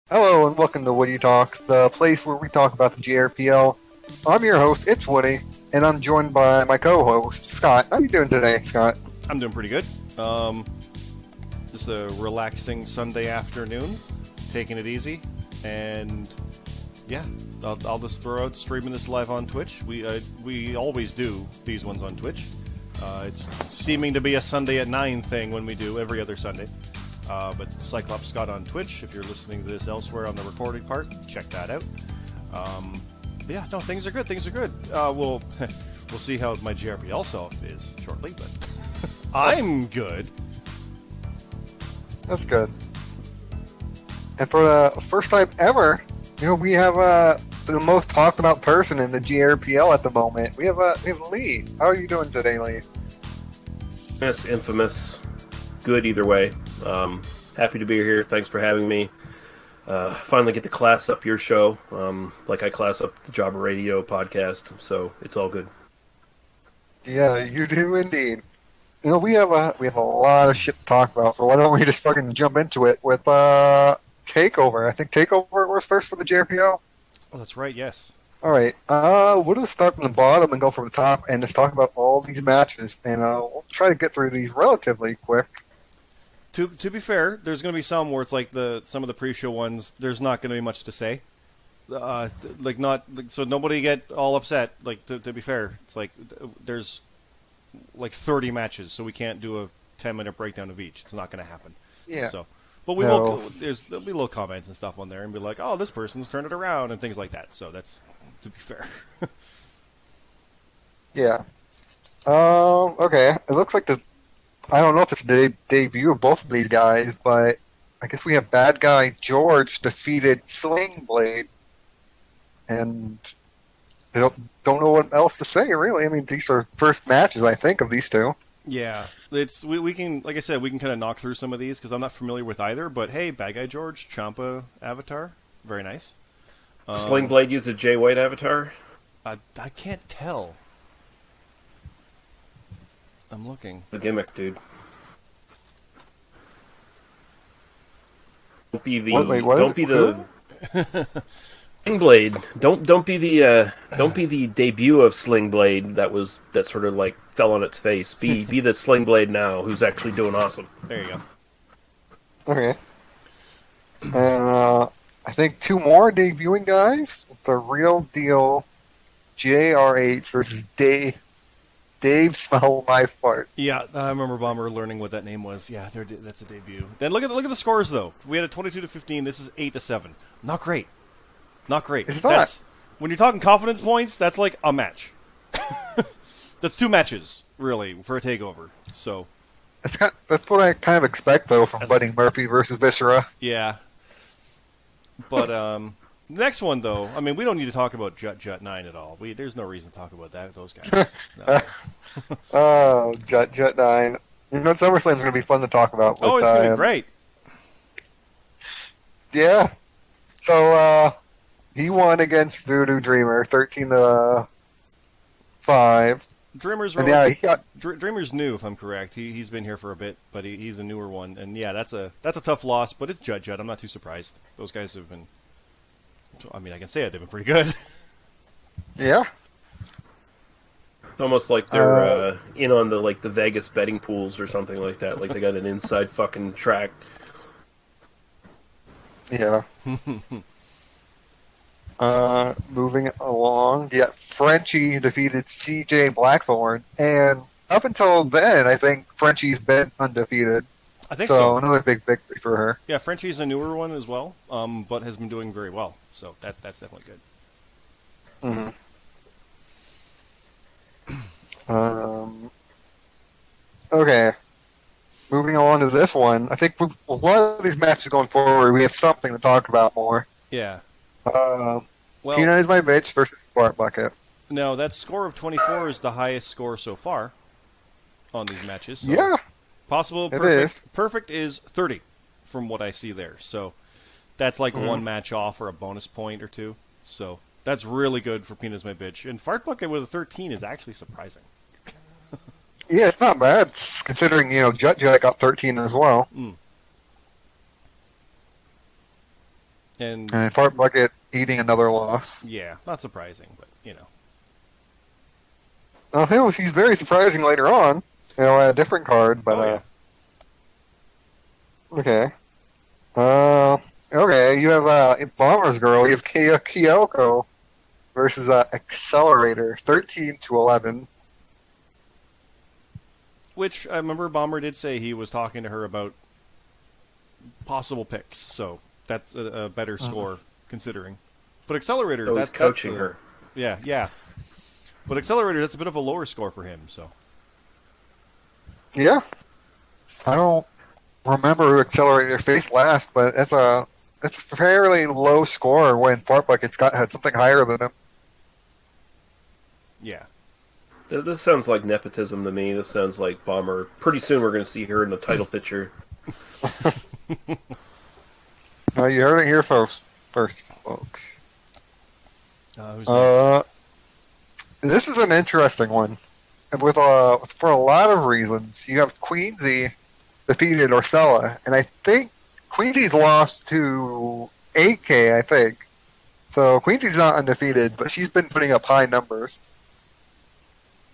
Hello and welcome to WoodYaTalk, the place where we talk about the JRPL. I'm your host, it's Woody, and I'm joined by my co-host, Scott. How are you doing today, Scott? I'm doing pretty good. Just a relaxing Sunday afternoon, taking it easy, and yeah, I'll just throw out streaming this live on Twitch. We always do these ones on Twitch. It's seeming to be a Sunday at 9 thing when we do every other Sunday. But Cyclops Scott on Twitch, if you're listening to this elsewhere on the recording part, check that out. But yeah, no, things are good, we'll see how my JRPL self is shortly, but I'm good. That's good. And for the first time ever, we have the most talked about person in the JRPL at the moment. We have Lee. How are you doing today, Lee? Yes, infamous. Good either way. Happy to be here. Thanks for having me. Finally get to class up your show, like I class up the Jobber Radio podcast, so it's all good. Yeah, you do indeed. We have a lot of shit to talk about, so why don't we just fucking jump into it with Takeover? I think Takeover was first for the JRPL. Oh, that's right. Yes. All right. We'll just start from the bottom and go from the top, and just talk about all these matches, and we'll try to get through these relatively quick. To be fair, there's going to be some where it's like some of the pre-show ones. There's not going to be much to say. So nobody get all upset. Like to be fair, it's like there's like 30 matches, so we can't do a 10-minute breakdown of each. It's not going to happen. Yeah. So, but there'll be little comments and stuff on there, and be like, oh, this person's turned it around and things like that. So that's to be fair. Yeah. Okay. It looks like I don't know if it's the debut of both of these guys, but I guess we have bad guy George defeated Sling Blade, and they don't know what else to say, really. I mean, these are first matches, I think, of these two. Yeah, we can, like I said, we can kind of knock through some of these because I'm not familiar with either. But hey, bad guy George, Champa avatar, very nice. Sling Blade used a Jay White avatar? I can't tell. I'm looking. The gimmick, dude. Don't be the Sling Blade. Don't be the debut of Sling Blade that sort of like fell on its face. Be the Sling Blade now, who's actually doing awesome. There you go. Okay. And I think two more debuting guys. The Real Deal JRH versus Dave Smell Life Part. Yeah, I remember Bomber learning what that name was. Yeah, that's a debut. Then look at the scores though. We had a 22-15. This is 8-7. Not great. Not great. It's not. When you're talking confidence points, that's like a match. That's 2 matches really for a takeover. So that's what I kind of expect though from Buddy Murphy versus Viscera. Yeah. But the next one, though, I mean, we don't need to talk about Jut 9 at all. There's no reason to talk about those guys. No. Oh, Jut 9. SummerSlam's going to be fun to talk about. It's going to be great. Yeah. So, he won against Voodoo Dreamer, 13-5. Dreamer's new, if I'm correct. He's been here for a bit, but he's a newer one. And yeah, that's a tough loss, but it's Jut. I'm not too surprised. Those guys have been... I mean, I can say it. They've been pretty good. Yeah. It's almost like they're in on the Vegas betting pools or something like that. Like they got an inside fucking track. Yeah. Moving along, Frenchie defeated CJ Blackthorn, and up until then, I think Frenchie's been undefeated. I think so. Another big victory for her. Yeah, Frenchie's a newer one as well, but has been doing very well. So that's definitely good. Mm-hmm. Okay. Moving on to this one, I think with a lot of these matches going forward, we have something to talk about more. Yeah. Peanut is my bitch versus Bart Bucket. No, that score of 24 is the highest score so far on these matches. So yeah. Possible perfect is 30 from what I see there. So that's like one match off or a bonus point or two. So that's really good for Peanut's my bitch. And Fart Bucket with a 13 is actually surprising. Yeah, it's not bad considering, Jut got 13 as well. And Fart Bucket eating another loss. yeah, not surprising, but you know. Oh, he's very surprising later on. A different card, but Oh, yeah. okay. Okay, you have Bomber's Girl. You have Kyoko versus Accelerator, 13-11. Which I remember Bomber did say he was talking to her about possible picks, so that's a better score considering. But Accelerator, So he's coaching her. Yeah, yeah. But Accelerator, that's a bit of a lower score for him, so. Yeah. I don't remember who Accelerator faced last, but it's a fairly low score when Fart Bucket's had something higher than him. Yeah. This sounds like nepotism to me. This sounds like Bomber. Pretty soon we're going to see her in the title picture. No, you heard it here first, folks. Who's next? This is an interesting one, for a lot of reasons. You have Queensy defeated Orcella, and I think Queensy's lost to AK. I think so. Queensy's not undefeated, but she's been putting up high numbers.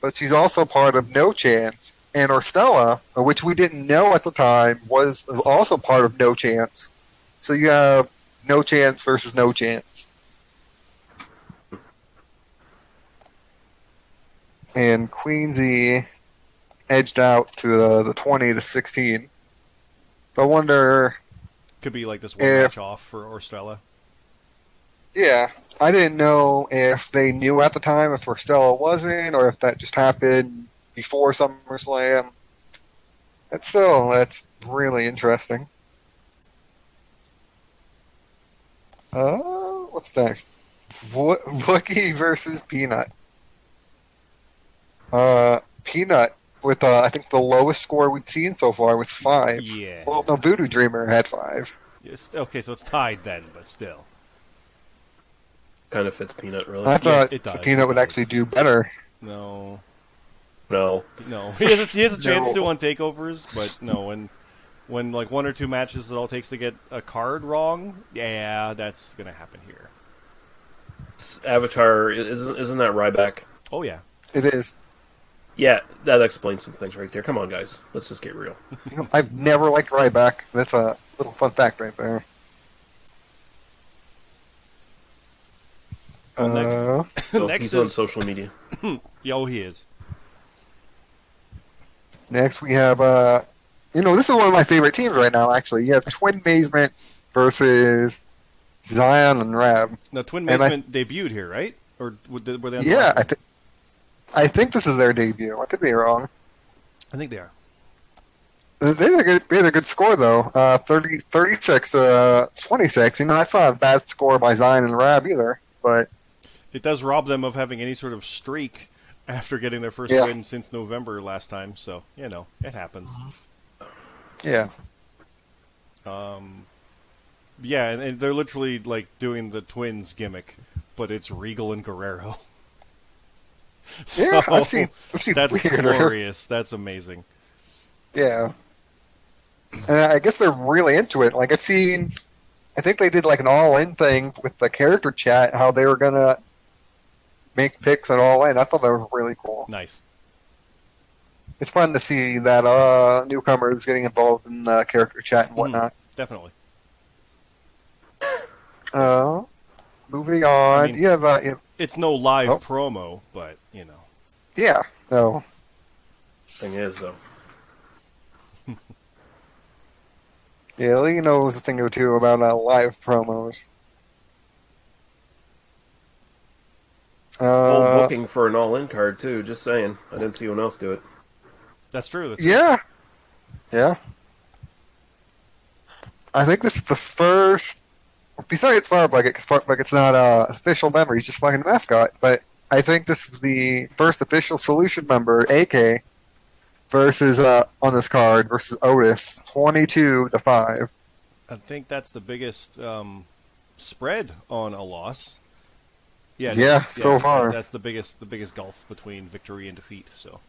But she's also part of No Chance, and Orcella, which we didn't know at the time, was also part of No Chance. So you have No Chance versus No Chance. And Queensy edged out to the 20-16. So I wonder. Could be like this one match off for Orstella. Yeah, I didn't know if they knew at the time if Orstella wasn't, or if that just happened before SummerSlam. That's really interesting. What's next? Wookie versus Peanut. Peanut with I think the lowest score we've seen so far with 5. Yeah. Well, no, Voodoo Dreamer had 5. Okay, so it's tied then, but still. Kind of fits Peanut, really. I thought does, Peanut would actually do better. No. No. He has a chance to on takeovers, but no. When like 1 or 2 matches it all takes to get a card wrong, yeah, that's gonna happen here. Avatar, isn't that Ryback? Oh yeah. It is. Yeah, that explains some things right there. Come on, guys. Let's just get real. I've never liked Ryback. That's a little fun fact right there. Next he's on social media. Yo, he is. Next we have, this is one of my favorite teams right now, actually. You have Twin Basement versus Zion and Rab. Now, Twin Basement debuted here, right? Or were they on the Yeah, last one? I think this is their debut. I could be wrong. I think they are. They had a good score, though. 36-26. That's not a bad score by Zion and Rab either, but it does rob them of having any sort of streak after getting their first win since November last time. So, it happens. Yeah. Yeah, and they're literally like doing the Twins gimmick, but it's Regal and Guerrero. Yeah, I've seen that's weirder. glorious. That's amazing. Yeah. And I guess they're really into it. Like I think they did like an all-in thing with the character chat, how they were gonna make picks at all-in. I thought that was really cool. Nice. It's fun to see that newcomers getting involved in the character chat and whatnot. Definitely. Moving on. I mean, you have it's no live promo, but Yeah. No. Thing is, though. Yeah, Lee knows a thing or two about live promos. Full booking for an all-in card too. Just saying, I didn't see anyone else do it. That's true. Yeah. I think this is the first. Besides Fart Bucket, because Fart Bucket's not an official member; he's just fucking a mascot. But I think this is the first official Solution member, AK, versus on this card versus Otis, 22-5. I think that's the biggest spread on a loss. So far. That's the biggest gulf between victory and defeat. So.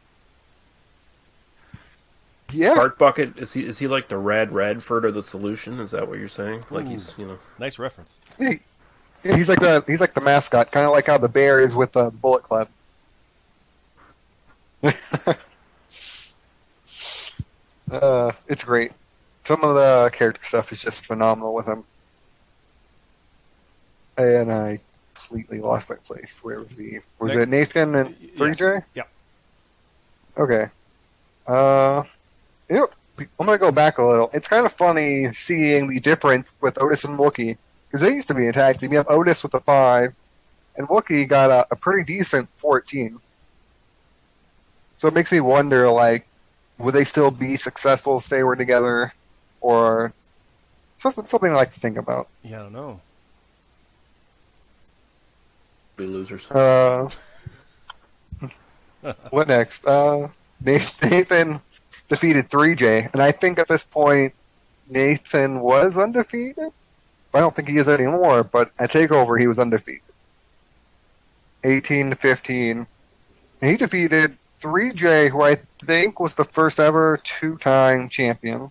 Yeah, Fart Bucket, is he like the Rad Radford of the solution? Is that what you're saying? Like Ooh. he's, you know... Nice reference. he's like the mascot, kind of like how the bear is with the Bullet Club. It's great. Some of the character stuff is just phenomenal with him. And I completely lost my place. Where was he? Was it Nathan and 3J? Yes. Yep. Okay. You know, I'm gonna go back a little. It's kind of funny seeing the difference with Otis and Wookiee, because they used to be a tag team. You have Otis with a 5, and Wookiee got a pretty decent 14. So it makes me wonder, like, would they still be successful if they were together, or something I like to think about. Yeah, I don't know. Be losers. What next? Nathan defeated 3J, and I think at this point Nathan was undefeated. I don't think he is anymore, but at TakeOver he was undefeated. 18-15. And he defeated 3J, who I think was the first ever 2-time champion.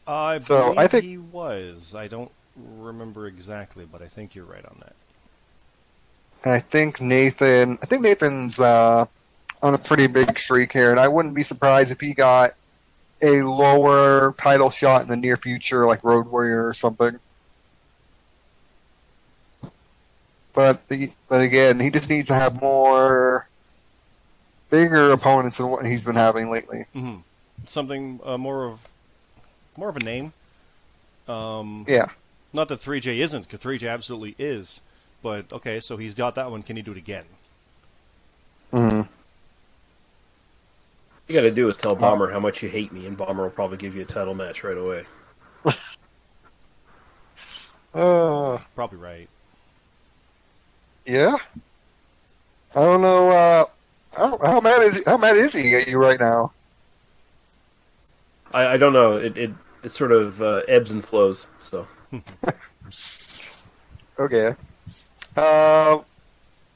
I So, believe I think- he was. I don't remember exactly, but I think you're right on that. I think Nathan's on a pretty big streak here, and I wouldn't be surprised if he got a lower title shot in the near future, like Road Warrior or something. But again, he just needs to have bigger opponents than what he's been having lately. Mm-hmm. Something more of a name. Yeah. Not that 3J isn't, because 3J absolutely is. But, okay, so he's got that one. Can he do it again? Mm-hmm. You got to do is tell Bomber how much you hate me, and Bomber will probably give you a title match right away. Probably right. Yeah. I don't know. How mad is he at you right now? I don't know. It sort of ebbs and flows. So Okay.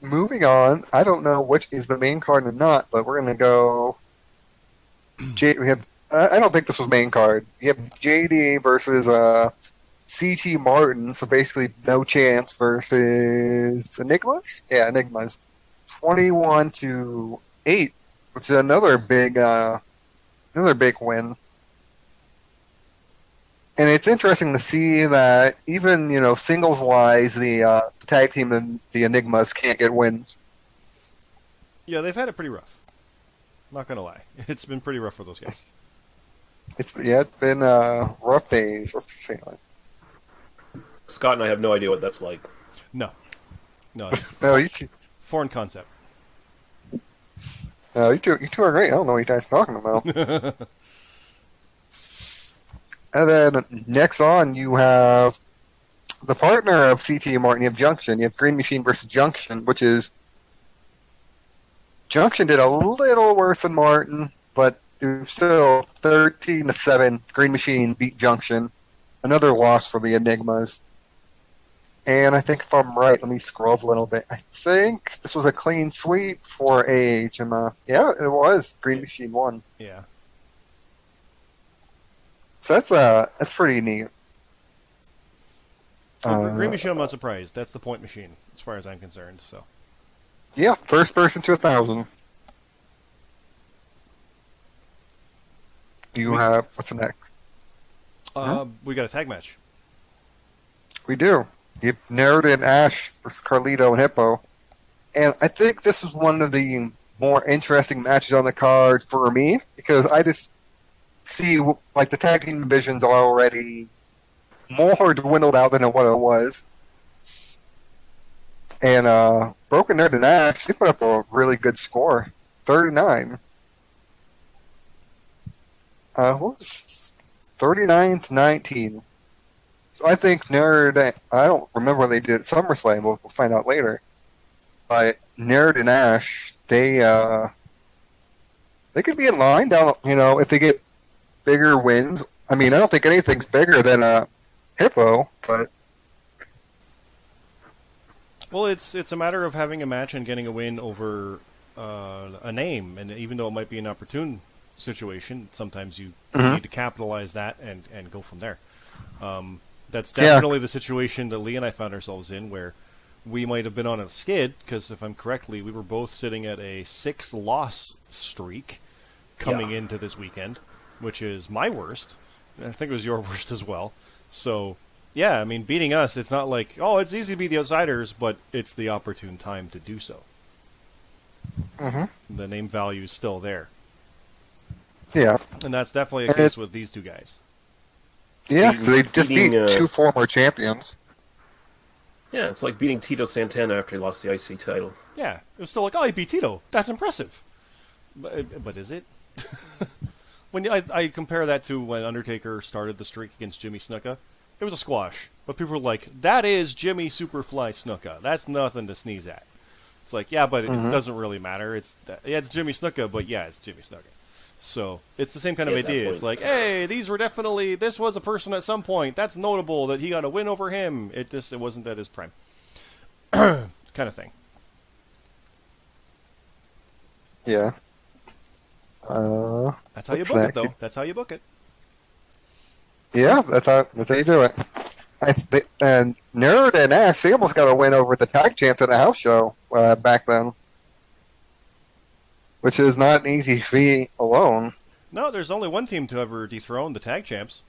Moving on. I don't know which is the main card and not, but we're gonna go. We have. I don't think this was main card. You have JD versus CT Martin. So basically, No Chance versus Enigmas. Yeah, Enigmas. 21-8, which is another big win. And it's interesting to see that even, singles wise, the tag team and the Enigmas can't get wins. Yeah, they've had it pretty rough. Not gonna lie, it's been pretty rough for those guys. It's been rough days. Rough sailing. Scott and I have no idea what that's like. No, No, you two foreign concept. are great. I don't know what you guys are talking about. And then next on, you have the partner of CT Martin. You have Junction. You have Green Machine versus Junction, which is Junction did a little worse than Martin, but it was still 13-7. Green Machine beat Junction. Another loss for the Enigmas. And I think if I'm right, let me scroll up a little bit. I think this was a clean sweep for AH. And yeah, it was. Green Machine won. Yeah. So that's pretty neat. Green Machine, I'm not surprised. That's the point machine, as far as I'm concerned. So. Yeah, first person to 1,000. You have what's next? We got a tag match. We do. You've narrowed in Ash versus Carlito and Hippo, and I think this is one of the more interesting matches on the card for me because I just see like the tag team divisions are already more dwindled out than what it was. And Broken Nerd and Ash, they put up a really good score, 39. What was 39-19? So I think Nerd. I don't remember when they did SummerSlam. We'll find out later. But Nerd and Ash, they could be in line down. If they get bigger wins. I mean, I don't think anything's bigger than Hippo, but. Well, it's a matter of having a match and getting a win over a name, and even though it might be an opportune situation, sometimes you Mhm. need to capitalize that and go from there. That's Yeah. definitely the situation that Lee and I found ourselves in, where we might have been on a skid, because if I'm correctly, we were both sitting at a 6-loss streak coming Yeah. into this weekend, which is my worst. And I think it was your worst as well. So, yeah, I mean, beating us, it's not like, oh, it's easy to beat the outsiders, but it's the opportune time to do so. Mhm. The name value is still there. Yeah. And that's definitely a And case with these two guys. Yeah. So they just beat beating, two former champions. Yeah, it's like beating Tito Santana after he lost the IC title. Yeah, it was still like, oh, he beat Tito. That's impressive. But is it? When I compare that to when Undertaker started the streak against Jimmy Snuka, it was a squash. But people were like, that is Jimmy Superfly Snuka. That's nothing to sneeze at. It's like, yeah, but it doesn't really matter. It's Jimmy Snuka, but yeah, it's Jimmy Snuka. So it's the same kind of Yeah, at that idea. point. It's like, hey, this was a person at some point. That's notable that he got a win over him. It wasn't at his prime. Kind of thing. Yeah. That's how you what's book next? it, though. That's how you book it. Yeah, that's how you do it. And Nerd and Ash, they almost got a win over the tag champs at a house show back then, which is not an easy feat alone. No, there's only one team to ever dethrone the tag champs.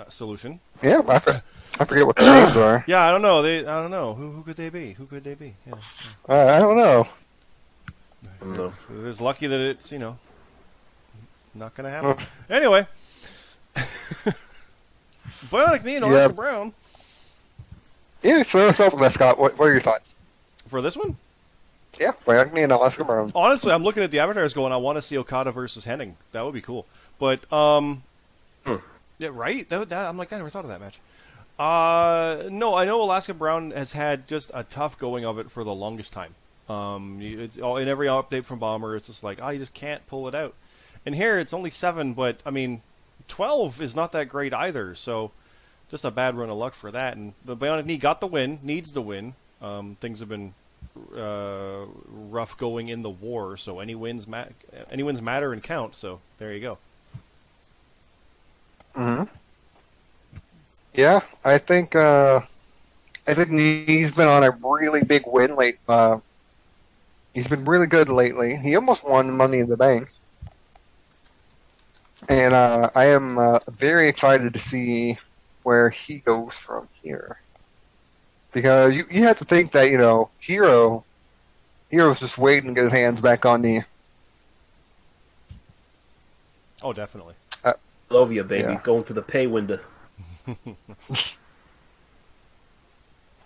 Solution. Yeah, I forget what the names are. Yeah, I don't know. I don't know. Who could they be? Who could they be? Yeah. I don't know. No. It's lucky that it's not going to happen. Anyway, Bionic Knee and Alaska Brown. Yeah, so Scott, what are your thoughts? For this one? Yeah, Bionic Knee and Alaska Brown. Honestly, I'm looking at the avatars going, I want to see Okada versus Hennig. That would be cool. But, yeah, right? I'm like, I never thought of that match. No, I know Alaska Brown has had just a tough going of it for the longest time. It's in every update from Bomber, it's just like, you just can't pull it out. And here, it's only 7, but, I mean, 12 is not that great either, so just a bad run of luck for that. And the Bionic Knee got the win, needs the win. Things have been rough going in the war, so any wins matter and count, so there you go. Mm-hmm. Yeah, I think he's been on a really big win late. He's been really good lately. He almost won Money in the Bank. And I am very excited to see where he goes from here. Because you have to think that, Hero's just waiting to get his hands back on the... Oh, definitely. Love you, baby. Yeah. Going to the pay window.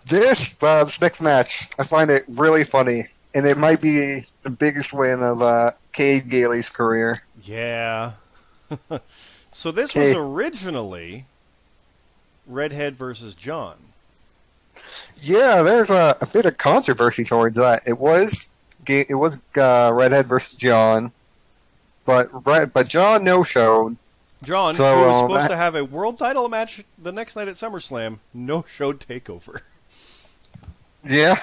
This next match, I find it really funny. And it might be the biggest win of Cade Gailey's career. Yeah. So this was originally Redhead versus John. Yeah, there's a bit of controversy towards that. It was Redhead versus John, but John no-showed. John, So, who was supposed to have a world title match the next night at SummerSlam, no-showed TakeOver. Yeah,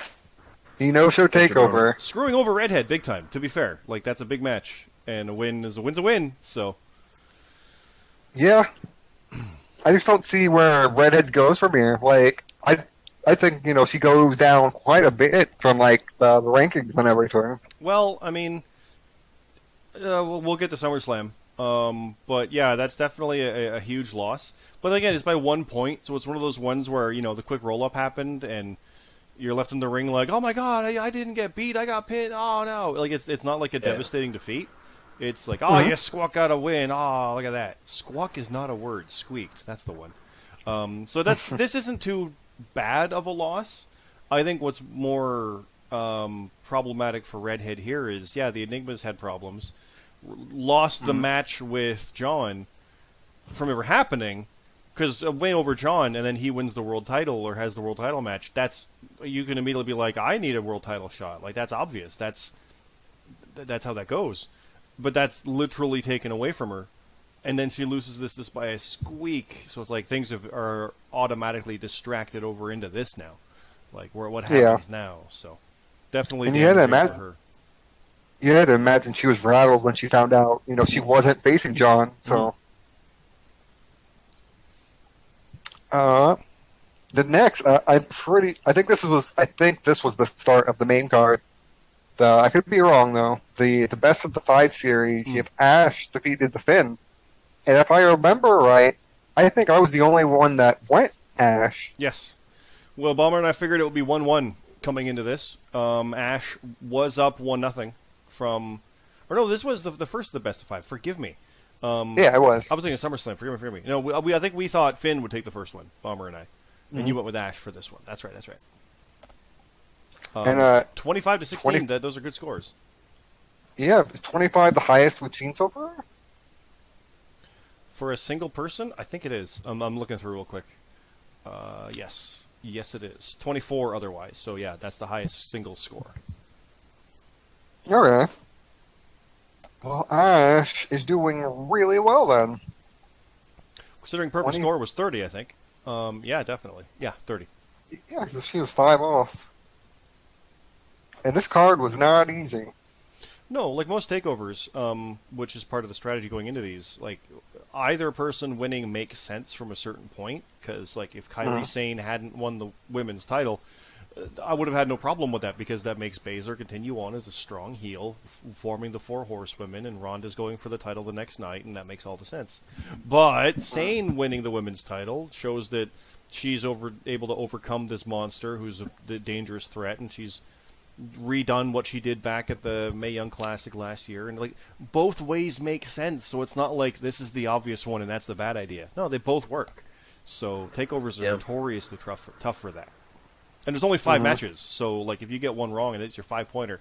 he no-showed TakeOver. Screwing over Redhead big time, to be fair. Like, that's a big match, and a win is a win's a win, so... Yeah, I just don't see where Redhead goes from here. Like, I think, she goes down quite a bit from, like, the rankings and everything. Well, I mean, we'll get to SummerSlam. But yeah, that's definitely a huge loss. But again, it's by 1 point, so it's one of those ones where, the quick roll-up happened, and you're left in the ring like, oh my god, I didn't get beat, I got pinned, oh no. Like, it's not like a devastating defeat. It's like, oh, yes, Squawk got a win, oh, look at that. Squawk is not a word, squeaked, that's the one. So this isn't too bad of a loss. I think what's more problematic for Redhead here is, the Enigmas had problems. Lost the match with John from ever happening, because a win over John and then he wins the world title or has the world title match, you can immediately be like, I need a world title shot. Like, that's obvious. That's how that goes. But that's literally taken away from her. And then she loses this by a squeak. So it's like things are automatically distracted over into this now. Like, what happens now. So definitely And you had that for her. you had to imagine she was rattled when she found out, she wasn't facing John. So, the next, I think this was the start of the main card. I could be wrong though. The best of the 5 series, you have Ash defeated the Finn, and if I remember right, I think I was the only one that went Ash. Yes. Well, Bomber and I figured it would be 1-1 coming into this. Ash was up 1-0 from... Or no, this was the first of the best of 5. Forgive me. Yeah, it was. I was thinking SummerSlam. Forgive me. No, I think we thought Finn would take the first one, Bomber and I. And you went with Ash for this one. That's right. And 25 to 16, those are good scores. Yeah, 25 the highest we've seen so far? For a single person, I think it is. I'm looking through real quick. Yes. Yes, it is. 24 otherwise. So, yeah, that's the highest single score. Okay. Well, Ash is doing really well then. Considering perfect score was 30, I think. Yeah, definitely. Yeah, 30. Yeah, she was 5 off. And this card was not easy. No, like most takeovers, which is part of the strategy going into these, like, either person winning makes sense from a certain point, because, like, if Kairi Sane hadn't won the women's title, I would have had no problem with that, because that makes Baszler continue on as a strong heel, forming the 4 horsewomen, and Ronda's going for the title the next night, and that makes all the sense. But Sane winning the women's title shows that she's able to overcome this monster who's a dangerous threat, and she's redone what she did back at the Mae Young Classic last year, and like both ways make sense. So it's not like this is the obvious one and that's the bad idea. No, they both work. So takeovers are notoriously tough for that. And there's only 5 matches, so like if you get one wrong and it's your 5-pointer,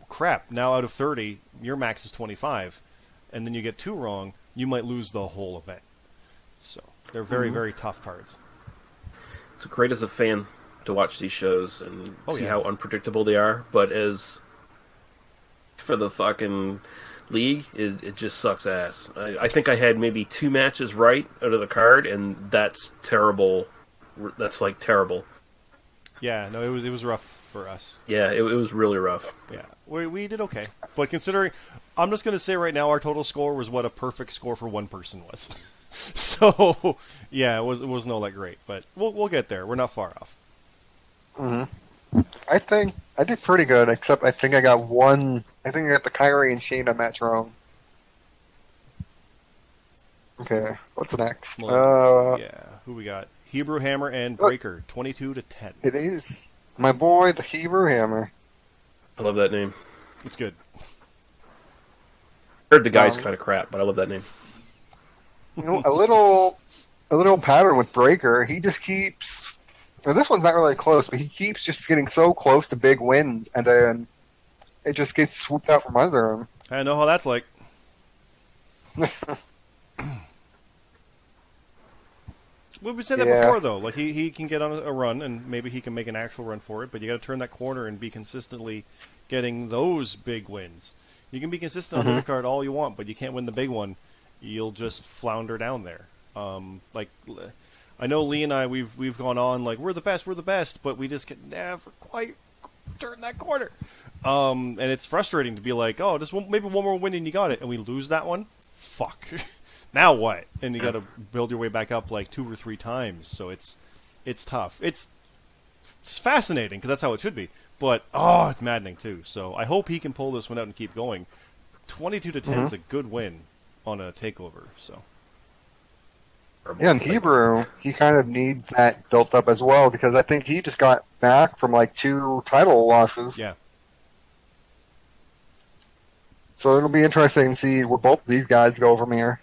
crap. Now out of 30, your max is 25, and then you get 2 wrong, you might lose the whole event. So they're very very tough cards. It's great as a fan to watch these shows and see how unpredictable they are, but as for the fucking league, it just sucks ass. I think I had maybe 2 matches right out of the card, and that's terrible. That's like terrible. Yeah, no, it was rough for us. Yeah, it was really rough. Yeah, we did okay, but considering, I'm just going to say right now, our total score was what a perfect score for one person was. So yeah, it was no that great, but we'll get there. We're not far off. I think I did pretty good, except I think I got one. I think I got the Kyrie and Shayna match wrong. Okay, what's next? Yeah, who we got? Hebrew Hammer and Breaker, 22 to 10. It is my boy, the Hebrew Hammer. I love that name. It's good. I heard the guy's kind of crap, but I love that name. A little pattern with Breaker. He just keeps. Now, this one's not really close, but he keeps just getting so close to big wins, and then it just gets swooped out from under him. I know how that's like. Well, we said that before, though. Like he can get on a run, and maybe he can make an actual run for it, but you got to turn that corner and be consistently getting those big wins. You can be consistent on the card all you want, but you can't win the big one. You'll just flounder down there. Like, I know Lee and I, we've gone on like we're the best, but we just can never quite turn that corner. And it's frustrating to be like, oh, just maybe one more win and you got it, and we lose that one. Fuck. Now what? And you got to build your way back up like 2 or 3 times. So it's tough. It's fascinating because that's how it should be. But it's maddening too. So I hope he can pull this one out and keep going. 22 to 10 is a good win on a takeover. So. Yeah, and Hebrew, he kind of needs that built up as well because I think he just got back from like 2 title losses. Yeah. So it'll be interesting to see where both of these guys go from here.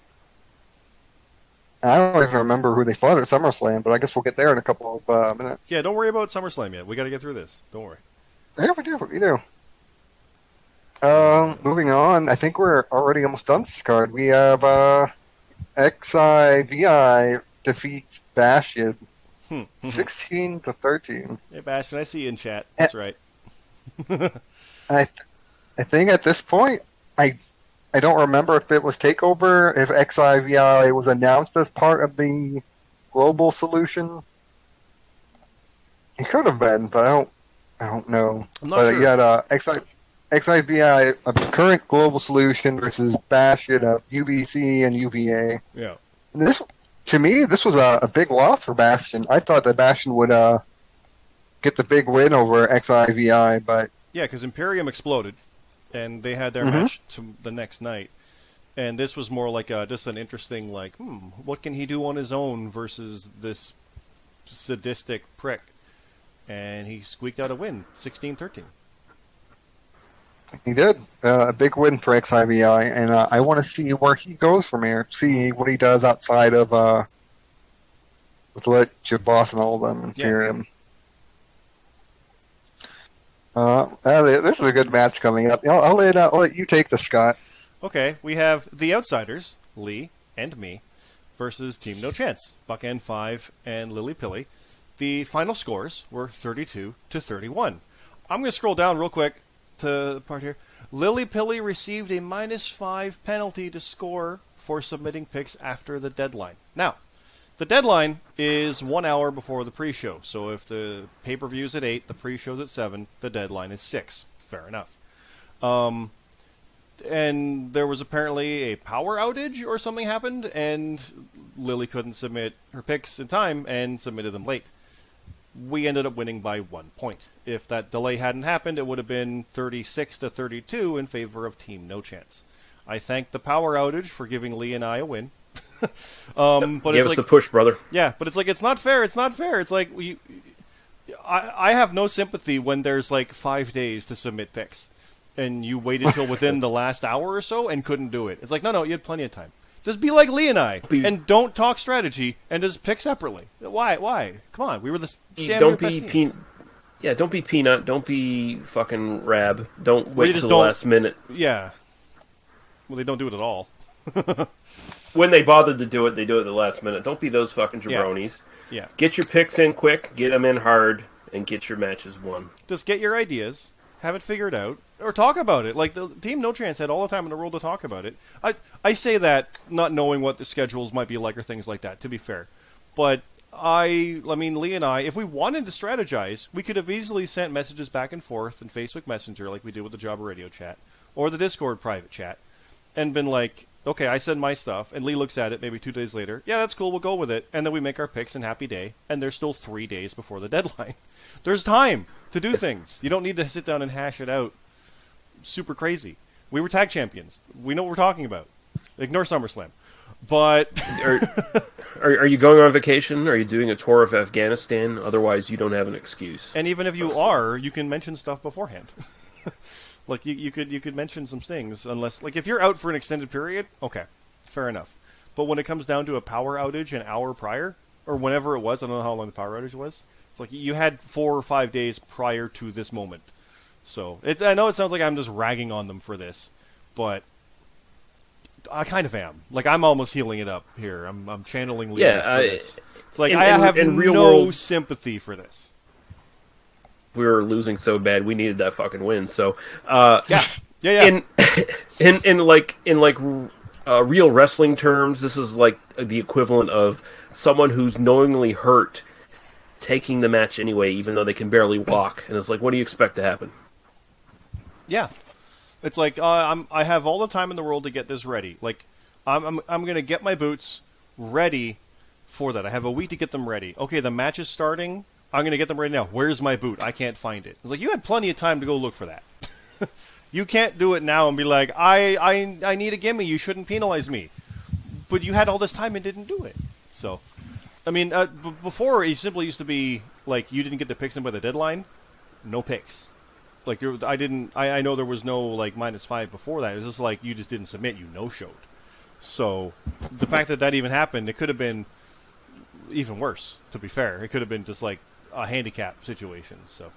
I don't even remember who they fought at SummerSlam, but I guess we'll get there in a couple of minutes. Yeah, don't worry about SummerSlam yet. We got to get through this. Don't worry. Yeah, we do. Moving on, I think we're already almost done with this card. We have XIVI defeats Bastion 16 to 13. Hey, Bastion, I see you in chat. That's right. I think at this point, I don't remember if it was TakeOver, if XIVI was announced as part of the global solution. It could have been, but I don't know. I'm not sure. You had XIVI, a current global solution versus Bastion of UVC and UVA. Yeah. And this, to me, this was a big loss for Bastion. I thought that Bastion would get the big win over XIVI, but Yeah, because Imperium exploded, and they had their match to the next night. And this was more like just an interesting, like, what can he do on his own versus this sadistic prick? And he squeaked out a win, 16-13. he did. A big win for XIVI, and I want to see where he goes from here. See what he does outside of with Lich, Boss, and all of them, Imperium. This is a good match coming up. I'll let you take the Scott. Okay, we have the Outsiders, Lee and me, versus Team No Chance, Buck N5 and Lily Pilly. The final scores were 32-31. I'm going to scroll down real quick to the part here. Lily Pilly received a -5 penalty to score for submitting picks after the deadline. Now, the deadline is 1 hour before the pre-show. So if the pay-per-view's at 8, the pre-show's at 7, the deadline is 6. Fair enough. And there was apparently a power outage or something happened, and Lily couldn't submit her picks in time and submitted them late. We ended up winning by 1 point. If that delay hadn't happened, it would have been 36-32 in favor of Team No Chance. I thank the power outage for giving Lee and I a win. But Give us the push, brother. Yeah, but it's like, it's not fair. It's not fair. It's like, I have no sympathy when there's like 5 days to submit picks, and you waited till within the last hour or so and couldn't do it. It's like, no, you had plenty of time. Just be like Lee and I, and don't talk strategy, and just pick separately. Why? Come on, we were the damn best team. Yeah, don't be Peanut. Don't be fucking Rab. Don't wait till the last minute. Yeah. Well, they don't do it at all. When they bothered to do it, they do it at the last minute. Don't be those fucking jabronis. Yeah. Get your picks in quick, get them in hard, and get your matches won. Just get your ideas, have it figured out, or talk about it. Like, the Team No Chance had all the time in the world to talk about it. I say that not knowing what the schedules might be like or things like that, to be fair. But I mean, Lee and I, if we wanted to strategize, we could have easily sent messages back and forth in Facebook Messenger like we did with the Jabba Radio chat, or the Discord private chat, and been like, okay, I send my stuff, and Lee looks at it maybe 2 days later. Yeah, that's cool, we'll go with it. And then we make our picks and happy day, and there's still 3 days before the deadline. There's time to do things. You don't need to sit down and hash it out super crazy. We were tag champions. We know what we're talking about. Ignore SummerSlam. But are you going on vacation? Are you doing a tour of Afghanistan? Otherwise, you don't have an excuse. And even if you are, you can mention stuff beforehand. Like, you could mention some things, unless, like, if you're out for an extended period, okay, fair enough. But when it comes down to a power outage an hour prior, or whenever it was, I don't know how long the power outage was, it's like you had 4 or 5 days prior to this moment. So, I know it sounds like I'm just ragging on them for this, but I kind of am. Like, I'm almost healing it up here. I'm channeling Lee for this. It's like, I have no sympathy for this. We were losing so bad, we needed that fucking win. So, yeah. In real wrestling terms, this is like the equivalent of someone who's knowingly hurt taking the match anyway, even though they can barely walk. And it's like, what do you expect to happen? Yeah, it's like I have all the time in the world to get this ready. Like, I'm gonna get my boots ready for that. I have a week to get them ready. Okay, the match is starting. I'm going to get them right now. Where's my boot? I can't find it. It's like, you had plenty of time to go look for that. You can't do it now and be like, I need a gimme. You shouldn't penalize me. But you had all this time and didn't do it. So, I mean, before, it simply used to be, like, you didn't get the picks in by the deadline. No picks. Like, I know there was no, like, -5 before that. It was just like, you just didn't submit. You no-showed. So, the fact that even happened, it could have been even worse, to be fair. It could have been just, like, a handicap situation. So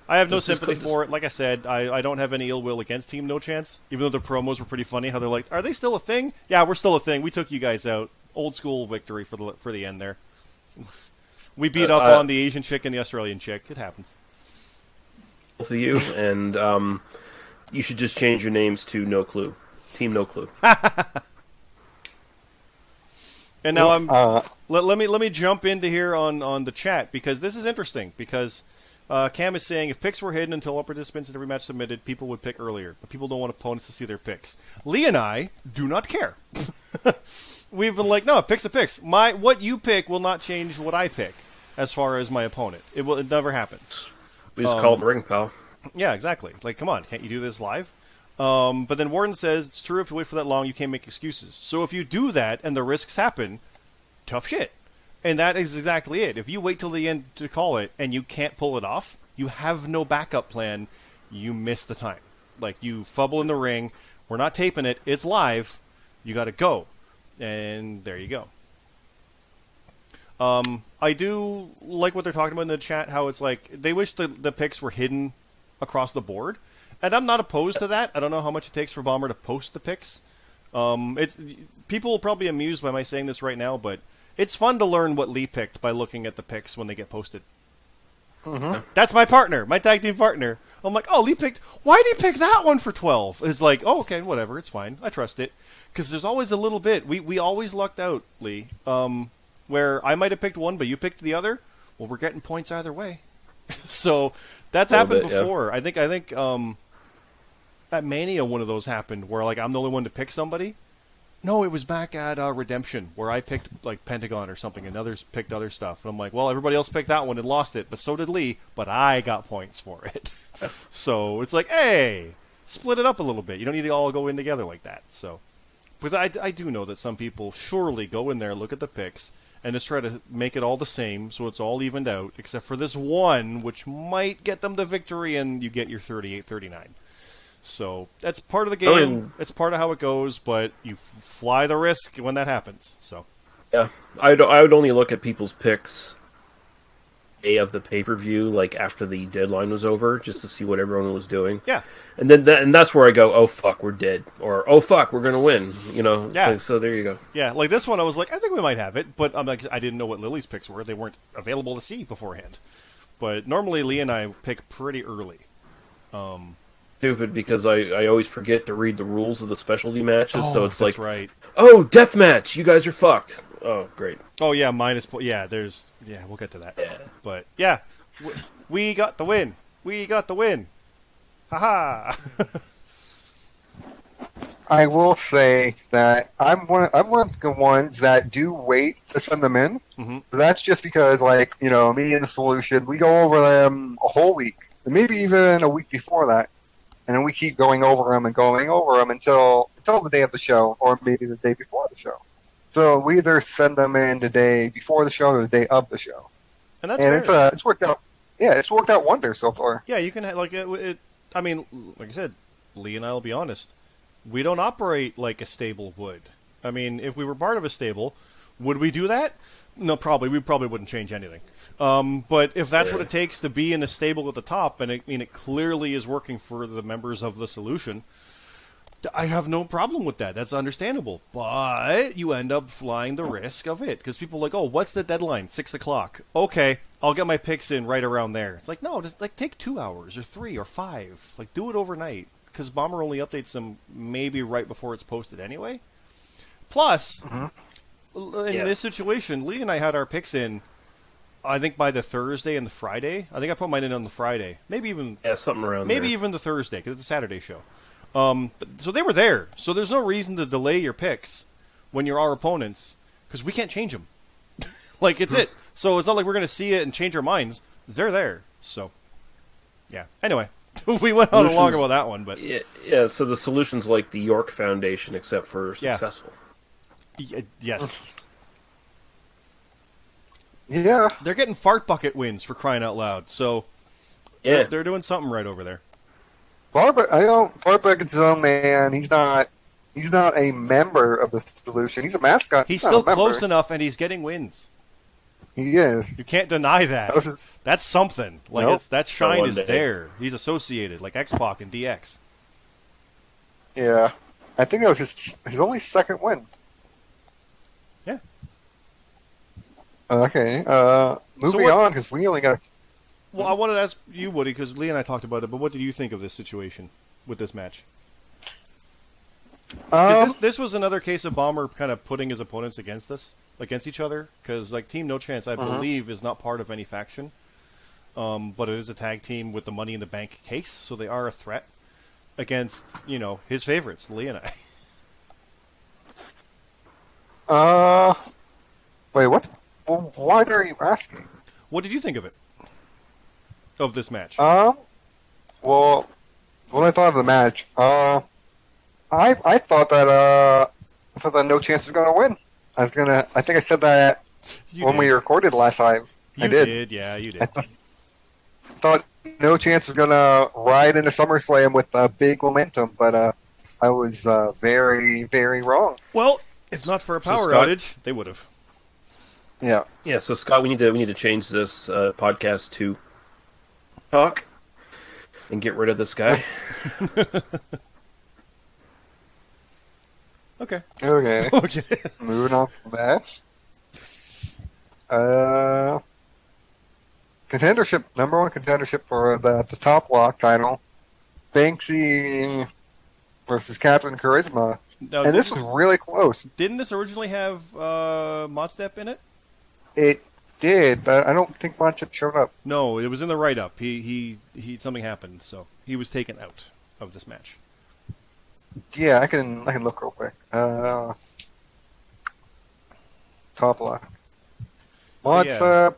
I have no sympathy for it. Like I said, I don't have any ill will against Team No Chance, even though the promos were pretty funny. How they're like, are they still a thing? Yeah, we're still a thing. We took you guys out. Old school victory for the end there. We beat up on the Asian chick and the Australian chick. It happens. Both of you, and you should just change your names to No Clue. Team No Clue. And now let me jump into here on the chat, because this is interesting, because Cam is saying, if picks were hidden until all participants in every match submitted, people would pick earlier. But people don't want opponents to see their picks. Lee and I do not care. We've been like, no, pick's a picks. What you pick will not change what I pick as far as my opponent. It never happens. We just call it ring, pal. Yeah, exactly. Like, come on, can't you do this live? But then Warden says, it's true, if you wait for that long, you can't make excuses. So if you do that and the risks happen, tough shit. And that is exactly it. If you wait till the end to call it and you can't pull it off, you have no backup plan, you miss the time. Like, you fumble in the ring, we're not taping it, it's live, you gotta go. And there you go. I do like what they're talking about in the chat, how it's like, they wish the picks were hidden across the board. And I'm not opposed to that. I don't know how much it takes for Bomber to post the picks. People will probably be amused by my saying this right now, but it's fun to learn what Lee picked by looking at the picks when they get posted. Mm-hmm. That's my partner, my tag team partner. I'm like, oh, Lee picked... Why did he pick that one for 12? It's like, oh, okay, whatever, it's fine. I trust it. Because there's always a little bit... We always lucked out, Lee. Where I might have picked one, but you picked the other. Well, we're getting points either way. So, that's happened before. Yeah. I think at Mania one of those happened, where like I'm the only one to pick somebody. No, it was back at Redemption, where I picked, like, Pentagon or something, and others picked other stuff. And I'm like, well, everybody else picked that one and lost it, but so did Lee, but I got points for it. So it's like, hey, split it up a little bit. You don't need to all go in together like that. So, but I do know that some people surely go in there, look at the picks, and just try to make it all the same, so it's all evened out, except for this one, which might get them the victory, and you get your 38-39. So that's part of the game. It's part of how it goes, but you fly the risk when that happens. So yeah, I would only look at people's picks day of the pay-per-view, like after the deadline was over, just to see what everyone was doing. Yeah, and then and that's where I go, oh fuck, we're dead, or oh fuck, we're gonna win. You know. Yeah. So there you go. Yeah, like this one, I was like, I think we might have it, but I'm like, I didn't know what Lily's picks were. They weren't available to see beforehand. But normally, Lee and I pick pretty early. Stupid because I always forget to read the rules of the specialty matches, so it's like, right. Oh, death match, you guys are fucked. Oh, great. Oh yeah, we'll get to that. Yeah. But yeah, we got the win. We got the win. Haha. I will say that I'm one of the ones that do wait to send them in. Mm-hmm. But that's just because, like, you know, me and the Solution, we go over them a whole week, and maybe even a week before that. And then we keep going over them until the day of the show, or maybe the day before the show. So we either send them in the day before the show or the day of the show. And that's it's worked out. Yeah, it's worked out wonders so far. Yeah, you can like it. I mean, like I said, Lee and I will be honest. We don't operate like a stable would. I mean, if we were part of a stable, would we do that? No, probably. We probably wouldn't change anything. But if that's what it takes to be in a stable at the top, and it clearly is working for the members of the Solution, I have no problem with that. That's understandable. But you end up flying the risk of it. Because people are like, oh, what's the deadline? 6 o'clock. Okay, I'll get my picks in right around there. It's like, no, just like take 2 hours or 3 or 5. Like, do it overnight. Because Bomber only updates them maybe right before it's posted anyway. Plus, in this situation, Lee and I had our picks in, I think, by the Thursday and the Friday. I think I put mine in on the Friday. Maybe even... Yeah, something around maybe there. even the Thursday, because it's a Saturday show. So they were there. So there's no reason to delay your picks when you're our opponents, because we can't change them. Like, it's it. So it's not like we're going to see it and change our minds. They're there. So, yeah. Anyway, we went on long about that one, but... Yeah, so the Solution's like the York Foundation, except for successful. Yes. Yeah. They're getting fart bucket wins, for crying out loud. So, yeah, they're doing something right over there. Farbucket's his own man. He's not a member of the Solution. He's a mascot. He's still close enough, and he's getting wins. He is. You can't deny that. That's something. Like, nope. That shine is there. He's associated, like X-Pac and DX. Yeah. I think that was his only second win. Yeah. Okay. Moving on, because we only got... Well, I wanted to ask you, Woody, because Lee and I talked about it, but what did you think of this situation with this match? This was another case of Bomber kind of putting his opponents against each other, because like Team No Chance, I believe, is not part of any faction. but it is a tag team with the Money in the Bank case, so they are a threat against, his favorites, Lee and I. Wait, what? Why are you asking? What did you think of it? Of this match? Well, when I thought of the match, I thought that No Chance was gonna win. I think I said that when we recorded last time. You I did. Yeah, you did. I thought No Chance was gonna ride into SummerSlam with big momentum, but I was very, very wrong. Well, if not for a power outage, they would have. Yeah. Yeah. So Scott, we need to change this podcast to talk and get rid of this guy. Okay. Okay. Okay. Moving on from that. Contendership, number one contendership for the top lock title. Banksy versus Captain Charisma. Now, And this was really close. Didn't this originally have Modstep in it? It did, but I don't think Monchip showed up. No, it was in the write-up. He something happened, so he was taken out of this match. Yeah, I can look real quick. Top lock. Monchip.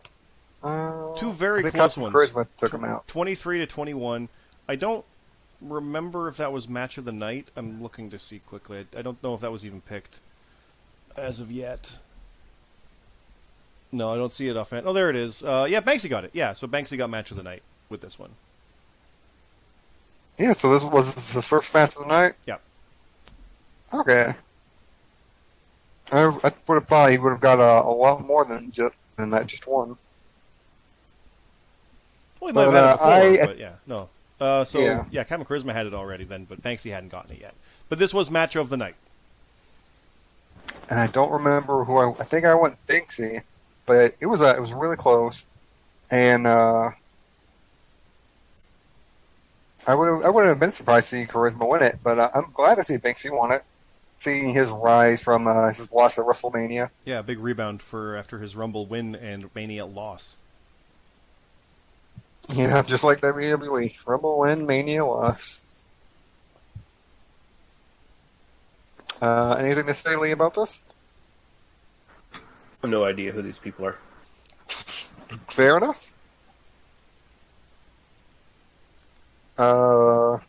Two very close Captain ones. Charisma took him out. 23-21. I don't remember if that was match of the night. I'm looking to see quickly. I don't know if that was even picked as of yet. No, I don't see it offhand. Oh, there it is. Yeah, Banksy got it. Yeah, so Banksy got match of the night with this one. Yeah, so this was the first match of the night? Yeah. Okay. I would have thought he would have got a lot more than that just one. Well, he might have had it before, but yeah, no. Yeah, Captain Charisma had it already then, but Banksy hadn't gotten it yet. But this was match of the night. And I don't remember who I think I went Banksy, but it was really close, and I wouldn't have been surprised to see Charisma win it, but I'm glad to see Banksy won it, seeing his rise from his loss at WrestleMania. Yeah, big rebound after his Rumble win and Mania loss. Yeah, just like WWE. Rumble win, Mania loss. Anything to say, Lee, about this? I have no idea who these people are. Fair enough. And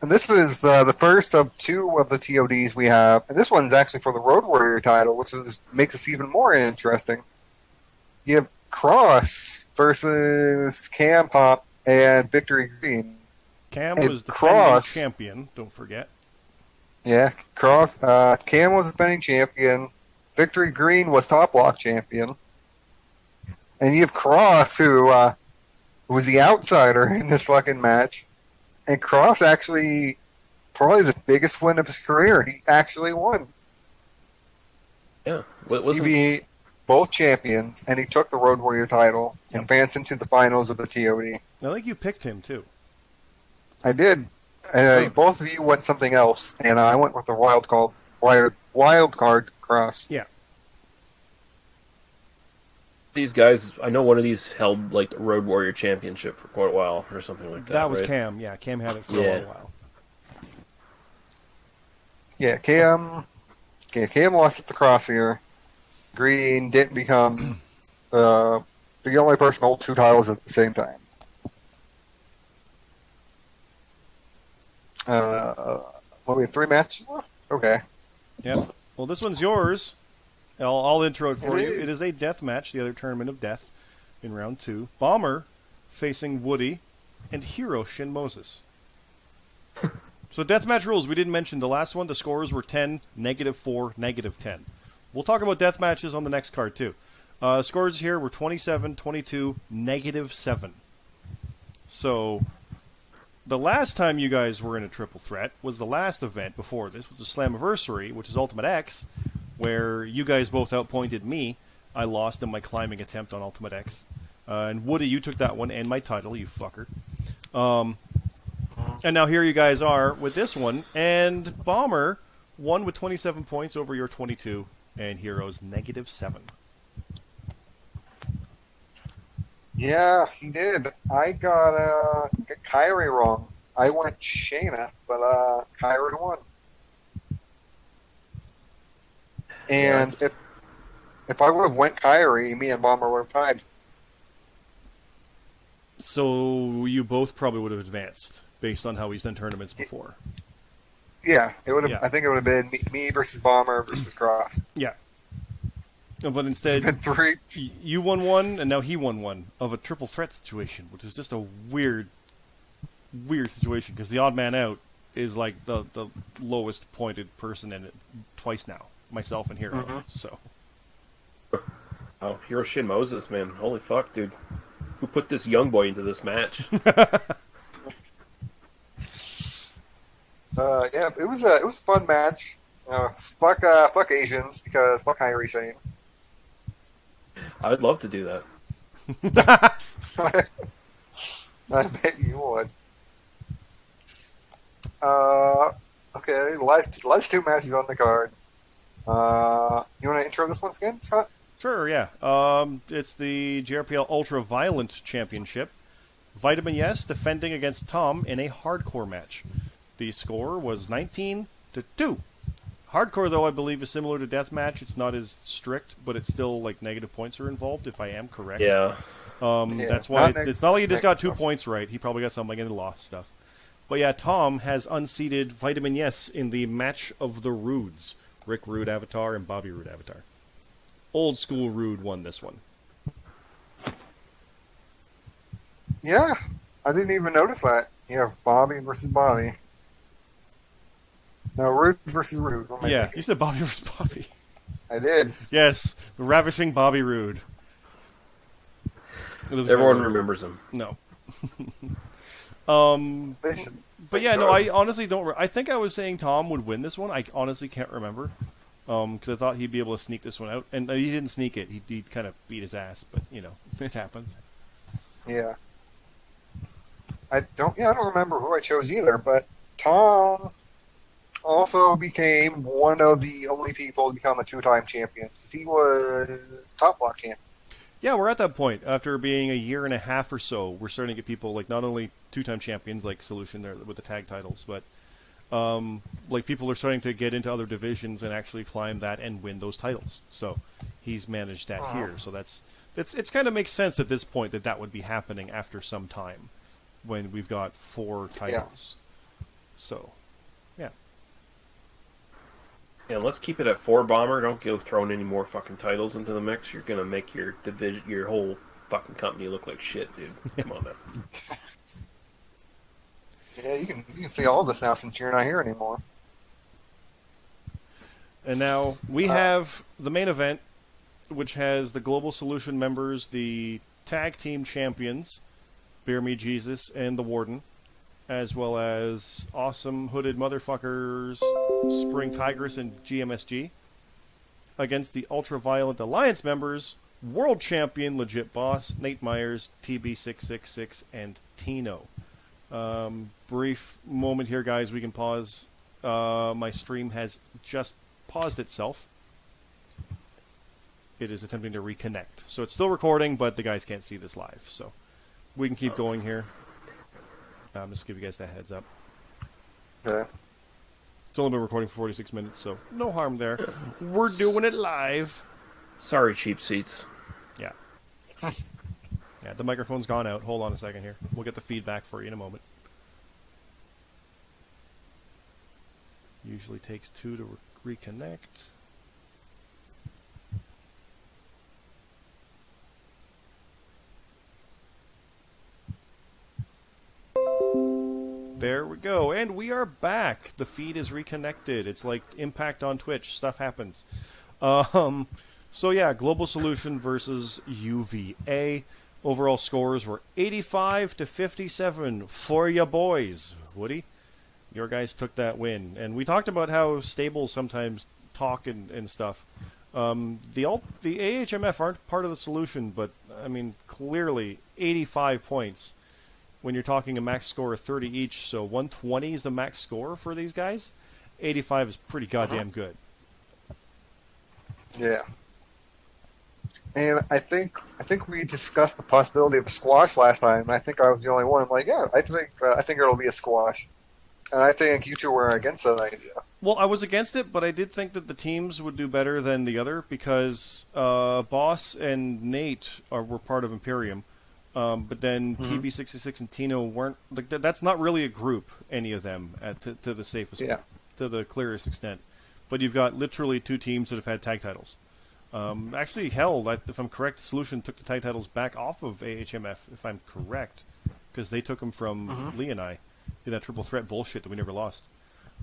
this is the first of two of the TODs we have, and this one's actually for the Road Warrior title, which makes this even more interesting. You have Cross versus Cam Pop and Victory Green. Cam and was the defending champion, don't forget. Yeah, Cross. Cam was the defending champion. Victory Green was top block champion. And you have Cross, who was the outsider in this fucking match. And Cross actually, probably the biggest win of his career, he actually won. Yeah. He beat both champions, and he took the Road Warrior title and advanced into the finals of the TOD. I think you picked him, too. I did. Both of you went something else, and I went with the wild card Cross. Yeah. These guys, I know one of these held like the Road Warrior Championship for quite a while or something like that. That was right? Cam. Yeah, Cam had it for a while. Yeah, Cam lost at the Cross here. Green didn't become the only person to hold two titles at the same time. We have three matches left? Okay. Yeah. Well, this one's yours. I'll intro it for you. is. It is a death match, the other tournament of death in round 2. Bomber facing Woody and Hero Shin Moses. So death match rules, we didn't mention the last one. The scores were 10, -4, -10. We'll talk about death matches on the next card, too. Scores here were 27, 22, -7. So the last time you guys were in a triple threat was the last event before this, which was Slammiversary, which is Ultimate X, where you guys both outpointed me. I lost in my climbing attempt on Ultimate X. And Woody, you took that one and my title, you fucker. And now here you guys are with this one. And Bomber won with 27 points over your 22, and Hero's -7. Yeah, he did. I got Kyrie wrong. I went Shayna, but Kyrie won. Yeah, And if I would have went Kyrie, me and Bomber would have tied. So you both probably would have advanced based on how he's done tournaments before. Yeah, it would have. Yeah. I think it would have been me versus Bomber versus Cross. Yeah. But It's instead, been three. you won one, and now he won one of a triple threat situation, which is just a weird situation because the odd man out is like the lowest pointed person in it twice now, myself and Hero. Mm-hmm. So. oh, Hiroshi Moses, man, holy fuck, dude, who put this young boy into this match? Yeah, it was a fun match. Fuck Asians because fuck Kyrie saying. I'd love to do that. I bet you would. Okay, last two matches on the card. You want to intro this one again, Scott? Sure, yeah. It's the JRPL Ultra Violent Championship. Vitamin Yes defending against Tom in a hardcore match. The score was 19-2. Hardcore, though, I believe, is similar to deathmatch. It's not as strict, but it's still like negative points are involved, if I am correct. Yeah. That's why it's not like he just got 2 points right. He probably got something in the lost stuff. But yeah, Tom has unseated Vitamin Yes in the match of the Rudes. Rick Rude Avatar and Bobby Rude Avatar. Old school Rude won this one. Yeah, I didn't even notice that. Yeah, Bobby versus Bobby. No, Rude versus Rude. What am I Yeah, thinking? you said Bobby versus Bobby. I did. Yes, the ravishing Bobby Rude. Everyone remembers him. No. They But yeah, should. no, I honestly don't. I think I was saying Tom would win this one. I honestly can't remember. Because I thought he'd be able to sneak this one out. And he didn't sneak it. He kind of beat his ass, but, you know, it happens. Yeah. I don't remember who I chose either, but Tom also became one of the only people to become a two-time champion. He was top block champion. Yeah, we're at that point. After being a year and a half or so, we're starting to get people, like, not only two-time champions, like Solution there with the tag titles, but, like, people are starting to get into other divisions and actually climb that and win those titles. So, he's managed that here. So it's kind of makes sense at this point that would be happening after some time when we've got 4 titles. Yeah. So, yeah. Yeah, let's keep it at 4, Bomber. Don't go throwing any more fucking titles into the mix. You're gonna make your division, your whole fucking company look like shit, dude. Come on, man. Yeah, you can see all this now since you're not here anymore. And now we have the main event, which has the Global Solution members, the tag team champions, Bear Me Jesus and the Warden, as well as awesome hooded motherfuckers, Spring Tigress and GMSG, against the Ultra-Violent Alliance members, World Champion Legit Boss, Nate Myers, TB666, and Tino. Brief moment here, guys. We can pause. My stream has just paused itself. It is attempting to reconnect. So it's still recording, but the guys can't see this live. So we can keep going here. Just give you guys that heads up. Okay. It's only been recording for 46 minutes, so no harm there. We're doing it live. Sorry, cheap seats. Yeah. Yeah, the microphone's gone out. Hold on a second here. We'll get the feedback for you in a moment. Usually takes 2 to reconnect. There we go, and we are back. The feed is reconnected. It's like Impact on Twitch. Stuff happens. So yeah, Global Solution versus UVA. Overall scores were 85-57 for ya boys. Woody, your guys took that win, and we talked about how stables sometimes talk and stuff. The AHMF aren't part of the solution, but I mean clearly 85 points. When you're talking a max score of 30 each, so 120 is the max score for these guys. 85 is pretty goddamn good. Yeah. And I think we discussed the possibility of a squash last time. And I think I was the only one. I'm like, yeah, I think it'll be a squash. And I think you two were against that idea. Well, I was against it, but I did think that the teams would do better than the other because Boss and Nate were part of Imperium, but then TB66 and Tino weren't. Like that's not really a group, any of them, to the safest, to the clearest extent. But you've got literally two teams that have had tag titles. Actually, hell, if I'm correct, Solution took the tag titles back off of AHMF, if I'm correct, because they took them from Lee and I. That triple threat bullshit that we never lost.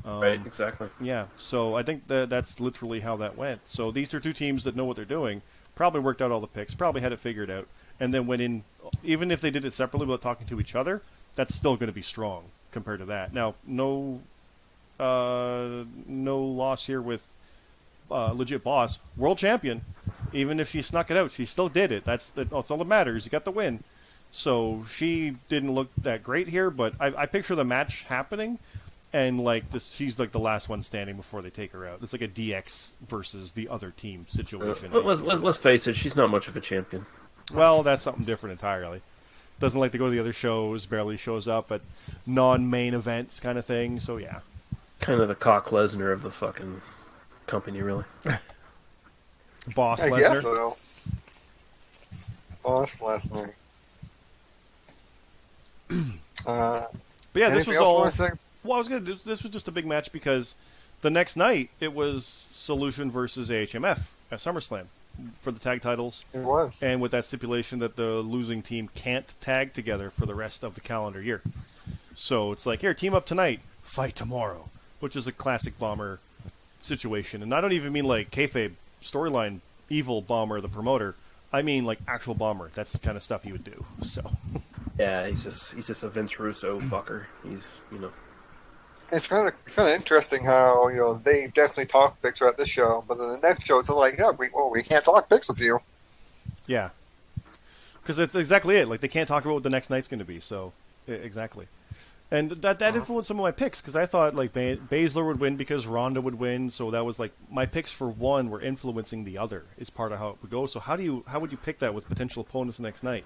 Right, exactly. Yeah, so I think that's literally how that went. So these are two teams that know what they're doing, probably worked out all the picks, probably had it figured out, and then went in, even if they did it separately without talking to each other, that's still going to be strong compared to that. Now, no loss here with Legit Boss, world champion. Even if she snuck it out, she still did it. That's all that matters. You got the win. So she didn't look that great here, but I picture the match happening, and like this, she's like the last one standing before they take her out. It's like a DX versus the other team situation. Let's face it, she's not much of a champion. Well, that's something different entirely. Doesn't like to go to the other shows, barely shows up at non-main events kind of thing, so yeah. Kind of the cock Lesnar of the fucking company, really. Boss Lesnar. I guess so. Boss Lesnar. But yeah, this was all. Well, I was gonna. This was just a big match because the next night it was Solution versus AHMF at SummerSlam for the tag titles. It was, and with that stipulation that the losing team can't tag together for the rest of the calendar year. So it's like, here, team up tonight, fight tomorrow, which is a classic Bomber situation. And I don't even mean like kayfabe storyline, evil Bomber, the promoter. I mean like actual Bomber. That's the kind of stuff he would do. So. Yeah, he's just a Vince Russo fucker. He's It's kind of interesting how they definitely talk picks at this show, but then the next show it's like, yeah, we can't talk picks with you. Yeah, because that's exactly it. Like they can't talk about what the next night's going to be. So exactly, and that influenced some of my picks because I thought like Baszler would win because Ronda would win. So that was like my picks for one were influencing the other is part of how it would go. So how would you pick that with potential opponents the next night?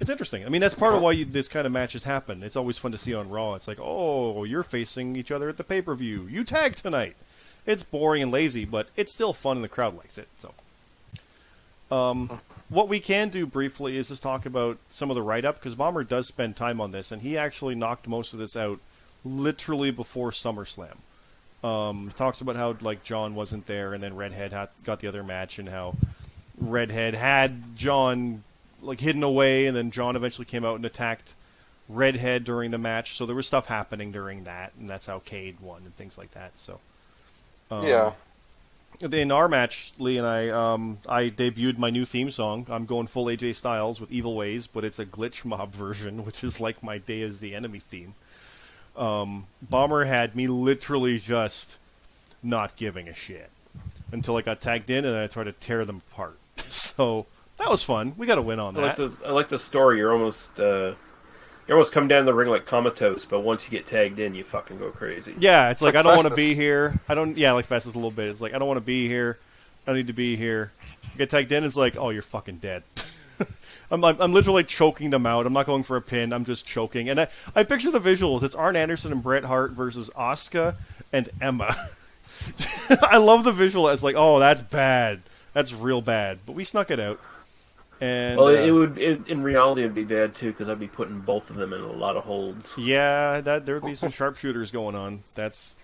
It's interesting. I mean, that's part of why this kind of matches happen. It's always fun to see on Raw. It's like, oh, you're facing each other at the pay-per-view. You tag tonight. It's boring and lazy, but it's still fun and the crowd likes it. So, what we can do briefly is just talk about some of the write-up, because Bomber does spend time on this, and he actually knocked most of this out literally before SummerSlam. He talks about how, like, John wasn't there, and then Redhead got the other match, and how Redhead had John like hidden away, and then John eventually came out and attacked Redhead during the match. So there was stuff happening during that, and that's how Cade won and things like that. So yeah. In our match, Lee and I debuted my new theme song. I'm going full AJ Styles with Evil Ways, but it's a glitch mob version, which is like my Day is the Enemy theme. Bomber had me literally just not giving a shit until I got tagged in, and I tried to tear them apart. So that was fun. We got a win on that. I like the story. You almost come down the ring like comatose, but once you get tagged in, you fucking go crazy. Yeah, it's like I don't want to be here. Like Festus a little bit. It's like I don't want to be here. I don't need to be here. You get tagged in, it's like, oh, you're fucking dead. I'm literally choking them out. I'm not going for a pin. I'm just choking. And I picture the visuals. It's Arn Anderson and Bret Hart versus Asuka and Emma. I love the visual as like, oh, that's bad. That's real bad. But we snuck it out. And, well, in reality, it'd be bad too because I'd be putting both of them in a lot of holds. Yeah, there'd be some sharpshooters going on. That's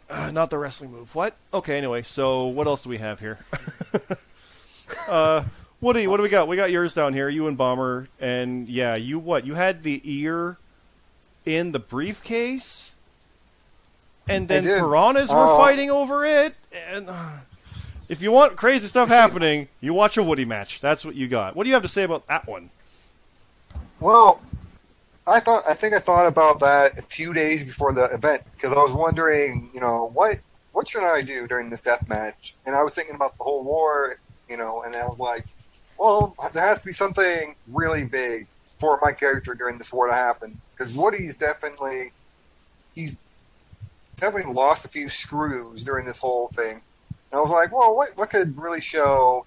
not the wrestling move. What? Okay, anyway. So what else do we have here? Woody, what do we got? We got yours down here. You and Bomber, and yeah, you had the ear in the briefcase, and then piranhas were fighting over it, and. If you want crazy stuff happening, you watch a Woody match. That's what you got. What do you have to say about that one? Well, I think I thought about that a few days before the event because I was wondering, what should I do during this death match? And I was thinking about the whole war, and I was like, well, there has to be something really big for my character during this war to happen because Woody's definitely lost a few screws during this whole thing. And I was like, well, what could really show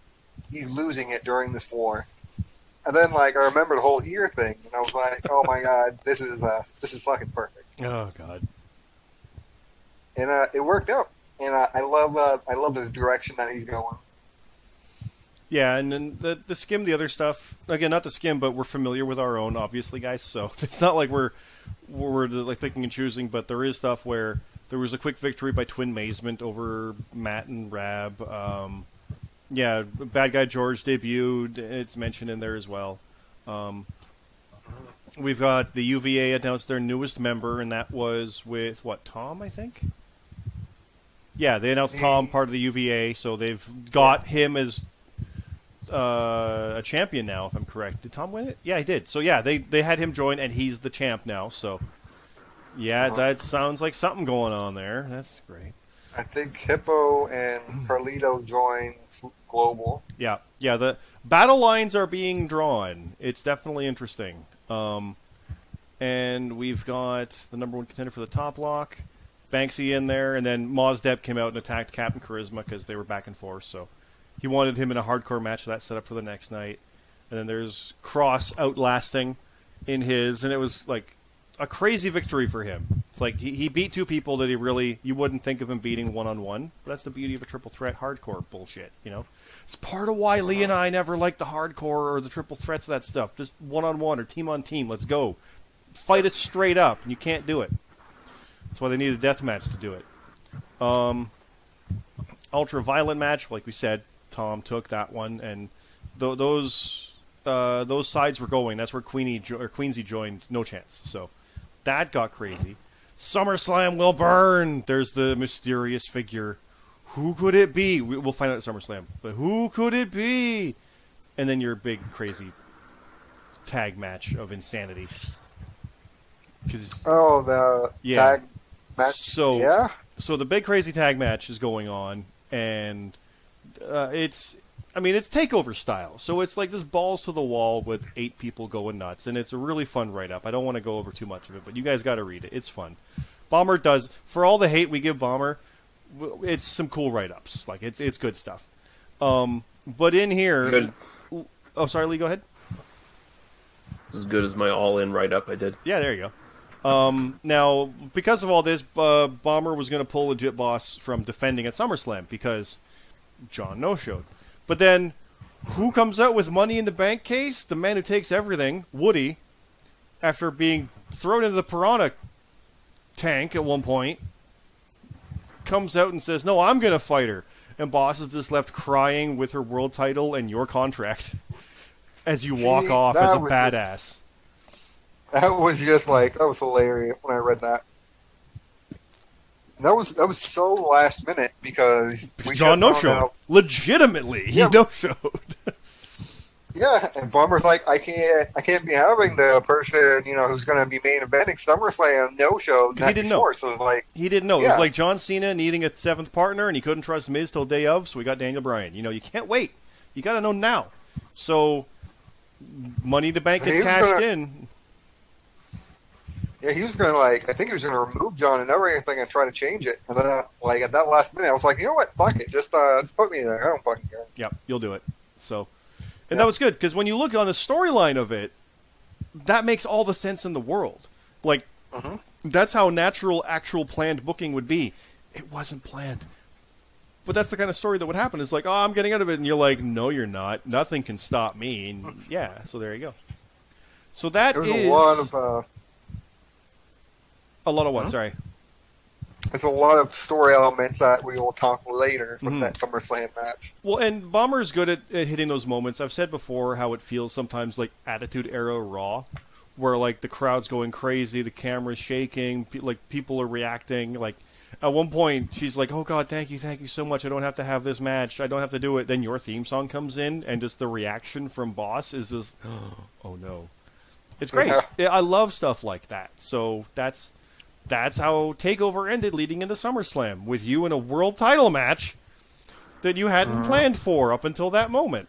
he's losing it during this war. And then, like, I remember the whole ear thing, and I was like, oh my god, this is fucking perfect. Oh god. And it worked out. And I love the direction that he's going. Yeah, and then the skim, the other stuff, again, not the skim, but we're familiar with our own, obviously, guys, so it's not like we're like picking and choosing, but there is stuff where there was a quick victory by Twin Mazement over Matt and Rab. Yeah, Bad Guy George debuted, it's mentioned in there as well. We've got the UVA announced their newest member, and that was with, what, Tom, I think? Yeah, they announced Tom part of the UVA, so they've got him as a champion now, if I'm correct. Did Tom win it? Yeah, he did. So yeah, they had him join, and he's the champ now. So yeah, that sounds like something going on there. That's great. I think Hippo and Carlito joined Global. Yeah, the battle lines are being drawn. It's definitely interesting. And we've got the number one contender for the top lock, Banksy in there, and then Maz Depp came out and attacked Captain Charisma because they were back and forth, so he wanted him in a hardcore match, so that's set up for the next night. And then there's Cross outlasting in his, and it was like a crazy victory for him. It's like he beat two people that you wouldn't think of him beating one-on-one. That's the beauty of a triple threat hardcore bullshit, you know? It's part of why Lee and I never liked the hardcore or the triple threats of that stuff. Just one-on-one or team-on-team, let's go. Fight it straight up, and you can't do it. That's why they need a death match to do it. Ultra-violent match, like we said, Tom took that one, and those sides were going. That's where Queensy joined. No chance. So that got crazy. SummerSlam will burn. There's the mysterious figure. Who could it be? We'll find out at SummerSlam. But who could it be? And then your big crazy tag match of insanity. The tag match. So the big crazy tag match is going on, and it's takeover style. So it's like this balls to the wall with 8 people going nuts, and it's a really fun write-up. I don't want to go over too much of it, but you guys got to read it. It's fun. Bomber does, for all the hate we give Bomber, it's some cool write-ups. Like it's good stuff. But in here, good. Oh, sorry, Lee, go ahead. As good as my all-in write-up I did. Yeah, there you go. Now, because of all this, Bomber was going to pull Legit Boss from defending at SummerSlam because John no-showed. But then, who comes out with Money in the Bank case? The man who takes everything, Woody, after being thrown into the Piranha tank at one point, comes out and says, no, I'm going to fight her. And Boss is just left crying with her world title and your contract as you walk off as a badass. That was hilarious when I read that. That was so last minute because we John no-showed. Legitimately, he no-showed. Yeah, and Bomber's like, I can't be having the person who's going to be main eventing SummerSlam no-show. He didn't know. So it was like he didn't know. Yeah. It was like John Cena needing a 7th partner, and he couldn't trust Miz till day of, so we got Daniel Bryan. You can't wait. You got to know now. So Money in the Bank gets cashed in. Yeah, he was going to I think he was going to remove John and everything and try to change it. And then, at that last minute, I was like, you know what? Fuck it. Just put me there. I don't fucking care. Yep, you'll do it. So, and that was good, because when you look on the storyline of it, that makes all the sense in the world. That's how natural, actual planned booking would be. It wasn't planned. But that's the kind of story that would happen. It's like, oh, I'm getting out of it. And you're like, no, you're not. Nothing can stop me. And yeah, so there you go. So that is... a lot of... A lot of what? Sorry. There's a lot of story elements that we will talk later from that SummerSlam match. Well, and Bomber's good at hitting those moments. I've said before how it feels sometimes like Attitude Era Raw, where the crowd's going crazy, the camera's shaking, people are reacting. At one point, she's like, "Oh God, thank you so much. I don't have to have this match. I don't have to do it." Then your theme song comes in, and just the reaction from Boss is just, "Oh no." It's great. Yeah. I love stuff like that. So that's how TakeOver ended leading into SummerSlam, with you in a world title match that you hadn't planned for up until that moment.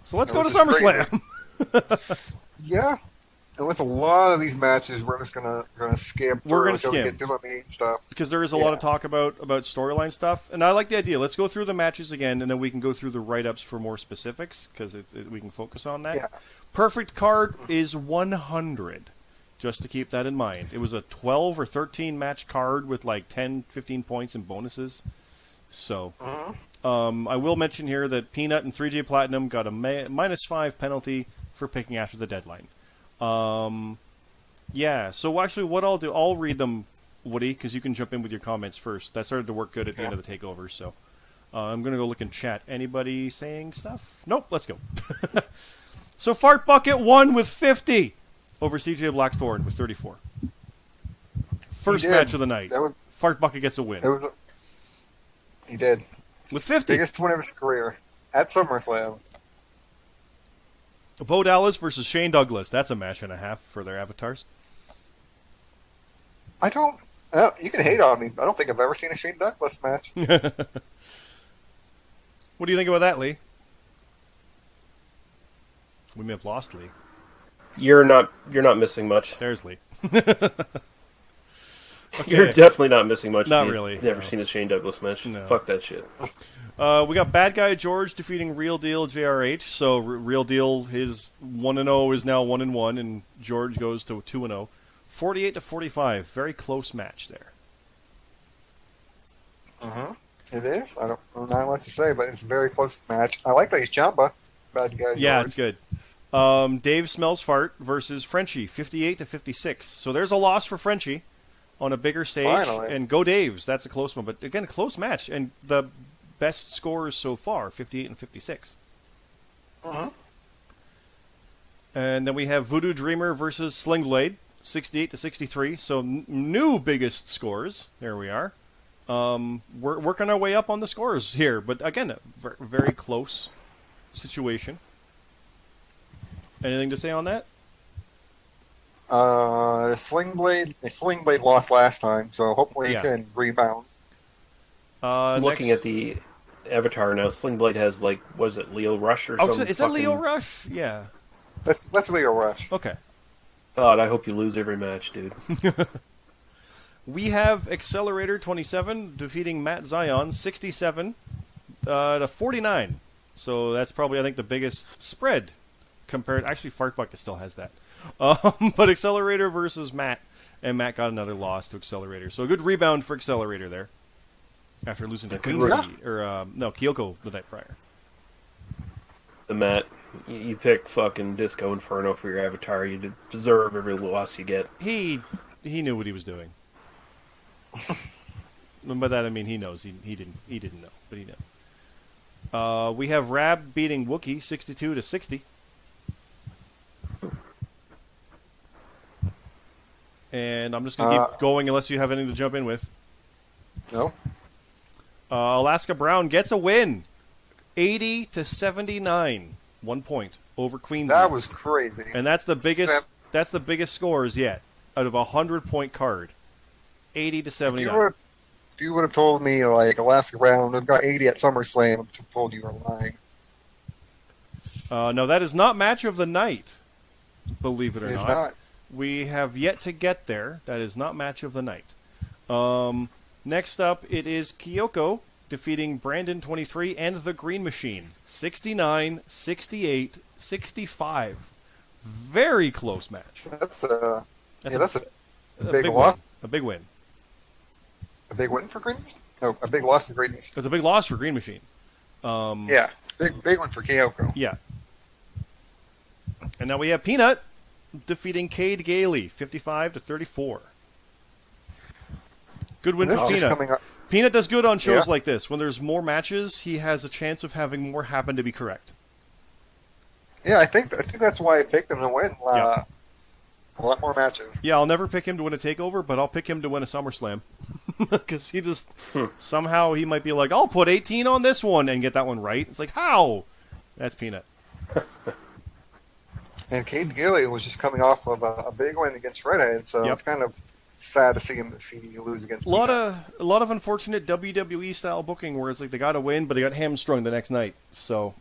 So let's go to SummerSlam. Yeah. And with a lot of these matches, we're just gonna skip. We're gonna until we skim. get to the main stuff because there is a lot of talk about storyline stuff, and I like the idea. Let's go through the matches again, and then we can go through the write-ups for more specifics, because we can focus on that. Yeah. Perfect card is 100, just to keep that in mind. It was a 12 or 13 match card with like 10, 15 points and bonuses. So, I will mention here that Peanut and 3J Platinum got a -5 penalty for picking after the deadline. Yeah, so actually what I'll do, I'll read them, Woody, because you can jump in with your comments first. That started to work good at the end of the takeover, so I'm going to go look in chat. Anybody saying stuff? Nope, let's go. So Fart Bucket won with 50 over CJ Blackthorn with 34. First match of the night. Fart Bucket gets a win. He did. With 50. Biggest win of his career at SummerSlam. Bo Dallas versus Shane Douglas. That's a match and a half for their avatars. You can hate on me, but I don't think I've ever seen a Shane Douglas match. What do you think about that, Lee? We may have lost Lee. You're not missing much. There's Lee. Okay. You're definitely not missing much. Not really. Never seen a Shane Douglas match. No. Fuck that shit. We got Bad Guy George defeating Real Deal JRH. So Real Deal, his 1-0 is now 1-1, and George goes to 2-0. 48-45. Very close match there. It is. I don't know not much to say, but it's a very close match. I like that he's Ciampa. Bad Guy George. Yeah, it's good. Dave Smells Fart versus Frenchie, 58-56. So there's a loss for Frenchie on a bigger stage. Finally. And go Daves. That's a close one. But again, a close match. And the best scores so far, 58-56. And then we have Voodoo Dreamer versus Sling Blade, 68-63. So new biggest scores. There we are. We're working our way up on the scores here. But again, a very close situation. Anything to say on that? Sling Blade lost last time, so hopefully he can rebound. I'm looking at the avatar now. Sling Blade has, like, was it Leo Rush or something? Is that Leo Rush? Yeah. That's Leo Rush. Okay. God, I hope you lose every match, dude. We have Accelerator 27 defeating Matt Zion 67 to 49. So that's probably, I think, the biggest spread compared. Actually, Fart Bucket still has that. But Accelerator versus Matt, and Matt got another loss to Accelerator. So a good rebound for Accelerator there after losing to Quincy Kyoko the night prior. The Matt, you picked fucking Disco Inferno for your avatar. You deserve every loss you get. He knew what he was doing. And by that I mean he knows. He didn't know, but he knew. We have Rab beating Wookie 62-60. And I'm just going to keep going unless you have anything to jump in with. No. Alaska Brown gets a win. 80-79. 1 point over Queensy. That was crazy. And that's the biggest that's the biggest scores yet out of a 100-point card. 80-79. If you would have told me, like, Alaska Brown would have got 80 at SummerSlam, I would have told you were lying. No, that is not match of the night, believe it or It's not. not. We have yet to get there. That is not match of the night. Next up, it is Kyoko defeating Brandon 23 and the Green Machine. 69, 68, 65. Very close match. That's a big big loss. win. A big win. A big win for Green Machine? No, a big loss for Green Machine. It was a big loss for Green Machine. Yeah, big one for Kyoko. Yeah. And now we have Peanut defeating Cade Gailey, 55-34. Good win for Peanut. Peanut does good on shows like this. When there's more matches, he has a chance of having more happen to be correct. Yeah, I think that's why I picked him to win a lot more matches. Yeah, I'll never pick him to win a takeover, but I'll pick him to win a SummerSlam. Because he just, somehow he might be like, I'll put 18 on this one and get that one right. It's like, how? That's Peanut. And Cade Gailey was just coming off of a big win against Redhead, so it's kind of sad to see him lose against a lot of unfortunate WWE style booking where it's like they got to win, but they got hamstrung the next night. So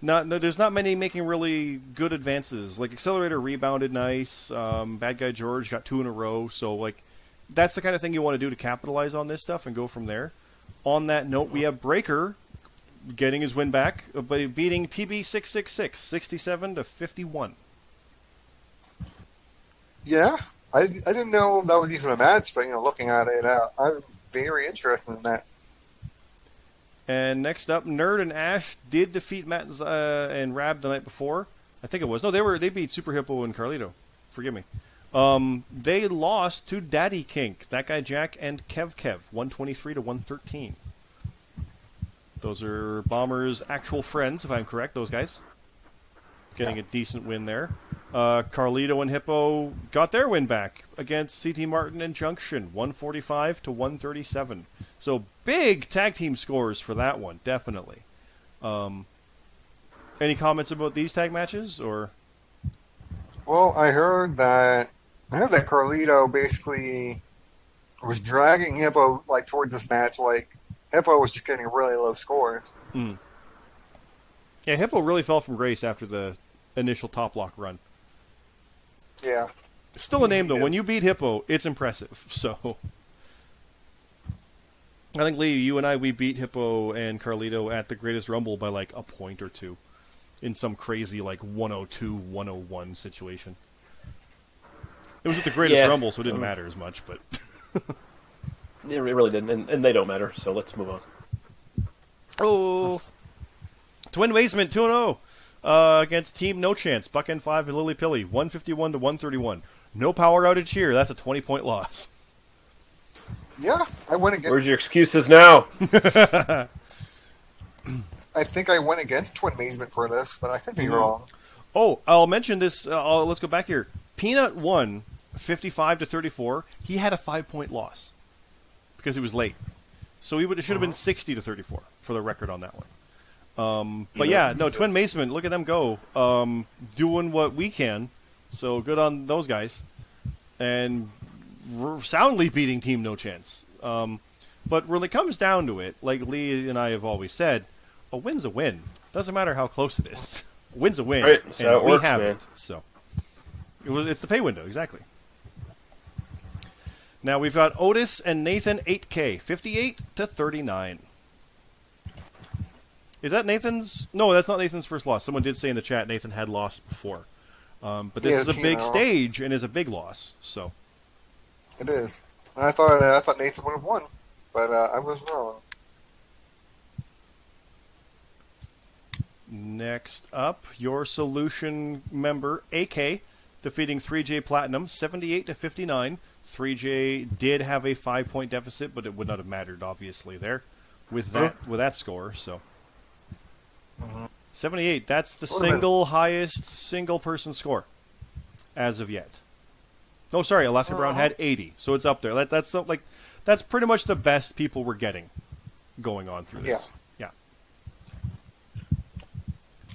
There's not many making really good advances. Like Accelerator rebounded nice. Bad Guy George got 2 in a row. So like, that's the kind of thing you want to do to capitalize on this stuff and go from there. On that note, we have Breaker getting his win back by beating TB666 67-51. Yeah, I didn't know that was even a match, but looking at it, I'm very interested in that. And next up, Nerd and Ash did defeat Matt and Rab the night before. I think it was. No, they beat Super Hippo and Carlito. Forgive me. They lost to Daddy Kink, That Guy Jack, and Kev, 123-113. Those are Bomber's actual friends, if I'm correct, those guys. Getting a decent win there. Carlito and Hippo got their win back against CT Martin and Junction, 145-137. So big tag team scores for that one, definitely. Any comments about these tag matches, or? Well, I heard that Carlito basically was dragging Hippo like towards this match. Like Hippo was just getting really low scores. Yeah, Hippo really fell from grace after the initial top lock run. Yeah. Still a name, though. When you beat Hippo, it's impressive. So, I think, Lee, you and I, we beat Hippo and Carlito at the Greatest Rumble by, like, a point or two. In some crazy, like, 102-101 situation. It was at the Greatest Rumble, so it didn't matter as much, but... It really didn't, and they don't matter, so let's move on. Oh! Twin Basement 2-0 against Team No Chance, Buck N5 and Lily Pilly, 151-131. No power outage here. That's a 20-point loss. Yeah, I went against... Where's your excuses now? I think I went against Twin Basement for this, but I could be wrong. Oh, I'll mention this. Let's go back here. Peanut won 55-34. He had a 5-point loss because he was late. So it should have been 60-34 for the record on that one. But yeah, no, Twin Basement, look at them go. Doing what we can. So good on those guys. And soundly beating Team No Chance. But when it comes down to it, like Lee and I have always said, a win's a win. Doesn't matter how close it is. A win's a win. Right, so and it works, we have man. it. So it's the pay window, exactly. Now we've got Otis and Nathan 8K, 58-39. Is that Nathan's? No, that's not Nathan's first loss. Someone did say in the chat Nathan had lost before. But this is a big stage and is a big loss. So it is. I thought Nathan would have won, but I was wrong. Next up, your Solution member AK defeating 3J Platinum 78-59. 3J did have a 5-point deficit, but it would not have mattered obviously there with that score. So 78. That's the highest single person score as of yet. Oh, sorry, Alaska Brown had 80, so it's up there. That's pretty much the best people were getting going on through this. Yeah.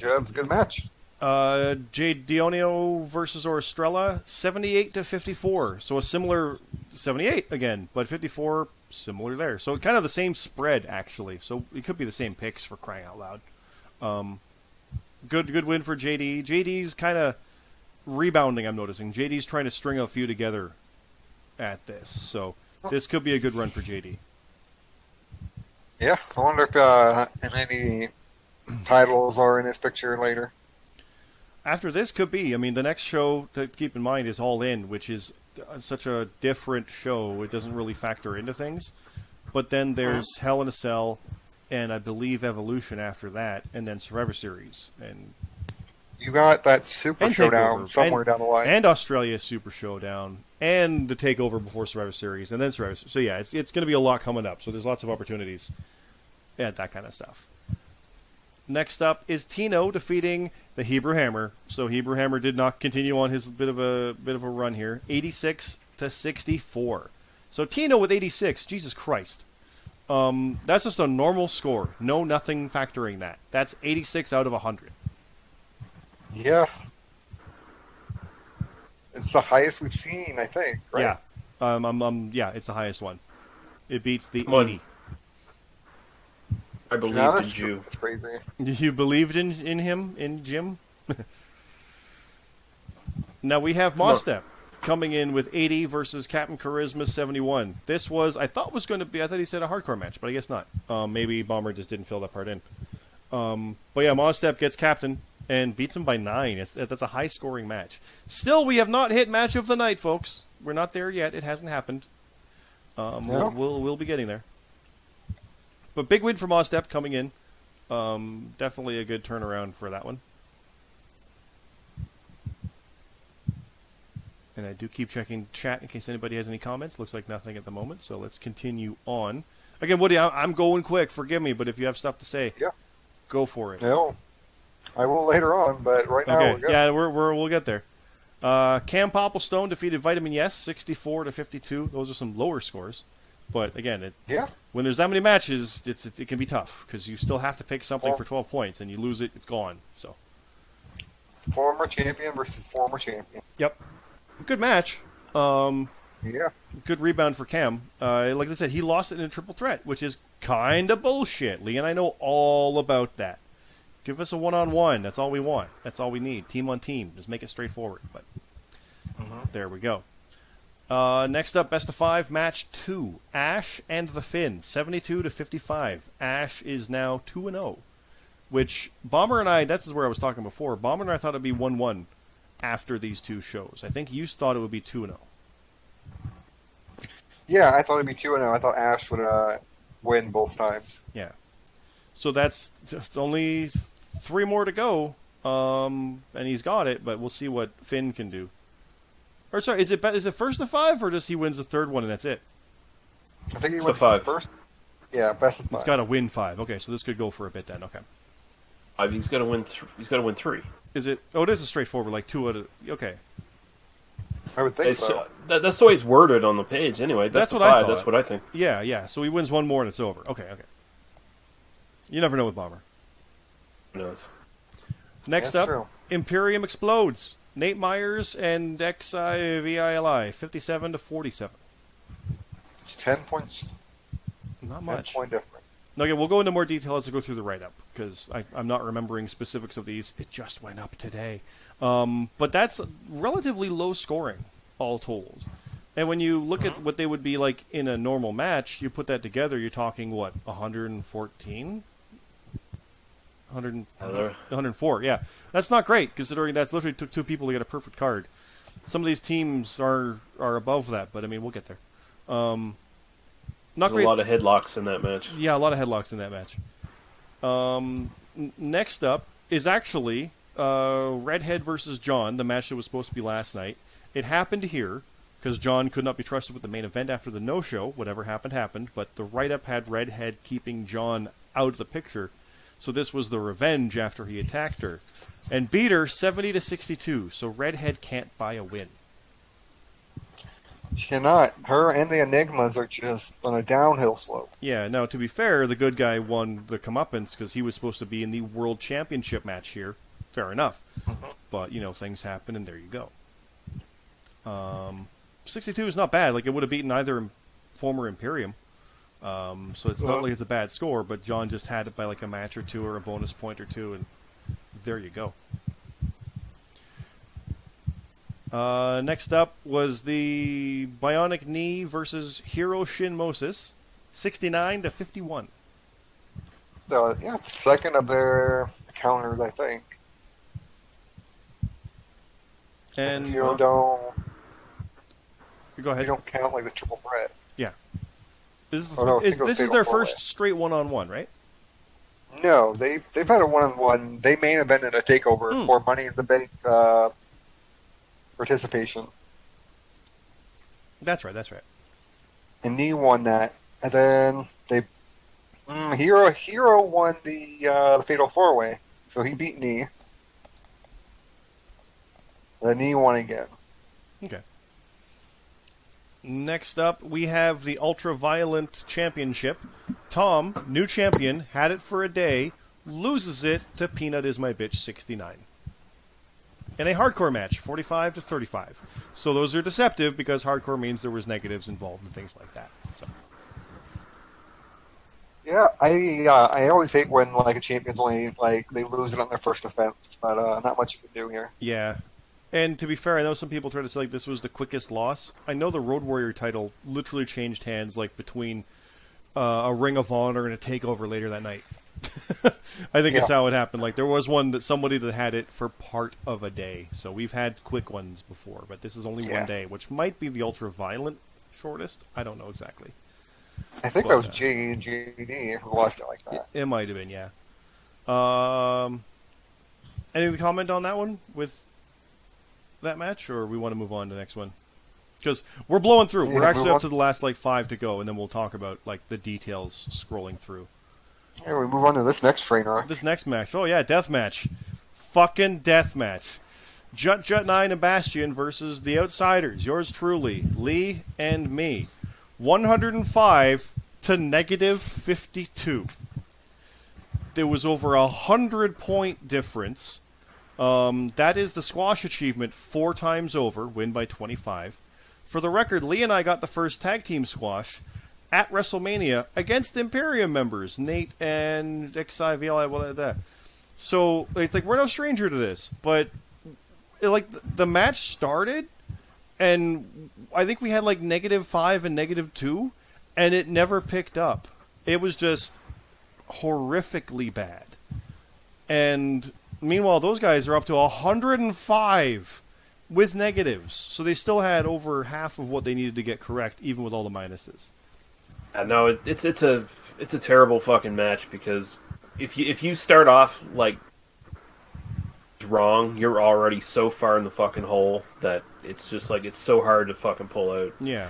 Yeah, it's a good match. Jay Dionio versus Orstrella, 78-54. So a similar 78 again, but 54 similar there. So kind of the same spread actually. So it could be the same picks for crying out loud. Good win for JD. JD's kind of rebounding, I'm noticing. JD's trying to string a few together at this. So this could be a good run for JD. Yeah, I wonder if any titles are in this picture later. After this could be. I mean, the next show to keep in mind is All In, which is such a different show. It doesn't really factor into things. But then there's Hell in a Cell, and I believe Evolution after that, and then Survivor Series. And you got that Super Showdown somewhere down the line. And Australia Super Showdown, and the Takeover before Survivor Series, and then Survivor Series. So yeah, it's going to be a lot coming up. So there's lots of opportunities at that kind of stuff. Next up is Tino defeating the Hebrew Hammer. So Hebrew Hammer did not continue on his bit of a run here. 86-64. So Tino with 86. Jesus Christ. That's just a normal score. No nothing factoring that. That's 86 out of 100. Yeah. It's the highest we've seen, I think, right? Yeah. Yeah, it's the highest one. It beats the 80. I believed in true. Jew. That's crazy. You believed in him, in Jim? Now we have Come on. Mostep coming in with 80 versus Captain Charisma 71. This was, I thought he said a hardcore match, but I guess not. Maybe Bomber just didn't fill that part in. But yeah, Mostep gets Captain and beats him by 9. That's a high-scoring match. Still, we have not hit match of the night, folks. We're not there yet. It hasn't happened. No. We'll be getting there. But big win for Mostep coming in. Definitely a good turnaround for that one. And I do keep checking chat in case anybody has any comments. Looks like nothing at the moment, so let's continue on. Again, Woody, I'm going quick. Forgive me, but if you have stuff to say, yeah, go for it. No, I will later on, but right now we're good. Yeah, we'll get there. Cam Popplestone defeated Vitamin Yes 64-52. Those are some lower scores, but again, when there's that many matches, it can be tough because you still have to pick something for 12 points, and you lose it, it's gone. So, former champion versus former champion. Yep. Good match. Yeah. Good rebound for Cam. Like I said, he lost it in a triple threat, which is kind of bullshit. Lee and I know all about that. Give us a one-on-one. That's all we want. That's all we need. Team on team. Just make it straightforward. But there we go. Next up, best of 5, match 2. Ash and the Finn, 72-55. Ash is now 2-0, which Bomber and I, that's where I was talking before. Bomber and I thought it would be 1-1 after these two shows. I think you thought it would be 2-0. Yeah, I thought it'd be 2-0. I thought Ash would win both times. Yeah. So that's just only 3 more to go, and he's got it. But we'll see what Finn can do. Or sorry, is it first to 5, or does he wins the third one and that's it? I think he wins wins 5 first. Yeah, best of 5. He's got to win 5. Okay, so this could go for a bit then. Okay. He's got to win. He's got to win 3. Is it? Oh, it is a straightforward, like 2 out of. Okay. I would think so. That's the way it's worded on the page, anyway. That's what 5, I thought. That's what I think. Yeah. So he wins 1 more and it's over. Okay. You never know with Bomber. Who knows? Next up, true. Imperium explodes. Nate Myers and XIVILI, 57-47. It's 10 points. Not much. 10 point difference. Okay, we'll go into more detail as I go through the write-up, because I'm not remembering specifics of these. It just went up today. But that's relatively low scoring, all told. And when you look at what they would be like in a normal match, you put that together, you're talking, what, 114? 104, yeah. That's not great, considering that's literally took 2 people to get a perfect card. Some of these teams are above that, but I mean, we'll get there. Not There's a lot of headlocks in that match. Yeah, a lot of headlocks in that match. Next up is actually Redhead versus John, the match that was supposed to be last night. It happened here, because John could not be trusted with the main event after the no-show. Whatever happened, but the write-up had Redhead keeping John out of the picture. So this was the revenge after he attacked her. And beat her 70-62, so Redhead can't buy a win. She cannot. Her and the Enigmas are just on a downhill slope. Yeah, now to be fair, the good guy won the comeuppance because he was supposed to be in the World Championship match here. Fair enough. But, things happen and there you go. 62 is not bad. Like, it would have beaten either former Imperium. So it's not like it's a bad score, but John just had it by like a match or 2 or a bonus point or 2, and there you go. Next up was the Bionic Knee versus Hiro Shin Moses, 69-51. The second of their counters, I think. And Hiro go ahead. You don't count like the triple threat. Yeah. This is their first straight one-on-one, right? No, they've had a one-on-one. They main evented a takeover for Money in the Bank participation. That's right. And Knee won that, and then Hero won the Fatal 4-Way, so he beat Knee. Then Knee won again. Okay. Next up, we have the Ultra-Violent Championship. Tom, new champion, had it for a day, loses it to Peanut Is My Bitch 69. In a hardcore match, 45-35. So those are deceptive because hardcore means there was negatives involved and things like that. So. Yeah, I always hate when like a champion's only like they lose it on their first defense, but not much you can do here. Yeah. And to be fair, I know some people try to say like this was the quickest loss. I know the Road Warrior title literally changed hands like between a Ring of Honor and a Takeover later that night. I think it's how it happened. Like there was one that somebody that had it for part of a day. So we've had quick ones before, but this is only one day, which might be the ultra violent shortest. I don't know exactly. I think that was JD who lost it like that. It might have been, yeah. Any comment on that one with that match, or we want to move on to the next one? Because we're blowing through. We're actually up to the last like 5 to go, and then we'll talk about like the details scrolling through. Yeah, we move on to this next train wreck. This next match. Oh yeah, death match. Fucking death match. Jut 9 and Bastion versus the Outsiders. Yours truly, Lee and me. 105 to negative 52. There was over 100-point difference. That is the squash achievement 4 times over, win by 25. For the record, Lee and I got the first tag team squash at WrestleMania against Imperium members, Nate and XIVL. So it's like we're no stranger to this, but like the match started, and I think we had like -5 and -2, and it never picked up. It was just horrifically bad. And meanwhile, those guys are up to 105 with negatives, so they still had over half of what they needed to get correct, even with all the minuses. No, it's a terrible fucking match because if you start off like wrong, you're already so far in the fucking hole that it's just like it's so hard to fucking pull out. Yeah.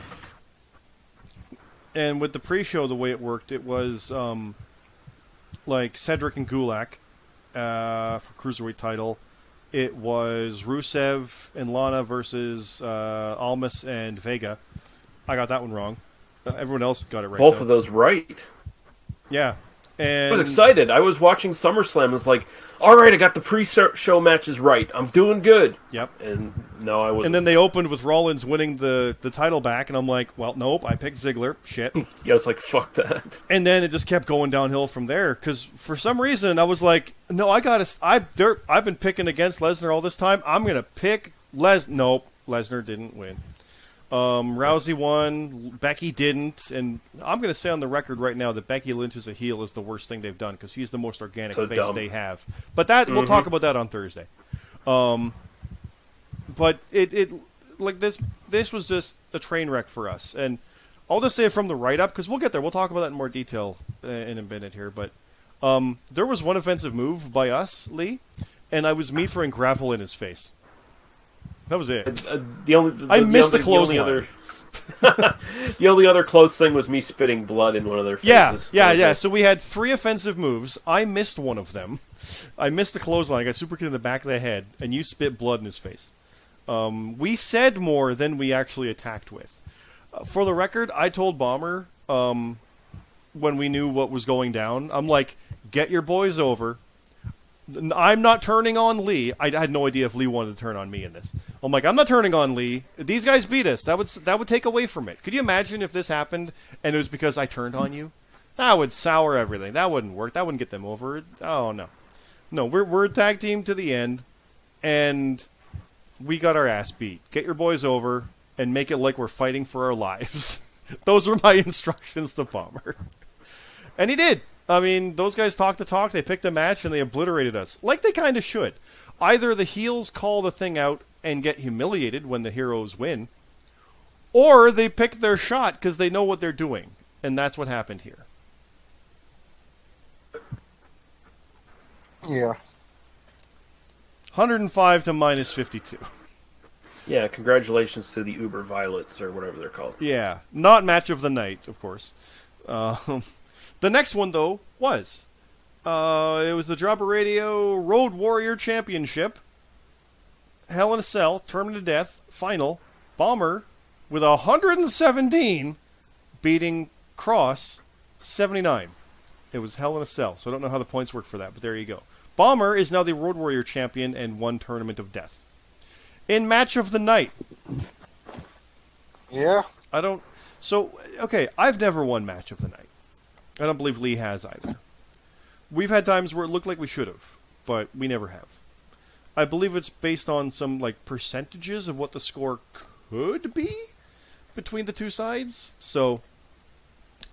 And with the pre-show, the way it worked, it was like Cedric and Gulak for Cruiserweight title. It was Rusev and Lana versus Almas and Vega. I got that one wrong. Everyone else got it right. Both of those right. Yeah. And I was excited. I was watching SummerSlam. I was like, all right, I got the pre-show matches right. I'm doing good. Yep. And no, I wasn't. And then they opened with Rollins winning the title back, and I'm like, well, nope, I picked Ziggler. Shit. Yeah, I was like, fuck that. And then it just kept going downhill from there, because for some reason I was like, no, I've been picking against Lesnar all this time. I'm going to pick Nope, Lesnar didn't win. Rousey won, Becky didn't, and I'm going to say on the record right now that Becky Lynch as a heel is the worst thing they've done, because she's the most organic face dumb. They have. But that we'll talk about that on Thursday. But it like this was just a train wreck for us, and I'll just say it from the write-up, because we'll get there. We'll talk about that in more detail in a minute here, but there was one offensive move by us, Lee, and I was me throwing gravel in his face. That was it. I missed the clothesline. The only other close thing was me spitting blood in one of their faces. Yeah. So we had 3 offensive moves. I missed one of them. I missed the clothesline. I got super kicked in the back of the head, and you spit blood in his face. We said more than we actually attacked with. For the record, I told Bomber when we knew what was going down, I'm like, get your boys over. I'm not turning on Lee. I had no idea if Lee wanted to turn on me in this. I'm like, I'm not turning on Lee. These guys beat us. That would take away from it. Could you imagine if this happened and it was because I turned on you? That would sour everything. That wouldn't work. That wouldn't get them over. Oh no, no. We're a tag team to the end, and we got our ass beat. Get your boys over and make it like we're fighting for our lives. Those were my instructions to Bomber, and he did. I mean, those guys talked the talk, they picked a match, and they obliterated us. Like they kind of should. Either the heels call the thing out and get humiliated when the heroes win, or they pick their shot because they know what they're doing. And that's what happened here. Yeah. 105 to -52. Yeah, congratulations to the Uber Violets, or whatever they're called. Yeah, not match of the night, of course. The next one, though, was. It was the Dropper Radio Road Warrior Championship. Hell in a Cell, Tournament of Death, final. Bomber, with 117, beating Cross, 79. It was Hell in a Cell, so I don't know how the points work for that, but there you go. Bomber is now the Road Warrior Champion and won Tournament of Death. In Match of the Night. Yeah. So, okay, I've never won Match of the Night. I don't believe Lee has either. We've had times where it looked like we should have, but we never have. I believe it's based on some like percentages of what the score could be between the two sides. So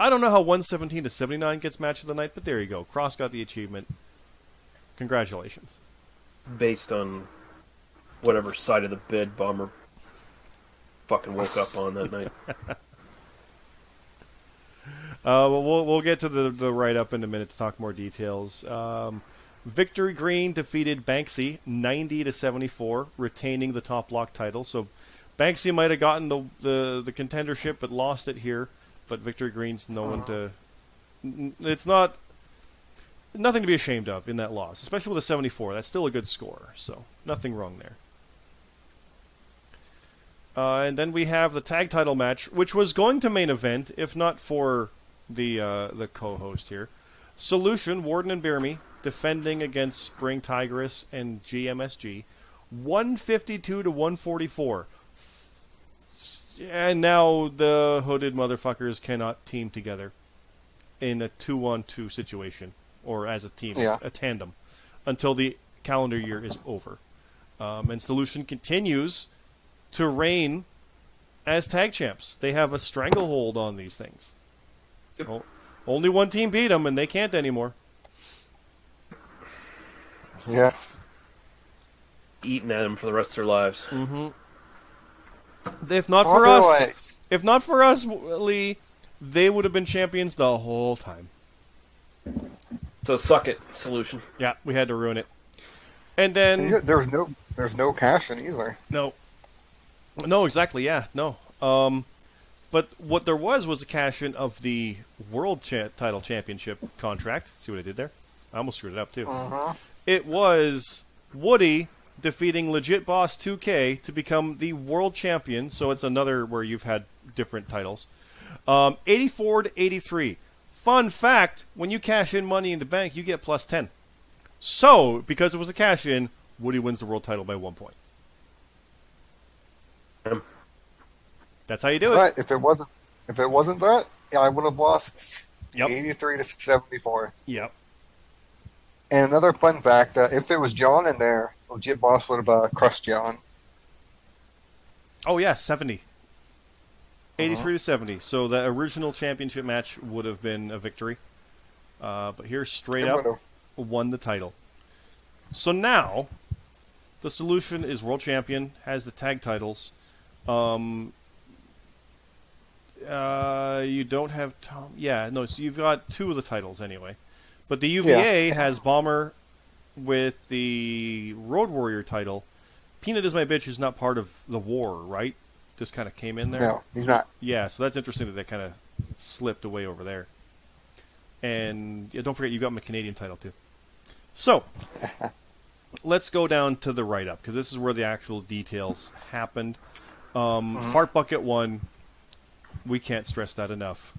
I don't know how 117 to 79 gets match of the night, but there you go. Cross got the achievement. Congratulations. Based on whatever side of the bed Bomber fucking woke up on that night. We'll get to the write-up in a minute to talk more details. Victory Green defeated Banksy 90 to 74, retaining the top block title. So Banksy might have gotten the contendership, but lost it here. But Victory Green's no one to. It's nothing to be ashamed of in that loss, especially with a 74. That's still a good score, so nothing wrong there. And then we have the tag title match, which was going to main event if not for the co-host here. Solution, Warden and Beerme, defending against Spring Tigress and GMSG, 152 to 144. And now the hooded motherfuckers cannot team together in a 2-on-2 situation, or as a team, a tandem, until the calendar year is over. And Solution continues to reign as tag champs. They have a stranglehold on these things. Well, only one team beat them, and they can't anymore. Yeah. Eating at them for the rest of their lives. Mm-hmm. If not for us, Lee, they would have been champions the whole time. So suck it, Solution. Yeah, we had to ruin it. And then there's no cash in either. No, exactly. Yeah, no. But what there was a cash-in of the World Title Championship contract. See what I did there? I almost screwed it up, too. Uh-huh. It was Woody defeating Legit Boss 2K to become the World Champion, so it's another where you've had different titles. 84 to 83. Fun fact, when you cash in Money in the Bank, you get plus 10. So, because it was a cash-in, Woody wins the world title by 1 point. That's how you do it. But if it wasn't that, I would have lost 83 to 74. Yep. And another fun fact, if there was John in there, Legit Boss would have crushed John. Oh yeah, 70. 83 to 70. So the original championship match would have been a victory. But here, straight up, won the title. So now, the Solution is world champion, has the tag titles. You don't have Tom. Yeah, no. So you've got two of the titles anyway. But the UVA has Bomber with the Road Warrior title. Peanut is my bitch is not part of the war, right? Just kind of came in there. No, he's not. Yeah, so that's interesting that kind of slipped away over there. And don't forget, you've got my Canadian title too. So let's go down to the write-up because this is where the actual details happened. Fart Bucket won. We can't stress that enough.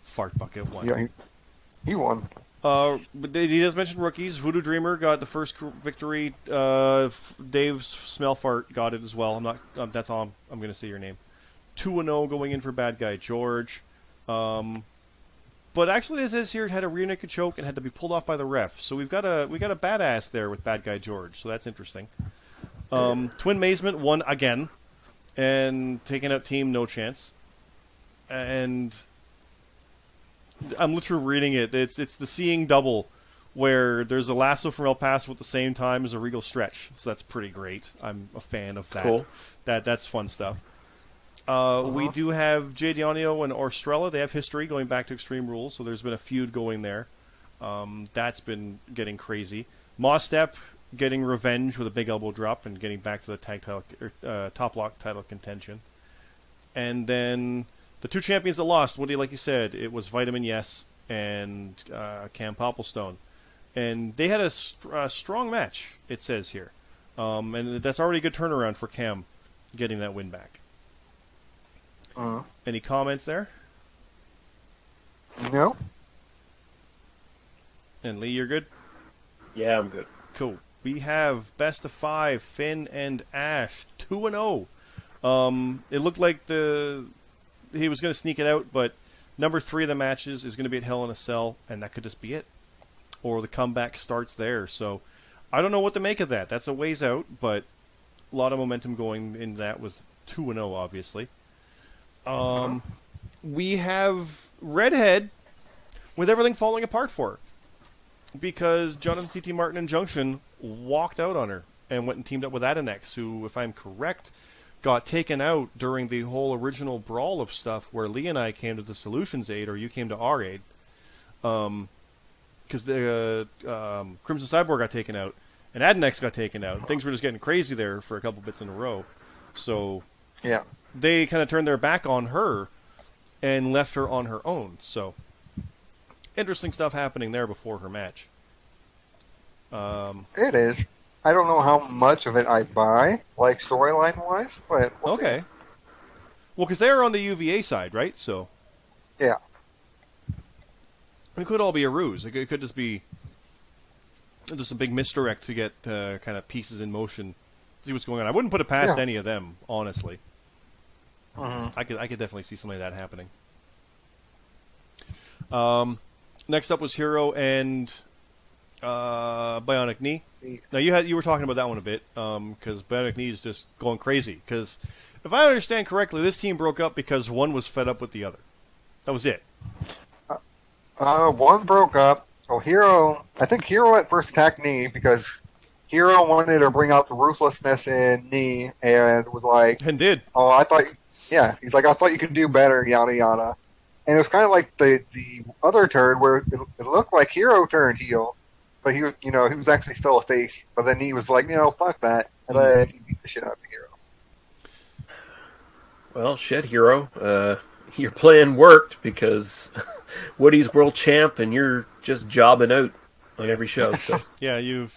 Fart Bucket won. Yeah, he won. But he does mention rookies. Voodoo Dreamer got the first victory. Dave's Smell Fart got it as well. I'm not. That's all. I'm going to say your name. 2-0 going in for Bad Guy George. But actually, as is here, it had a rear naked choke and had to be pulled off by the ref. So we got a badass there with Bad Guy George. So that's interesting. Twin Mazement won again, and taking out Team No Chance. And I'm literally reading it. It's the Seeing Double, where there's a Lasso from El Paso at the same time as a Regal Stretch. So that's pretty great. I'm a fan of that. Cool. That's fun stuff. We do have Jay Dionio and Orstrella. They have history going back to Extreme Rules, so there's been a feud going there. That's been getting crazy. Mostep getting revenge with a big elbow drop and getting back to the tag title, top lock title contention. And then the two champions that lost, Woody, like you said, it was Vitamin Yes and Cam Popplestone. And they had a strong match, it says here. And that's already a good turnaround for Cam getting that win back. Any comments there? No. And Lee, you're good? Yeah, I'm good. Cool. We have best of 5, Finn and Ash, 2-0. It looked like he was going to sneak it out, but Number 3 of the matches is going to be at Hell in a Cell, and that could just be it. Or the comeback starts there. So I don't know what to make of that. That's a ways out, but a lot of momentum going into that with 2-0, obviously. We have Redhead with everything falling apart for her. Because Jonathan C.T. Martin and Junction walked out on her and went and teamed up with Adinex, who, if I'm correct, got taken out during the whole original brawl of stuff where Lee and I came to the Solutions aid, or you came to our aid. Because the Crimson Cyborg got taken out, and Adinex got taken out. Things were just getting crazy there for a couple bits in a row. So Yeah. they kind of turned their back on her and left her on her own. So interesting stuff happening there before her match. It is. I don't know how much of it I buy, like storyline-wise, but we'll see. Okay. Well, because they're on the UVA side, right? So Yeah. it could all be a ruse. It could just be just a big misdirect to get kind of pieces in motion, see what's going on. I wouldn't put it past any of them, honestly. Mm-hmm. I could definitely see something like that happening. Next up was Hero and Bionic Knee. Now you were talking about that one a bit because Bionic Knee is just going crazy. Because if I understand correctly, this team broke up because one was fed up with the other. That was it. One broke up. So I think Hero at first attacked Knee because Hero wanted to bring out the ruthlessness in Knee and was like, And did. "Oh, he's like, I thought you could do better, yada yada." And it was kind of like the other turn where it looked like Hero turned heel, but he was actually still a face. But then he was like, fuck that, and then he beat the shit out of Hero. Well, shit, Hero. Your plan worked because Woody's world champ and you're just jobbing out on every show. So. Yeah, you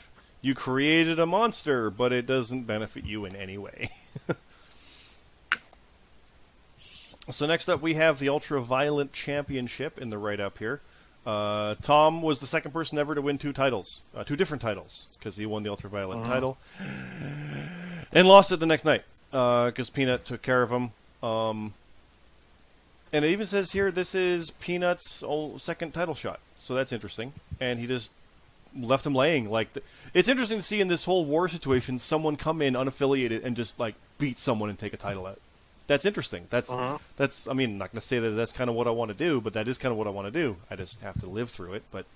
created a monster, but it doesn't benefit you in any way. So next up we have the Ultra-Violent Championship in the write-up here. Tom was the second person ever to win 2 titles. 2 different titles, because he won the Ultra-Violent title. And lost it the next night, because Peanut took care of him. And it even says here this is Peanut's second title shot. So that's interesting. And he just left him laying. It's interesting to see in this whole war situation someone come in unaffiliated and just beat someone and take a title out. That's interesting. That's I mean, I'm not going to say that that's kind of what I want to do, but that is kind of what I want to do. I just have to live through it. But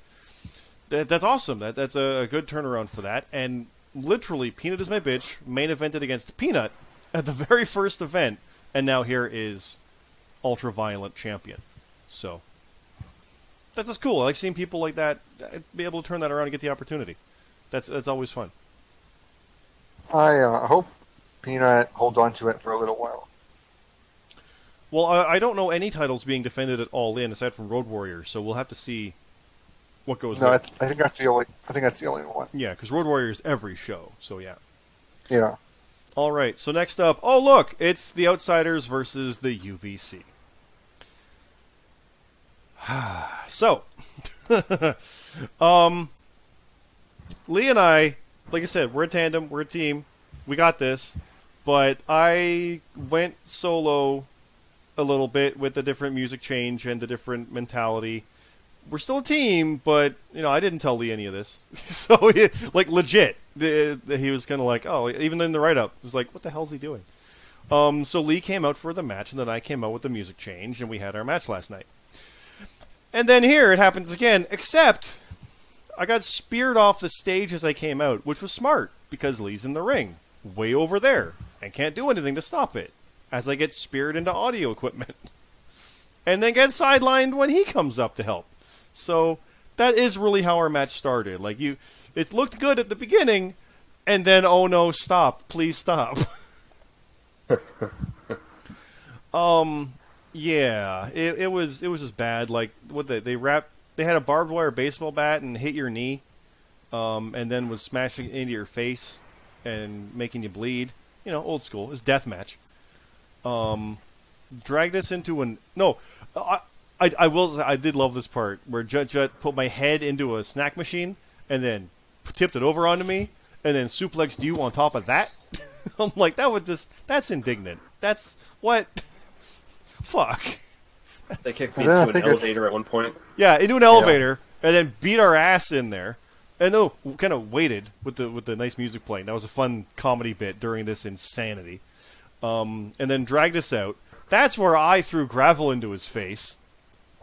that's awesome. That's a good turnaround for that. And literally, Peanut is my bitch main evented against Peanut at the very first event, and now here is Ultra-Violent champion. So that's just cool. I like seeing people like that be able to turn that around and get the opportunity. That's always fun. I hope Peanut holds on to it for a little while. Well, I don't know any titles being defended at All In aside from Road Warrior, so we'll have to see what goes. No, I think that's the only one. Yeah, because Road Warrior is every show. So yeah. Yeah. All right. So next up, oh look, it's the Outsiders versus the UVC. So, Lee and I, like I said, we're a tandem, we're a team, we got this. But I went solo a little bit with the different music change and the different mentality. We're still a team, but I didn't tell Lee any of this. So, legit, he was kind of like, oh, even in the write-up, he was like, what the hell's he doing? So Lee came out for the match, and then I came out with the music change, and we had our match last night. And then here it happens again, except I got speared off the stage as I came out, which was smart, because Lee's in the ring, way over there, and can't do anything to stop it, as I get speared into audio equipment. And then get sidelined when he comes up to help. So that is really how our match started. It looked good at the beginning, and then, oh no, stop, please stop. Yeah, it was just bad. They had a barbed wire baseball bat and hit your knee, and then was smashing it into your face and making you bleed. Old school. It's deathmatch. Dragged us into I did love this part where Jut put my head into a snack machine and then tipped it over onto me and then suplexed you on top of that. I'm like, that's indignant. That's what. Fuck. They kicked me And then I into an think it's- elevator at one point. Yeah, into an elevator, and then beat our ass in there. And no, kind of waited with the nice music playing. That was a fun comedy bit during this insanity. And then dragged us out. That's where I threw gravel into his face.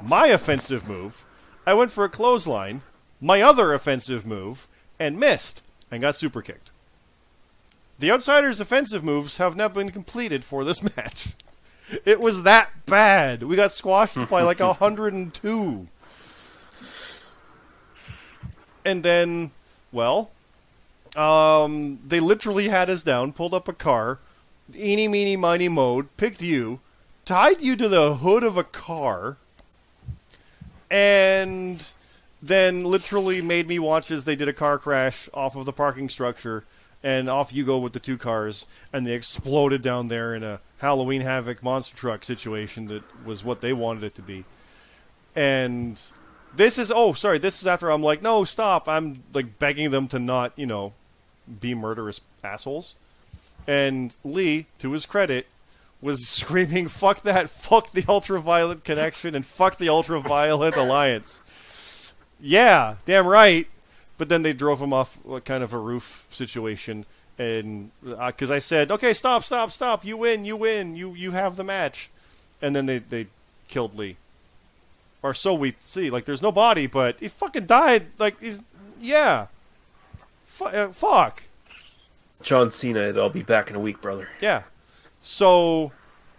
My offensive move. I went for a clothesline. My other offensive move, and missed, and got super kicked. The Outsiders' offensive moves have now been completed for this match. It was that bad. We got squashed by like 102. And then, well, they literally had us down, pulled up a car, eeny, meeny, miny, mode, picked you, tied you to the hood of a car, and then literally made me watch as they did a car crash off of the parking structure, and off you go with the two cars, and they exploded down there in a Halloween Havoc monster truck situation that was what they wanted it to be. And this is, this is after I'm like, no, stop. I'm like begging them to not, be murderous assholes. And Lee, to his credit, was screaming, fuck that, fuck the Ultraviolet Connection, and fuck the Ultraviolet Alliance. Yeah, damn right. But then they drove him off kind of a roof situation, and because I said, okay, stop, you win, you have the match. And then they killed Lee. Or so we see. Like, there's no body, but he fucking died. Like, fuck. John Cena, I'll be back in a week, brother. Yeah. So,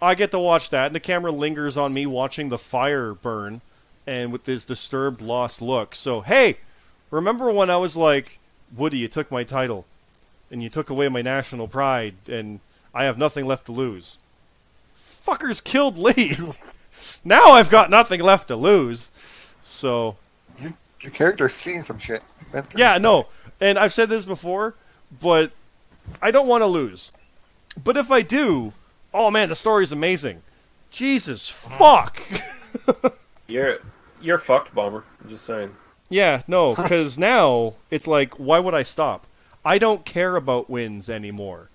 I get to watch that, and the camera lingers on me watching the fire burn, and with this disturbed, lost look. So, hey, remember when I was like, Woody, you took my title, and you took away my national pride, and I have nothing left to lose. Fuckers killed Lee. Now I've got nothing left to lose. So, your character's seen some shit. Yeah, no. And I've said this before, but I don't want to lose. But if I do, oh man, the story's amazing. Jesus fuck. You're fucked, Bomber. I'm just saying. Yeah, no, because now it's like, why would I stop? I don't care about wins anymore.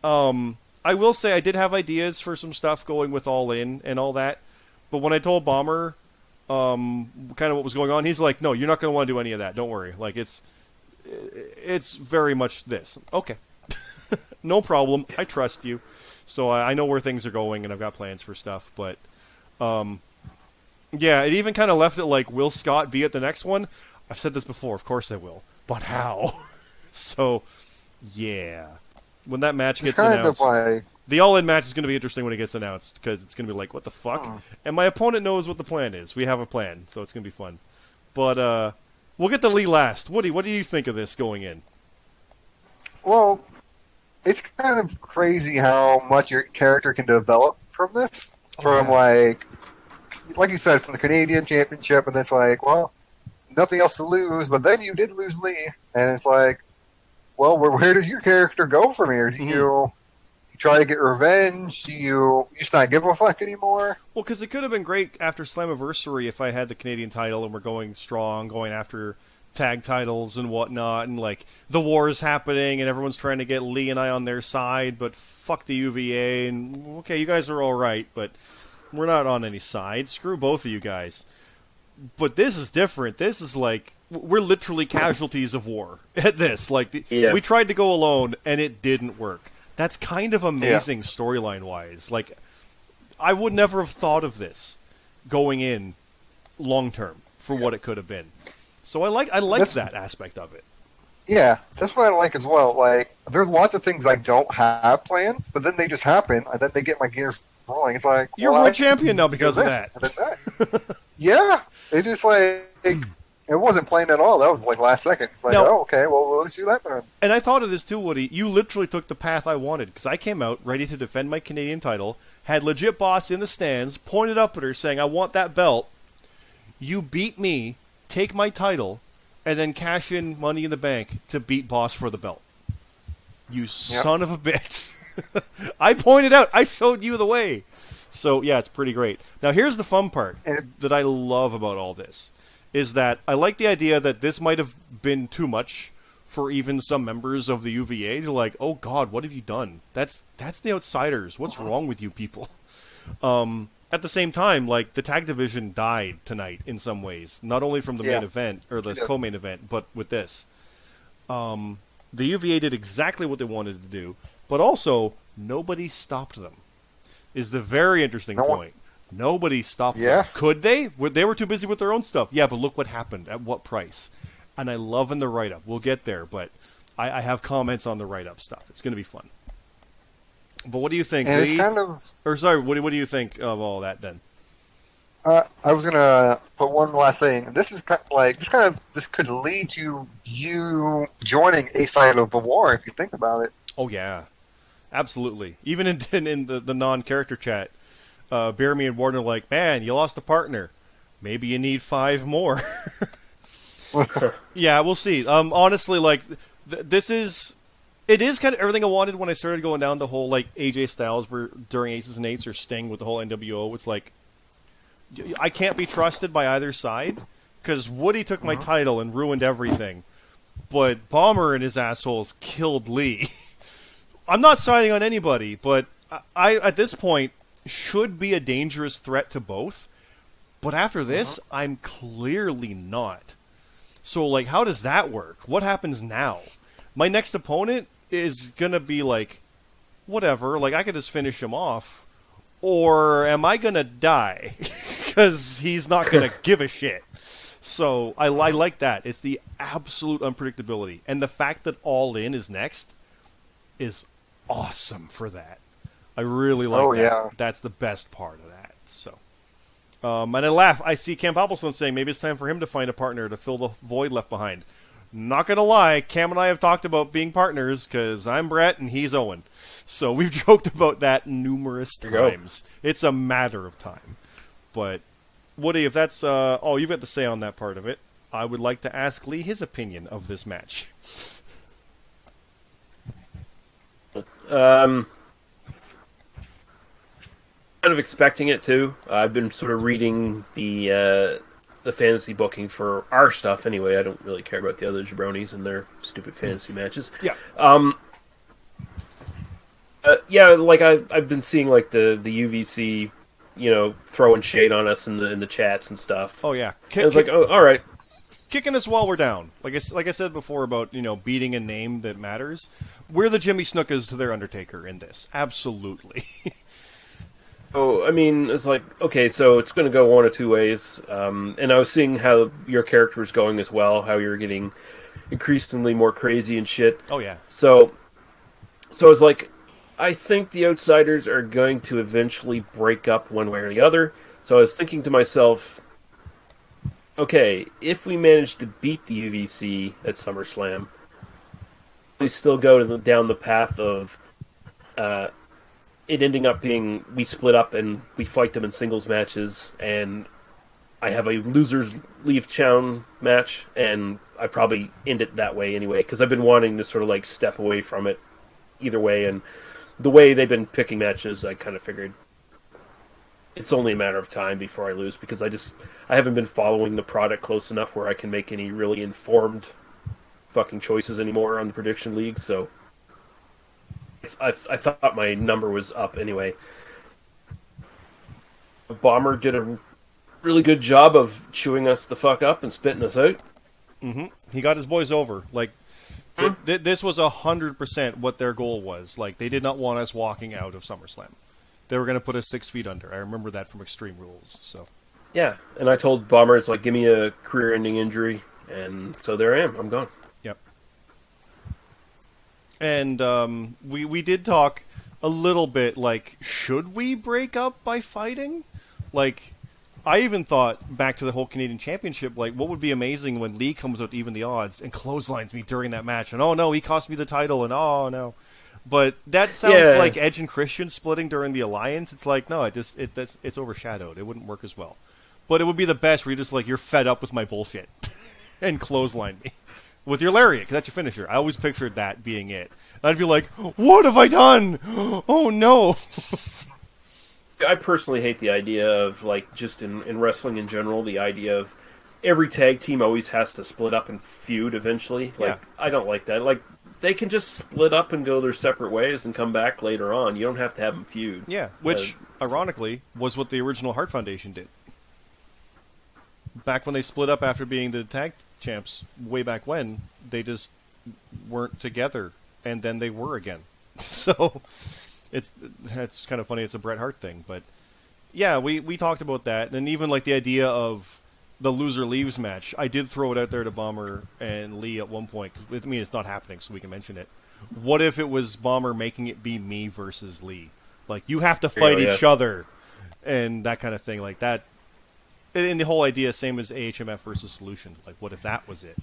I will say I did have ideas for some stuff going with All In and all that, but when I told Bomber kind of what was going on, he's like, no, you're not going to want to do any of that. Don't worry. Like, it's very much this. Okay. No problem. I trust you. So I know where things are going, and I've got plans for stuff, but yeah, it even kind of left it like, will Scott be at the next one? I've said this before, of course I will. But how? So, yeah. When that match gets announced, the All-In match is going to be interesting when it gets announced, because it's going to be like, what the fuck? And my opponent knows what the plan is. We have a plan, so it's going to be fun. But, we'll get to Lee last. Woody, what do you think of this going in? Well, it's kind of crazy how much your character can develop from this. Like you said, from the Canadian Championship, and it's like, well, nothing else to lose, but then you did lose Lee, and it's like, well, where does your character go from here? Do you try to get revenge? Do you just not give a fuck anymore? Well, because it could have been great after Slammiversary if I had the Canadian title and we're going strong, going after tag titles and whatnot, and like the war is happening and everyone's trying to get Lee and I on their side, but fuck the UVA, and okay, you guys are all right, but we're not on any side. Screw both of you guys. But this is different. This is like, we're literally casualties of war at this. Like, we tried to go alone, and it didn't work. That's kind of amazing storyline-wise. Like, I would never have thought of this going in long-term for what it could have been. So I like that aspect of it. Yeah, that's what I like as well. Like, there's lots of things I don't have planned, but then they just happen, and then they get my gears rolling. It's like, you're world champion now because of that. Yeah, it's just like, it wasn't planned at all. That was like last second. It's like, oh, okay, well, let's do that then. And I thought of this too, Woody. You literally took the path I wanted, because I came out ready to defend my Canadian title, had legit Boss in the stands, pointed up at her saying, I want that belt. You beat me, take my title, and then cash in Money in the Bank to beat Boss for the belt. You son of a bitch. I pointed out. I showed you the way. So, yeah, it's pretty great. Now, here's the fun part that I love about all this, is that I like the idea that this might have been too much for even some members of the UVA to like, oh, God, what have you done? That's the Outsiders. What's wrong with you people? at the same time, like, the tag division died tonight in some ways. Not only from the main event, or the co-main event, but with this. The UVA did exactly what they wanted to do, but also, nobody stopped them. Is the very interesting point. Nobody stopped them. Could they? They were too busy with their own stuff. Yeah, but look what happened. At what price? And I love in the write-up. We'll get there, but I have comments on the write-up stuff. It's going to be fun. But what do you think, and Lee? It's kind of... Or sorry, what do you think of all that then? I was gonna put one last thing. This is kind of like this could lead to you joining a side of the war if you think about it. Oh yeah, absolutely. Even in the non-character chat, Bearme and Warden are like, man, you lost a partner. Maybe you need 5 more. Yeah, we'll see. Honestly, like this is. It is kind of everything I wanted when I started going down the whole like AJ Styles during Aces and Eights or Sting with the whole NWO. It's like I can't be trusted by either side because Woody took my title and ruined everything, but Bomber and his assholes killed Lee. I'm not siding on anybody, but I at this point should be a dangerous threat to both. But after this, I'm clearly not. So like, how does that work? What happens now? My next opponent is gonna be like, whatever. Like I could just finish him off. Or am I going to die? Because he's not going to give a shit. So I like that. It's the absolute unpredictability. And the fact that All In is next is awesome for that. I really like that. Yeah. That's the best part of that. So, and I laugh. I see Cam Popplestone saying maybe it's time for him to find a partner to fill the void left behind. Not gonna lie, Cam and I have talked about being partners because I'm Brett and he's Owen. So we've joked about that numerous times. It's a matter of time. But, Woody, if that's all you've got to say on that part of it, I would like to ask Lee his opinion of this match. Kind of expecting it, too. I've been sort of reading the fantasy booking for our stuff anyway. I don't really care about the other jabronis and their stupid fantasy matches. Yeah. Yeah, like I've been seeing like the UVC, throwing shade on us in the chats and stuff. Oh yeah. I was like, oh, all right. Kicking us while we're down. Like I said before about, beating a name that matters. We're the Jimmy Snukas to their Undertaker in this. Absolutely. Oh, I mean, it's like, okay, so it's going to go one of two ways. And I was seeing how your character was going as well, how you're getting increasingly more crazy and shit. Oh, yeah. So I was like, I think the Outsiders are going to eventually break up one way or the other. So I was thinking to myself, okay, if we manage to beat the UVC at SummerSlam, we still go down the path of it ending up being we split up and we fight them in singles matches, and I have a losers leave town match, and I probably end it that way anyway, because I've been wanting to sort of like step away from it either way, and the way they've been picking matches, I kind of figured it's only a matter of time before I lose, because I haven't been following the product close enough where I can make any really informed fucking choices anymore on the prediction league, so I thought my number was up anyway. Bomber did a really good job of chewing us the fuck up and spitting us out. Mm-hmm. He got his boys over. Like, this was 100% what their goal was. Like, they did not want us walking out of SummerSlam. They were going to put us 6 feet under. I remember that from Extreme Rules. So, yeah, and I told Bomber, it's like, give me a career-ending injury, and so there I am. I'm gone. Yep. And we did talk a little bit, like, should we break up by fighting? Like, I even thought, back to the whole Canadian Championship, like, what would be amazing when Lee comes out to even the odds and clotheslines me during that match, and oh no, he cost me the title, and oh no. But that sounds like Edge and Christian splitting during the Alliance. It's like, no, it's overshadowed. It wouldn't work as well. But it would be the best where you're just like, you're fed up with my bullshit, and clothesline me. With your lariat, because that's your finisher. I always pictured that being it. I'd be like, what have I done? Oh no. I personally hate the idea of, like, just in wrestling in general, the idea of every tag team always has to split up and feud eventually. Like, I don't like that. Like, they can just split up and go their separate ways and come back later on. You don't have to have them feud. Yeah, which, ironically, was what the original Heart Foundation did. Back when they split up after being the tag champs, way back when, they just weren't together, and then they were again. So, it's kind of funny. It's a Bret Hart thing, but yeah, we talked about that, and even like the idea of the loser leaves match. I did throw it out there to Bomber and Lee at one point. 'Cause, I mean, it's not happening, so we can mention it. What if it was Bomber making it be me versus Lee? Like, you have to fight each other, and that kind of thing, like that. And the whole idea, same as AHMF versus Solution. Like, what if that was it?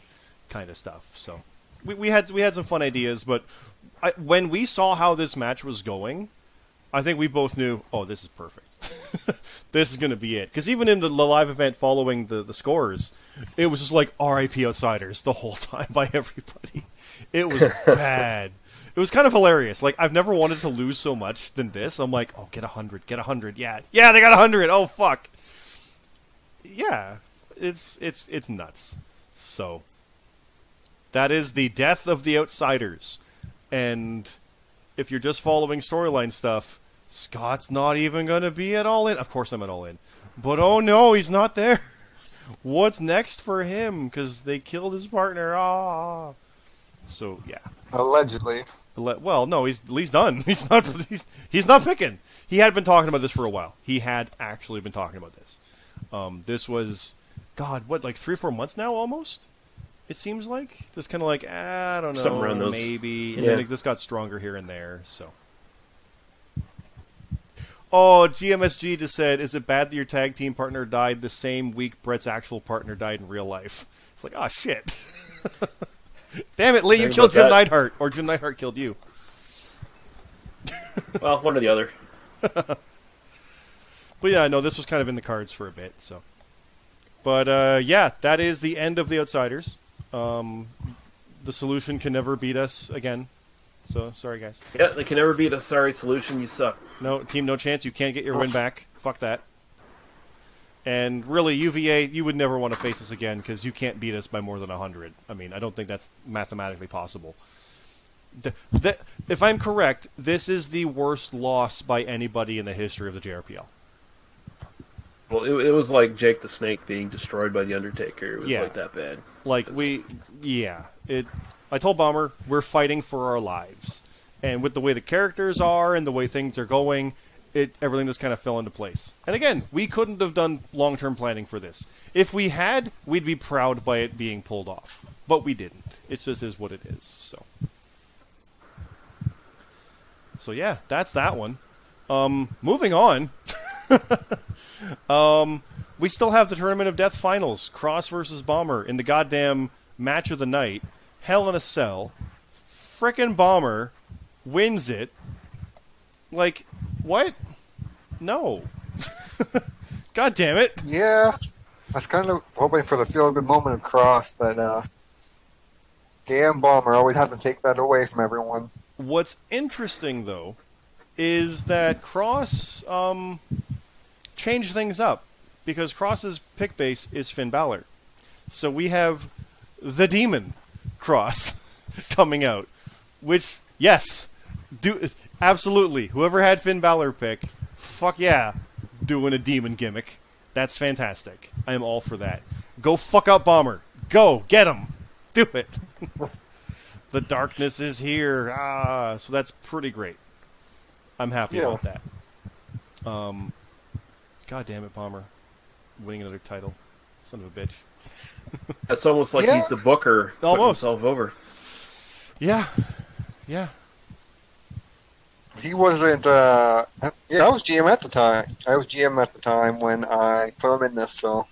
Kind of stuff. So, we had some fun ideas, but when we saw how this match was going, I think we both knew, oh, this is perfect. This is going to be it. Because even in the live event following the scores, it was just like RIP Outsiders the whole time by everybody. It was bad. It was kind of hilarious. Like, I've never wanted to lose so much than this. I'm like, oh, get 100, get 100. Yeah, they got 100. Oh, fuck. Yeah, it's nuts. So, that is the death of the Outsiders. And if you're just following storyline stuff, Scott's not even going to be at All In. Of course I'm at All In. But oh no, he's not there. What's next for him? Because they killed his partner. Ah. So, yeah. Allegedly. Well, no, he's done. He's not picking. He had been talking about this for a while. He had actually been talking about this. This was, God, what, like 3 or 4 months now almost? It seems like. Just kind of like, I don't know, something around those. Maybe. And then this got stronger here and there, so. Oh, GMSG just said, is it bad that your tag team partner died the same week Brett's actual partner died in real life? It's like, oh, shit. Damn it, Lee, you killed Jim Neidhart. Or Jim Neidhart killed you. Well, one or the other. But yeah, no, this was kind of in the cards for a bit, so. But, yeah, that is the end of the Outsiders. The Solution can never beat us again. So, sorry, guys. Yeah, they can never beat us. Sorry, Solution, you suck. No, team, no chance. You can't get your win back. Fuck that. And really, UVA, you would never want to face us again because you can't beat us by more than 100. I mean, I don't think that's mathematically possible. If I'm correct, this is the worst loss by anybody in the history of the JRPL. Well, it was like Jake the Snake being destroyed by the Undertaker. It was like that bad. Like, I told Bomber, we're fighting for our lives. And with the way the characters are and the way things are going, everything just kind of fell into place. And again, we couldn't have done long-term planning for this. If we had, we'd be proud by it being pulled off. But we didn't. It just is what it is. So yeah, that's that one. Moving on. We still have the Tournament of Death finals. Cross versus Bomber in the goddamn match of the night. Hell in a Cell. Frickin' Bomber wins it. Like, what? No. God damn it. Yeah. I was kind of hoping for the feel-good moment of Cross, but damn Bomber always had to take that away from everyone. What's interesting, though, is that Cross changed things up. Because Cross's pick base is Finn Balor. So we have the Demon Cross coming out. Which, yes, absolutely. Whoever had Finn Balor pick, fuck yeah, doing a demon gimmick. That's fantastic. I am all for that. Go fuck up Bomber. Go, get him. Do it. The darkness is here. So that's pretty great. I'm happy about that. God damn it, Bomber. Winning another title. Son of a bitch. That's almost like he's the booker putting himself over. Yeah. Yeah. He wasn't, I was GM at the time. I was GM at the time when I put him in this, so.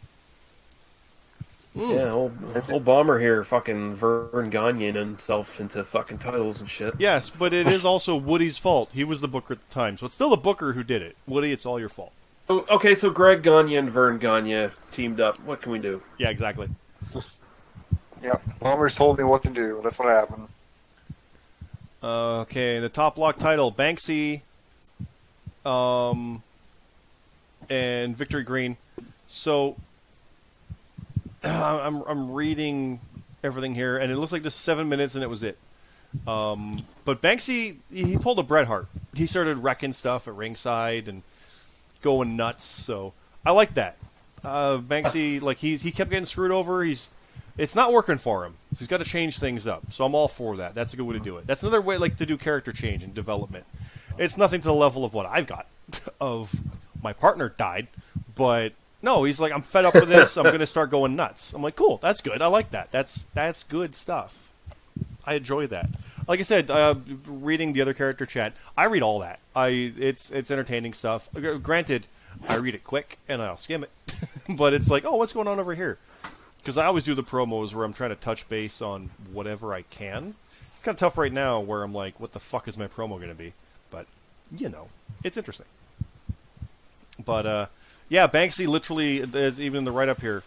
Yeah, old Bomber here fucking Vern Gagneing himself into fucking titles and shit. Yes, but it is also Woody's fault. He was the booker at the time, so it's still the booker who did it. Woody, it's all your fault. Okay, so Greg Gagne and Vern Gagne teamed up. What can we do? Yeah, exactly. Yeah, Bomber's told me what to do. That's what happened. Okay, the top block title, Banksy, and Victory Green. So I'm reading everything here, and it looks like just 7 minutes, and it was it. But Banksy, he pulled a Bret Hart. He started wrecking stuff at ringside and going nuts. So I like that. Banksy, like he kept getting screwed over. It's not working for him. So he's got to change things up. So I'm all for that. That's a good way to do it. That's another way, like, to do character change and development. It's nothing to the level of what I've got. Of my partner died, but no, he's like, I'm fed up with this. I'm gonna start going nuts. I'm like, cool. That's good. I like that. That's good stuff. I enjoy that. Like I said, reading the other character chat, I read all that. It's entertaining stuff. Granted, I read it quick and I'll skim it, but it's like, oh, what's going on over here? Because I always do the promos where I'm trying to touch base on whatever I can. It's kind of tough right now where I'm like, what the fuck is my promo going to be? But, you know, it's interesting. But, yeah, Banksy literally, is even in the write-up here,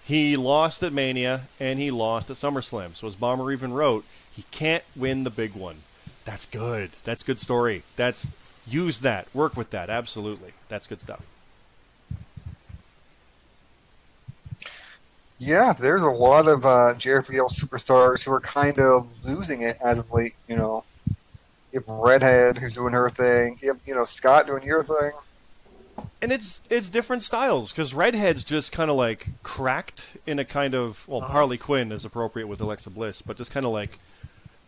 he lost at Mania and he lost at SummerSlam. So as Bomber even wrote, he can't win the big one. That's good. That's good story. Use that. Work with that. Absolutely. That's good stuff. Yeah, there's a lot of JRPL superstars who are kind of losing it as of late. You know, you have Redhead who's doing her thing. You have Scott doing your thing. And it's different styles, because Redhead's just kind of like cracked in a kind of, well, Harley Quinn is appropriate with Alexa Bliss, but just kind of like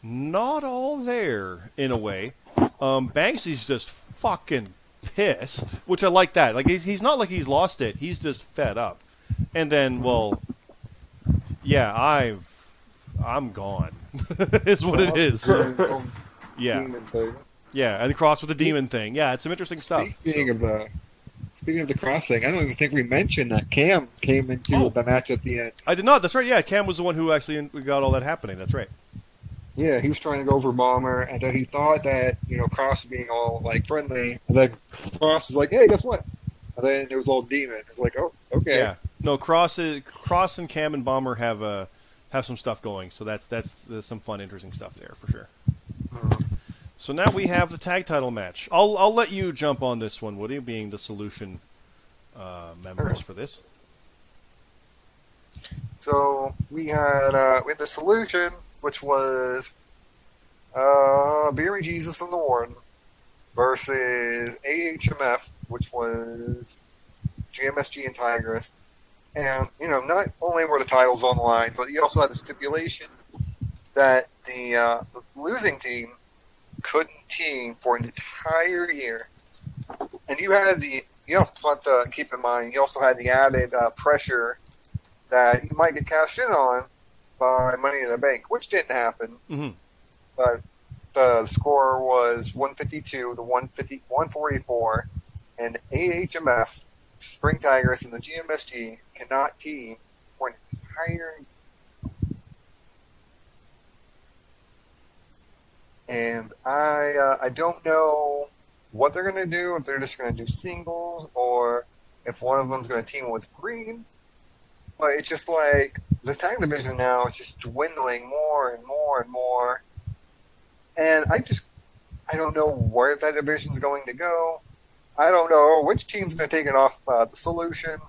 not all there in a way. Banksy's just fucking pissed, which I like that. Like he's not like he's lost it. He's just fed up. And then, well, yeah, I'm gone. Is what it is. Yeah. Yeah, and cross with the demon thing. Yeah, it's some interesting stuff. Speaking of the cross thing, I don't even think we mentioned that Cam came into the match at the end. I did not. That's right. Yeah, Cam was the one who actually got all that happening. That's right. Yeah, he was trying to go over Bomber, and then he thought that, Cross was being all, like, friendly, and then Cross was like, hey, guess what? And then it was all demon. It's like, oh, okay. Yeah. No, Cross and Cam and Bomber have some stuff going, so that's some fun, interesting stuff there, for sure. So now we have the tag title match. I'll let you jump on this one, Woody, being the Solution members for this. So we had the Solution, which was Beery Jesus and the Warden versus AHMF, which was GMSG and Tigress. And, not only were the titles on the line, but you also had the stipulation that the losing team couldn't team for an entire year. And you have to keep in mind, you also had the added pressure that you might get cashed in on by Money in the Bank, which didn't happen. Mm-hmm. But the score was 152 to 144, and AHMF, Spring Tigers, and the GMSG cannot team for an entire year. And I don't know what they're going to do, if they're just going to do singles, or if one of them's going to team with Green. But it's just like, the tag division now is just dwindling more and more and more. And I don't know where that division's going to go. I don't know which team's going to take it off the Solution.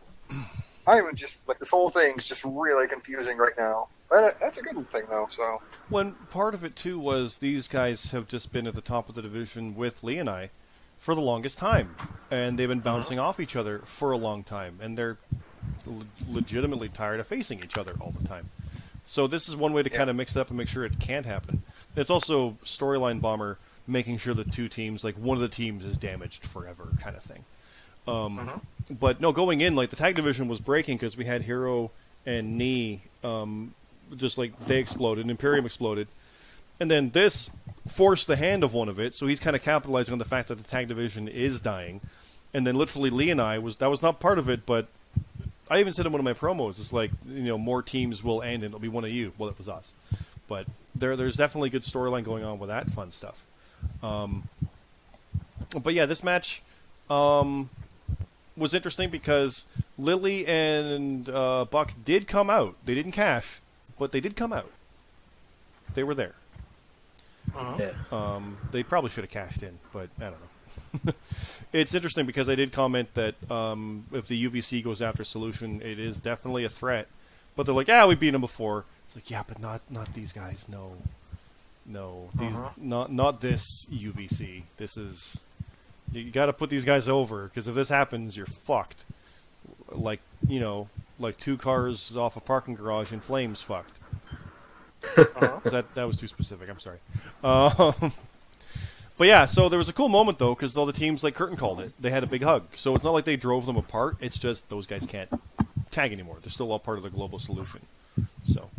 I'm just, like, this whole thing's just really confusing right now. But that's a good thing, though, so. When part of it, too, was these guys have just been at the top of the division with Lee and I for the longest time. And they've been bouncing off each other for a long time. And they're legitimately tired of facing each other all the time. So this is one way to kind of mix it up and make sure it can't happen. It's also Storyline Bomber making sure the two teams, like one of the teams is damaged forever kind of thing. But no, going in, like the tag division was breaking because we had Hero and Knee, just like they exploded, Imperium exploded. And then this forced the hand of one of it, so he's kind of capitalizing on the fact that the tag division is dying. And then literally Lee and I, that was not part of it, but I even said in one of my promos, it's like, more teams will end and it'll be one of you. Well, it was us. But there's definitely good storyline going on with that fun stuff. But yeah, this match was interesting because Lily and Buck did come out. They didn't cash, but they did come out. They were there. They probably should have cashed in, but I don't know. It's interesting because I did comment that if the UVC goes after Solution, it is definitely a threat. But they're like, we beat them before. It's like, yeah, but not these guys. No, No, not this UBC. This is you got to put these guys over because if this happens, you're fucked. Like like 2 cars off a parking garage in flames, fucked. That was too specific. I'm sorry. But yeah, so there was a cool moment though because all the teams, like Curtin called it, they had a big hug. So it's not like they drove them apart. It's just those guys can't tag anymore. They're still all part of the global solution. So.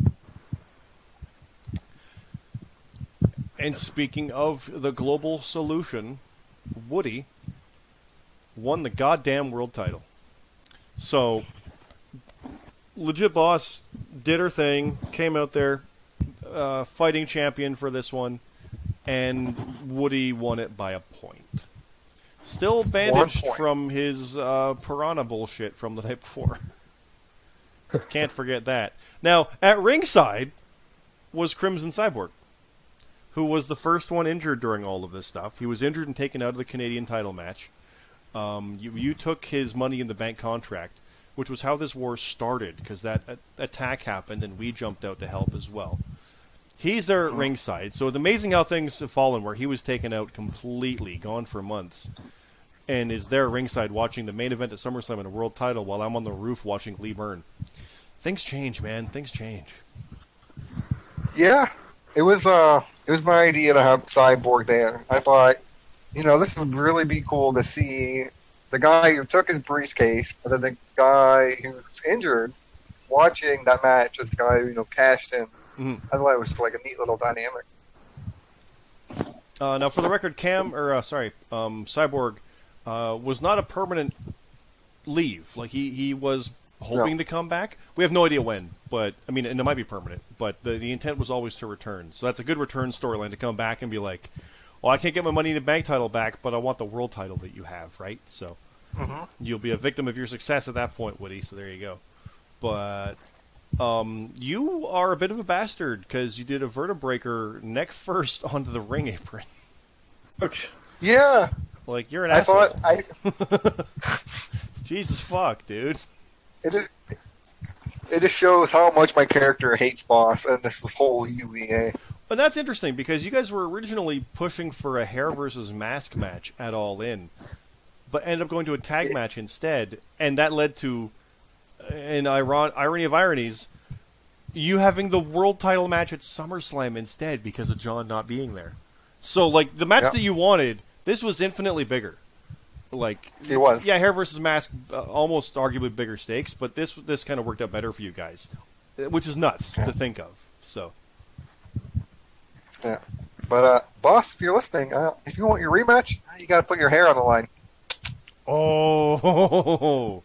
And speaking of the global solution, Woody won the goddamn world title. So, Legit Boss did her thing, came out there, fighting champion for this one, and Woody won it by a point. Still bandaged from his piranha bullshit from the night before. Can't forget that. Now, at ringside was Crimson Cyborg, who was the first one injured during all of this stuff. He was injured and taken out of the Canadian title match. You took his Money in the Bank contract, which was how this war started, because that attack happened and we jumped out to help as well. He's there at ringside, so it's amazing how things have fallen, where he was taken out completely, gone for months, and is there at ringside watching the main event at SummerSlam and a world title while I'm on the roof watching Lee Byrne. Things change, man. Things change. Yeah. It was my idea to have Cyborg there. I thought, this would really be cool to see the guy who took his briefcase and then the guy who's injured watching that match as the guy who cashed in. Mm-hmm. I thought it was like a neat little dynamic. Now, for the record, Cyborg was not a permanent leave. Like he was hoping to come back. We have no idea when, but I mean, and it might be permanent. But the intent was always to return. So that's a good return storyline to come back and be like, well, I can't get my Money in the Bank title back, but I want the world title that you have, right? So you'll be a victim of your success at that point, Woody. So there you go. But you are a bit of a bastard because you did a vertebraker neck first onto the ring apron. Ouch. Yeah. Like you're an asshole. Thought Jesus fuck, dude. It just shows how much my character hates Boss and this whole UVA. But that's interesting because you guys were originally pushing for a hair versus mask match at All In, but ended up going to a tag match instead, and that led to, in irony of ironies, you having the world title match at SummerSlam instead because of John not being there. So, like, the match that you wanted, this was infinitely bigger. Like it was, yeah, hair versus mask, almost arguably bigger stakes, but this kind of worked out better for you guys, which is nuts to think of. So, yeah, but Boss, if you're listening, if you want your rematch, you got to put your hair on the line. Oh,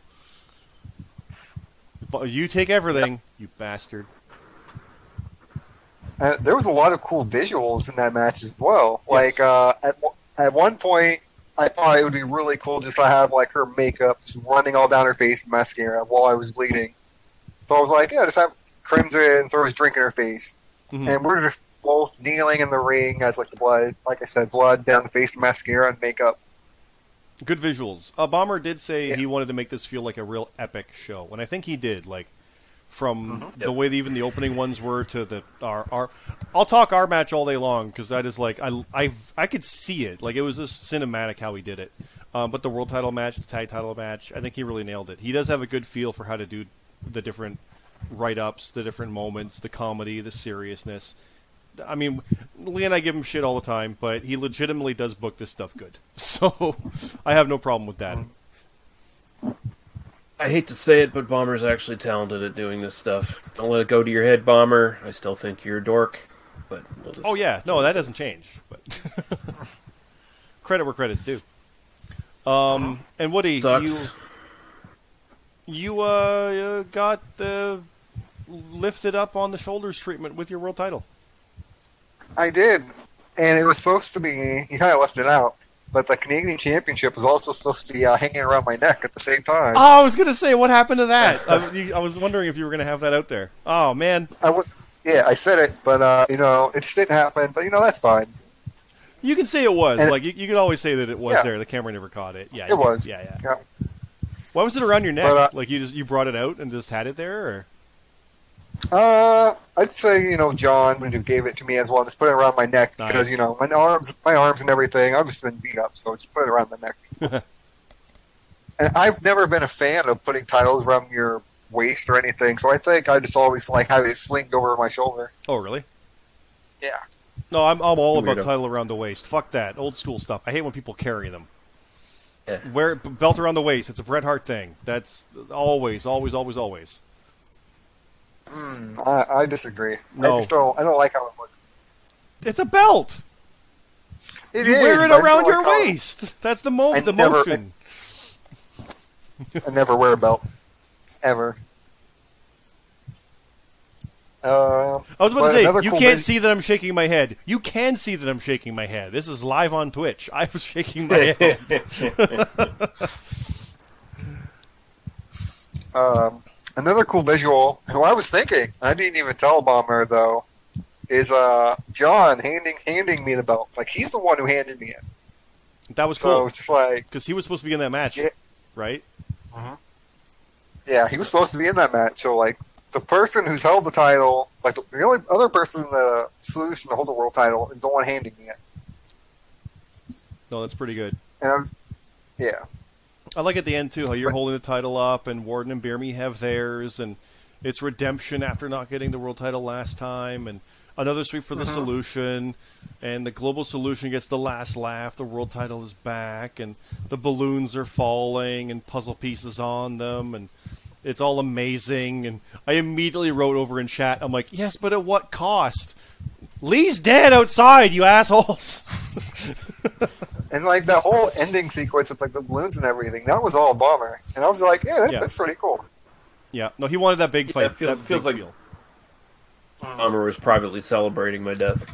you take everything, you bastard. There was a lot of cool visuals in that match as well. Yes. Like at one point, I thought it would be really cool just to have like her makeup just running all down her face and mascara while I was bleeding. So I was like, yeah, just have Crimson throw his drink in her face. Mm-hmm. And we're just both kneeling in the ring as like the blood, like I said, blood down the face, mascara and makeup. Good visuals. Bomber did say he wanted to make this feel like a real epic show, and I think he did. Like from the way that even the opening ones were to our I'll talk our match all day long because that is like I could see it, like it was just cinematic how he did it. But the world title match, the tag title match, I think he really nailed it. He does have a good feel for how to do the different write-ups, the different moments, the comedy, the seriousness. I mean, Lee and I give him shit all the time, but he legitimately does book this stuff good. So I have no problem with that. I hate to say it, but Bomber's actually talented at doing this stuff. Don't let it go to your head, Bomber. I still think you're a dork, but we'll just... Oh yeah, no, that doesn't change. But credit where credit's due. And Woody, you got the lifted up on the shoulders treatment with your world title. I did, and it was supposed to be. You kind of left it out. But the Canadian Championship was also supposed to be hanging around my neck at the same time. Oh, I was going to say, what happened to that? I was wondering if you were going to have that out there. Oh, man. I said it, but, it just didn't happen. But, that's fine. You can say it was. And like, you could always say that it was there. The camera never caught it. Yeah, it was. Yeah. Why was it around your neck? But, like, you brought it out and just had it there? Or? I'd say, John, when he gave it to me as well, just put it around my neck because, Nice. my arms and everything, I've just been beat up, so just put it around the neck. And I've never been a fan of putting titles around your waist or anything, so I think I just always like have it slinged over my shoulder. Oh, really? Yeah. No, I'm all about Weirdo. title around the waist. Fuck that. Old school stuff. I hate when people carry them. Yeah. Wear belt around the waist. It's a Bret Hart thing. That's always, always, always, always. I disagree. No. I don't like how it looks. It's a belt. You Wear it around your waist. That's the motion. I never wear a belt. Ever. I was about to say, you cool can't see that I'm shaking my head. You can see that I'm shaking my head. This is live on Twitch. I was shaking my head. Another cool visual, who I was thinking, I didn't even tell Bomber, though, is John handing me the belt. Like, he's the one who handed me it. That was So cool. it's just like... Because he was supposed to be in that match, Yeah. right? Yeah, he was supposed to be in that match, so, like, the person who's held the title, like, the only other person in the solution to hold the world title is the one handing me it. No, that's pretty good. And yeah. I like at the end, too, how you're holding the title up, and Warden and Beerme have theirs, and it's redemption after not getting the world title last time, and another sweep for the solution, and the global solution gets the last laugh, the world title is back, and the balloons are falling, and puzzle pieces on them, and it's all amazing, and I immediately wrote over in chat, I'm like, yes, but at what cost? Lee's dead outside, you assholes! And, like, that whole ending sequence with, like, the balloons and everything, that was all Bomber. And I was like, yeah, that's pretty cool. Yeah, no, he wanted that big fight. It feels like Bomber was privately celebrating my death.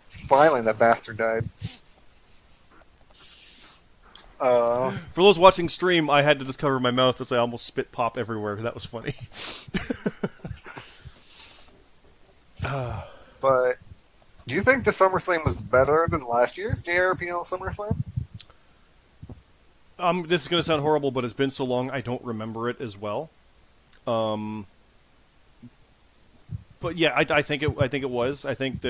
Finally, that bastard died. For those watching stream, I had to just cover my mouth as I almost spit pop everywhere. That was funny. But do you think the SummerSlam was better than last year's JRPL SummerSlam? This is going to sound horrible, but it's been so long, I don't remember it as well. But yeah, I think it was. I think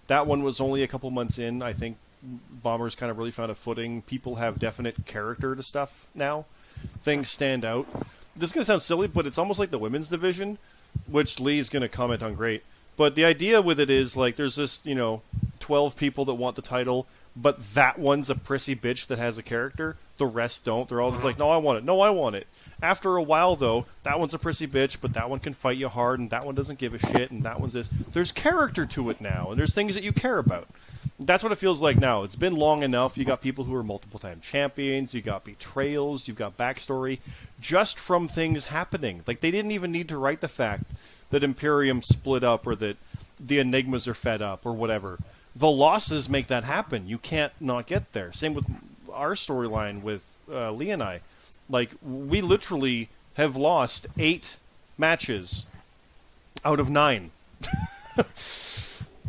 that one was only a couple months in. I think Bomber's kind of really found a footing. People have definite character to stuff now. Things stand out. This is going to sound silly, but it's almost like the women's division, which Lee's going to comment on great. But the idea with it is, like, there's this, 12 people that want the title, but that one's a prissy bitch that has a character. The rest don't. They're all just like, no, I want it. No, I want it. After a while, though, that one's a prissy bitch, but that one can fight you hard, and that one doesn't give a shit, and that one's this. There's character to it now, and there's things that you care about. That's what it feels like now. It's been long enough. You got people who are multiple-time champions. You got betrayals. You've got backstory just from things happening. Like, they didn't even need to write the fact that Imperium split up or that the Enigmas are fed up or whatever. The losses make that happen. You can't not get there. Same with our storyline with Lee and I. Like, we literally have lost 8 matches out of 9.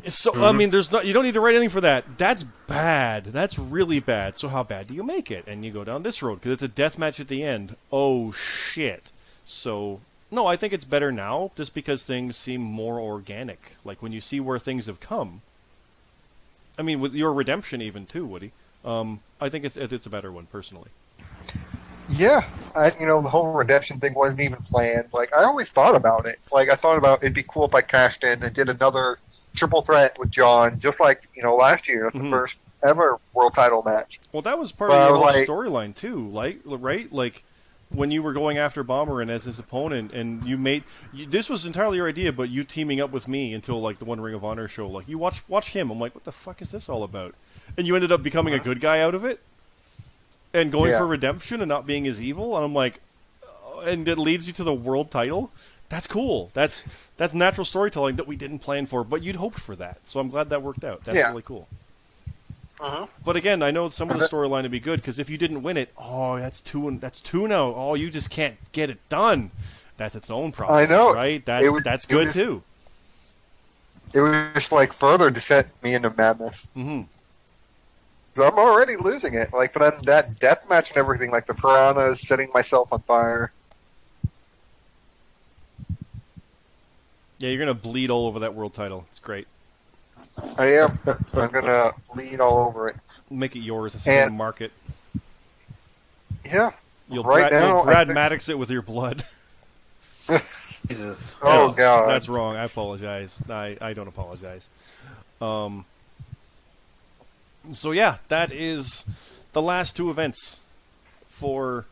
So, I mean, you don't need to write anything for that. That's bad. That's really bad. So how bad do you make it? And you go down this road, because it's a death match at the end. Oh, shit. So, no, I think it's better now, just because things seem more organic. Like, when you see where things have come. I mean, with your redemption even, too, Woody. I think it's a better one, personally. Yeah, the whole redemption thing wasn't even planned. Like, I always thought about it. Like, I thought about it'd be cool if I cashed in and did another triple threat with John, just like, last year, the first ever world title match. Well, that was part of your whole storyline, too, right? Like, when you were going after Bomber and as his opponent, and this was entirely your idea, but you teaming up with me until, like, the one Ring of Honor show. Like, you watch him. I'm like, what the fuck is this all about? And you ended up becoming a good guy out of it? And going for redemption and not being as evil, and I'm like, and it leads you to the world title. That's cool. That's natural storytelling that we didn't plan for, but you'd hoped for that. So I'm glad that worked out. That's really cool. But again, I know some of the storyline would be good because if you didn't win it, that's two now. Oh, you just can't get it done. That's its own problem. I know, right? That's good too. It was just like further to set me into madness. So I'm already losing it. Like, for that death match and everything, like the piranhas setting myself on fire. Yeah, you're gonna bleed all over that world title. It's great. I am. I'm gonna bleed all over it. Make it yours. That's how you're gonna mark it. Yeah. You'll right now, you'll Brad Maddox it with your blood. Jesus. Oh God. That's wrong. I apologize. I don't apologize. So yeah, that is the last two events for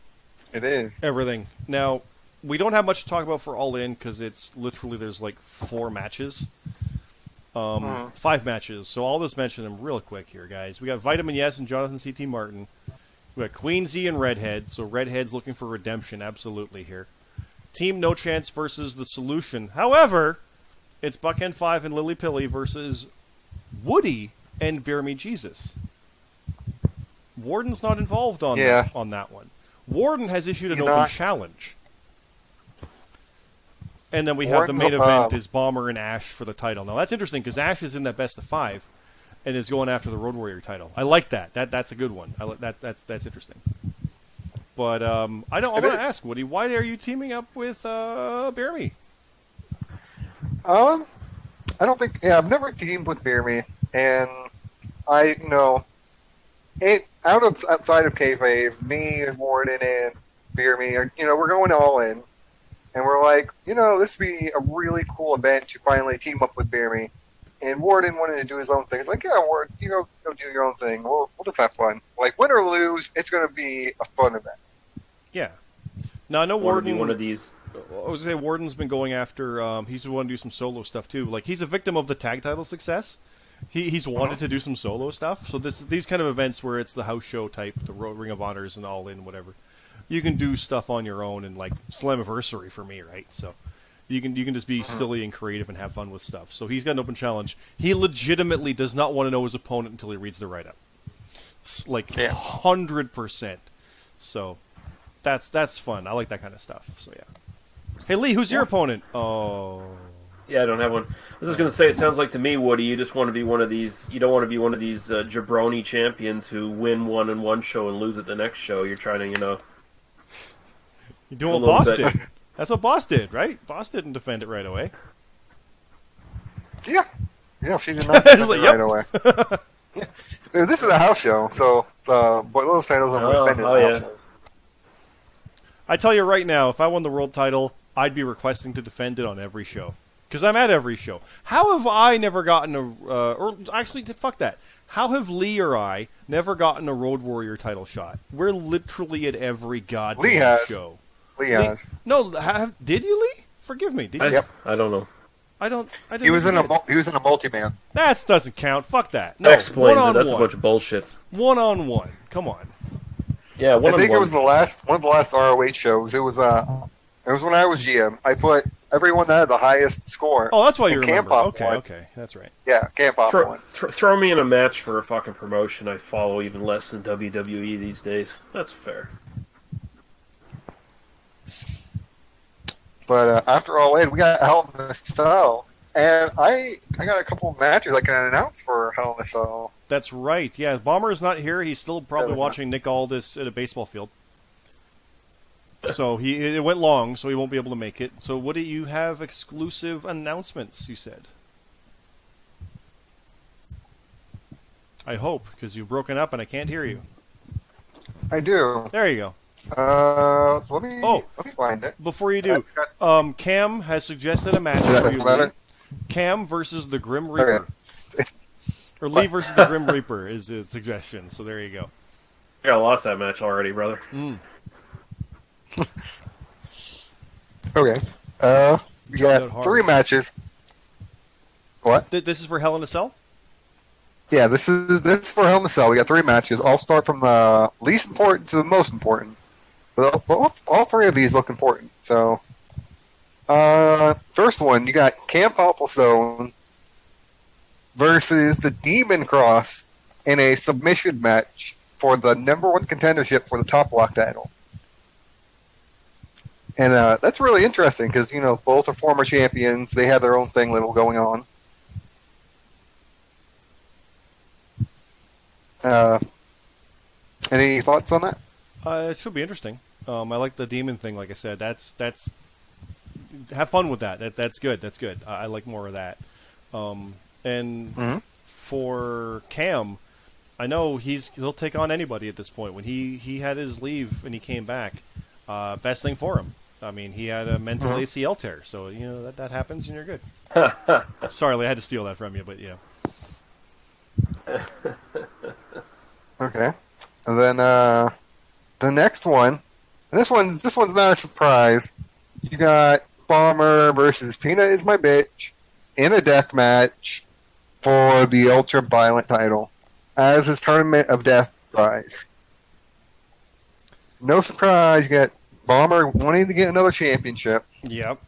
It is. everything. Now, we don't have much to talk about for All In because it's literally there's like 4 matches. 5 matches. So I'll just mention them real quick here, guys. We got Vitamin Yes and Jonathan C.T. Martin. We got Queen Z and Redhead. So Redhead's looking for redemption absolutely here. Team No Chance versus The Solution. However, it's Buck N5 and Lily Pilly versus Woody and Bear Me Jesus. Warden's not involved on that one. Warden has issued an open challenge. And then we have the main event is Bomber and Ash for the title. Now that's interesting because Ash is in that best of 5 and is going after the Road Warrior title. I like that. That's a good one. That's interesting. But I want to ask Woody, why are you teaming up with Bear Me? I don't think. Yeah, I've never teamed with Bear Me, and I know it outside of kayfabe. Me and Warden and Bear Me, we're going all in, and we're like, this would be a really cool event to finally team up with Bear Me. And Warden wanted to do his own thing. He's like, yeah, Warden, you go do your own thing. We'll just have fun. Like, win or lose, it's going to be a fun event. Yeah. Now, I know Warden. One of these. I was going to say, Warden's been going after. He's wanting to do some solo stuff, too. Like, he's a victim of the tag title success. He's wanted to do some solo stuff. So, these kind of events where it's the house show type, the Ring of Honors and All In, whatever, you can do stuff on your own and, like, Slammiversary for me, right? So. You can just be silly and creative and have fun with stuff. So he's got an open challenge. He legitimately does not want to know his opponent until he reads the write-up. Like 100%. So that's fun. I like that kind of stuff. So yeah. Hey Lee, who's your opponent? Oh. Yeah, I don't have one. I was just going to say, it sounds like to me, Woody, you just want to be one of these. You don't want to be one of these jabroni champions who win one in one show and lose at the next show. You're trying to, You're doing what Boss did. That's what Boss did, right? Boss didn't defend it right away. Yeah. Yeah, she did not defend it right away. Yeah. This is a house show, so but those titles are defended in house shows. I tell you right now, if I won the world title, I'd be requesting to defend it on every show. Because I'm at every show. How have I never gotten a... or actually, fuck that. How have Lee or I never gotten a Road Warrior title shot? We're literally at every goddamn show. Lee has. No, did you, Lee? Forgive me. Did you? Yep. I don't know. I didn't. He was in a multi-man. That doesn't count. Fuck that. No, explains it. That's a bunch of bullshit. 1-on-1. Come on. Yeah, 1-on-1. I think it was one of the last ROH shows. It was when I was GM. I put everyone that had the highest score. Oh, that's why you remember. Okay, that's right. Yeah, Camp Pop won. Throw me in a match for a fucking promotion I follow even less than WWE these days. That's fair. But after All In, we got Hell in a Cell, and I got a couple of matches I can announce for Hell in a Cell. That's right. Yeah, Bomber's not here. He's still probably watching Nick Aldis at a baseball field. So it went long, so he won't be able to make it. So what do you have exclusive announcements? You said. I hope, because you've broken up and I can't hear you. I do. There you go. Let me find it. Before you do, Cam has suggested a match for you, Lee. Cam versus the Grim Reaper. Okay. Or Lee versus the Grim Reaper is a suggestion, so there you go. I lost that match already, brother. Okay. We got 3 matches. What? This is for Hell in a Cell? Yeah, this is for Hell in a Cell. We got 3 matches. I'll start from the least important to the most important. But all 3 of these look important. So, first one, you got Camp Hopplestone versus the Demon Cross in a submission match for the #1 contendership for the Top Block title. And that's really interesting because, both are former champions. They have their own thing little going on. Any thoughts on that? It should be interesting. I like the demon thing. Like I said, that's have fun with that. That's good. That's good. I like more of that. And for Cam, I know he'll take on anybody at this point. When he had his leave and he came back, best thing for him. I mean, he had a mental ACL tear, so that happens and you're good. Sorry, I had to steal that from you, but yeah. Okay, and then the next one. This one's not a surprise. You got Bomber versus Tina is my bitch in a death match for the Ultra Violent title as his Tournament of Death prize. No surprise, you got Bomber wanting to get another championship. Yep.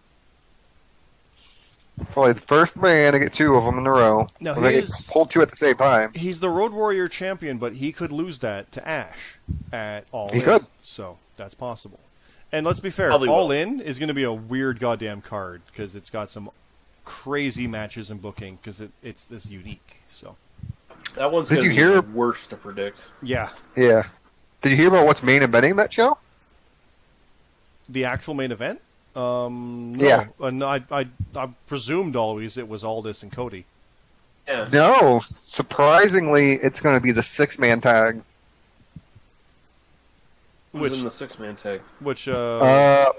Probably the first man to get two of them in a row. Now they hold two at the same time. He's the Road Warrior champion, but he could lose that to Ash at All In. He could. So that's possible. And let's be fair, Probably All will. In is going to be a weird goddamn card because it's got some crazy matches and booking because it's this unique. So That one's going to be the worst to predict. yeah. Yeah. Did you hear about what's main eventing that show? The actual main event? No. Yeah. No, I presumed always it was Aldis and Cody. Yeah. No. Surprisingly, it's going to be the 6-man tag. Who's in the 6-man tag? Which, The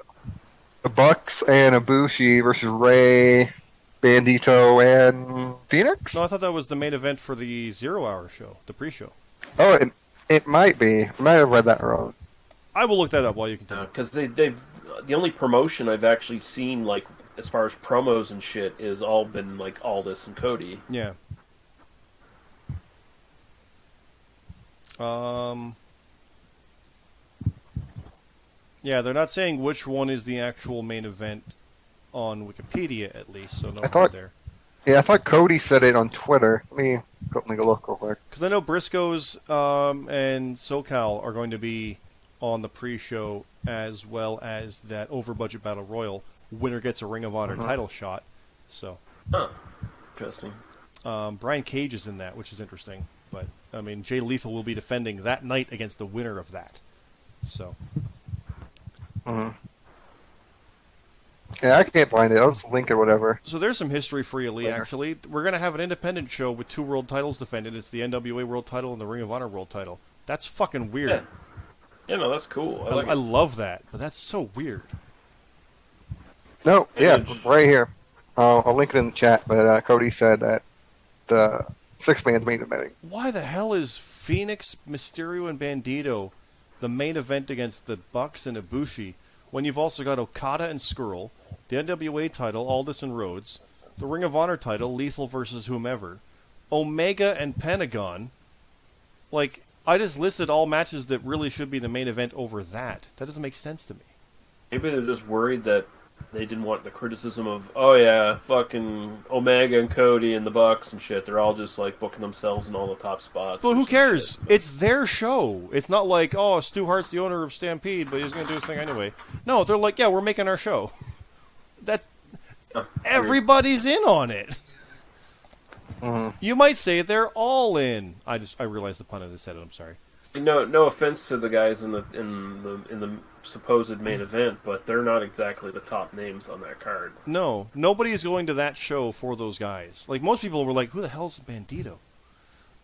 Bucks and Ibushi versus Ray, Bandito, and Phoenix? No, I thought that was the main event for the 0 Hour show, the pre-show. Oh, it might be. I might have read that wrong. I will look that up while you continue. Because they've the only promotion I've actually seen, like, as far as promos and shit, is all been, like, Aldis and Cody. Yeah. Yeah, they're not saying which one is the actual main event on Wikipedia, at least, so no thought- there. Yeah, I thought Cody said it on Twitter. Let me go take a look real quick. Because I know Briscoes and SoCal are going to be on the pre-show, as well as that over-budget Battle Royal. Winner gets a Ring of Honor title shot. So, Huh. Interesting. Brian Cage is in that, which is interesting. But, I mean, Jay Lethal will be defending that night against the winner of that. So, Yeah, I can't find it. I'll just link it, whatever. so there's some history for you, Lee, actually. We're going to have an independent show with 2 world titles defended. It's the NWA World Title and the Ring of Honor World Title. That's fucking weird. Yeah. Yeah, no, that's cool. I like I it. love that, but that's so weird. No, yeah, Image. right here. I'll link it in the chat, but Cody said that the 6-man's main eventing. Why the hell is Phoenix, Mysterio, and Bandito the main event against the Bucks and Ibushi when you've also got Okada and Skrull, the NWA title, Aldis and Rhodes, the Ring of Honor title, Lethal versus whomever, Omega and Pentagon? Like, I just listed all matches that really should be the main event over that. That doesn't make sense to me. Maybe they're just worried that they didn't want the criticism of, oh yeah, fucking Omega and Cody and the Bucks and shit. They're all just like booking themselves in all the top spots. But or who some cares? shit. It's their show. It's not like, oh, Stu Hart's the owner of Stampede, but he's going to do his thing anyway. No, they're like, yeah, we're making our show. That's everybody's in on it. You might say they're all in. I realized the pun as I said it. I'm sorry. No offense to the guys in the supposed main event, but they're not exactly the top names on that card. No, nobody's going to that show for those guys. Like, most people were like, who the hell's Bandito?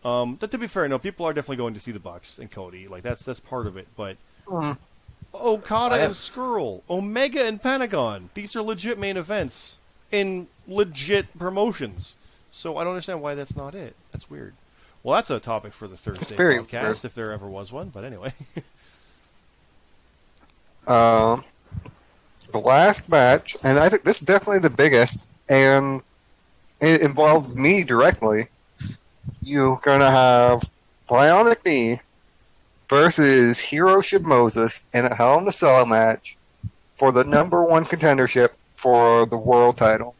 But to be fair, no, people are definitely going to see the Bucks and Cody. Like, that's part of it. But Okada and Skrull, Omega and Pentagon, these are legit main events in legit promotions. So I don't understand why that's not it. That's weird. Well, that's a topic for the Thursday very podcast, weird. if there ever was one. But anyway. The last match, and I think this is definitely the biggest, and it involves me directly. You're going to have Bionic Knee versus Hiroshi Moses in a Hell in a Cell match for the #1 contendership for the world title.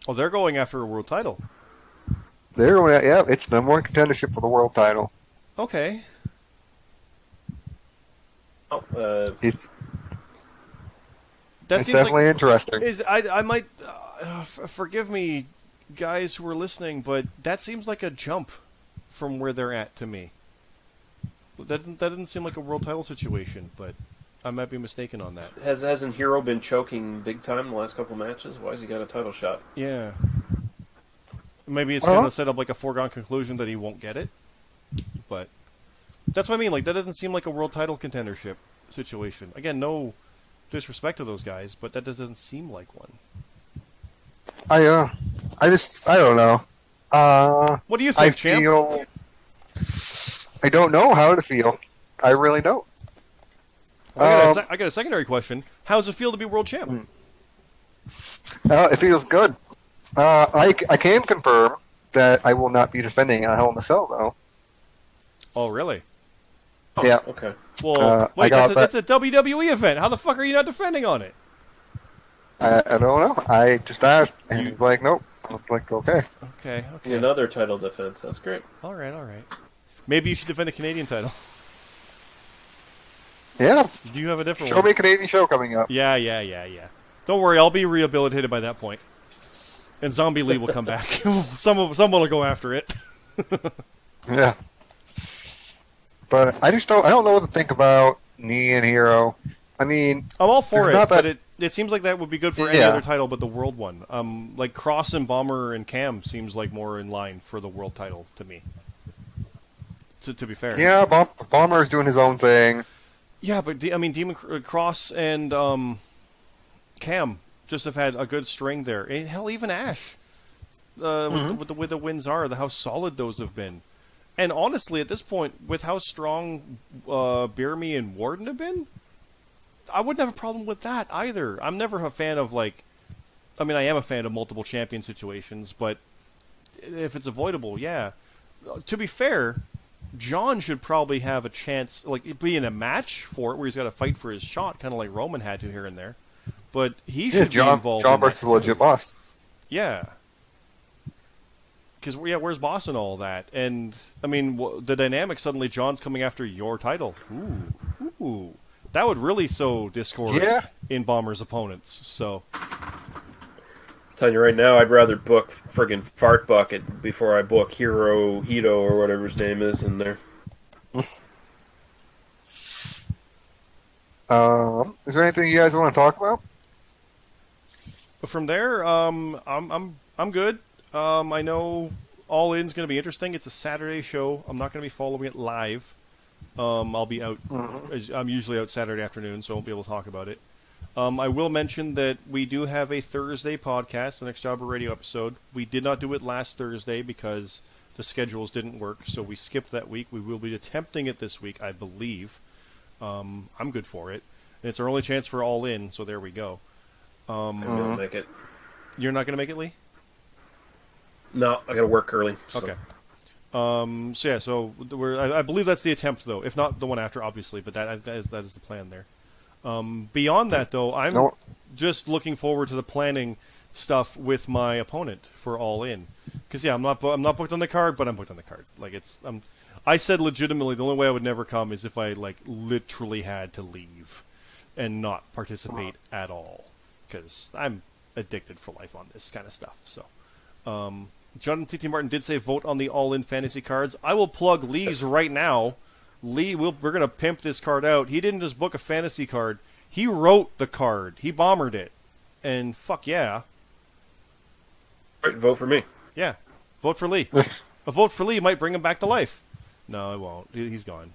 Oh, they're going after a world title. They're going to, yeah, it's the #1 contendership for the world title. Okay. It's That it's seems like- definitely interesting. I might forgive me, guys who are listening, but that seems like a jump from where they're at to me. That didn't seem like a world title situation, but I might be mistaken on that. Hasn't Hero been choking big time the last couple matches? Why has he got a title shot? Yeah. Maybe it's going to set up like a foregone conclusion that he won't get it. But that's what I mean. Like, that doesn't seem like a world title contendership situation. Again, no disrespect to those guys, but that doesn't seem like one. I don't know. What do you think, Champ? I don't know how to feel. I really don't. I got a secondary question. How does it feel to be world champ? It feels good. I can confirm that I will not be defending a Hell in a Cell, though. Oh, really? Yeah. Okay. Well, wait, that's a WWE event. How the fuck are you not defending on it? I don't know. I just asked, and he's like, nope. I was like, okay. Okay. Another title defense. That's great. All right. Maybe you should defend a Canadian title. Yeah. Do you have a different Show one? me a Canadian show coming up. Yeah. Don't worry, I'll be rehabilitated by that point. And Zombie Lee will come back. Someone will go after it. Yeah. But I don't know what to think about Knee and Hero. I mean, I'm all for it, but it seems like that would be good for any other title but the world one. Like Cross and Bomber and Cam seems like more in line for the world title to me. To be fair. Yeah, Bomber's doing his own thing. Yeah, but Demon Cross and Cam just have had a good string there. And hell, even Ash, with the way the wins are, how solid those have been. And honestly, at this point, with how strong Beerme and Warden have been, I wouldn't have a problem with that either. I'm never a fan of I am a fan of multiple champion situations, but if it's avoidable, yeah. To be fair, John should probably have a chance, be in a match for it, where he's got to fight for his shot, kind of like Roman had to here and there. But he should be involved. John versus legit boss. Yeah. Because where's Boss and all that? And the dynamic suddenly John's coming after your title. Ooh, that would really sow discord in Bomber's opponents. So. I'm telling you right now, I'd rather book friggin' Fart Bucket before I book Hito or whatever his name is in there. Is there anything you guys want to talk about? From there, I'm good. I know All In's going to be interesting. It's a Saturday show. I'm not going to be following it live. I'll be out. I'm usually out Saturday afternoon, so I won't be able to talk about it. I will mention that we do have a Thursday podcast, the Next Jobber Radio episode. We did not do it last Thursday because the schedules didn't work, so we skipped that week. We will be attempting it this week, I believe. I'm good for it. And it's our only chance for All In, so there we go. I'm going to make it. You're not going to make it, Lee? No, I got to work early. So. Okay. I believe that's the attempt, though. If not the one after, obviously, but that is the plan there. Beyond that, though, I'm just looking forward to the planning stuff with my opponent for All In. Because I'm not booked on the card, but I'm booked on the card. I said legitimately the only way I would never come is if I literally had to leave and not participate at all. Because I'm addicted for life on this kind of stuff. So, Jonathan T.T. Martin did say vote on the All-In fantasy cards. I will plug Lee's right now. Lee, we're going to pimp this card out. He didn't just book a fantasy card. He wrote the card. He bombered it. And fuck yeah. All right, vote for me. Yeah. Vote for Lee. A vote for Lee might bring him back to life. No, it won't. He's gone.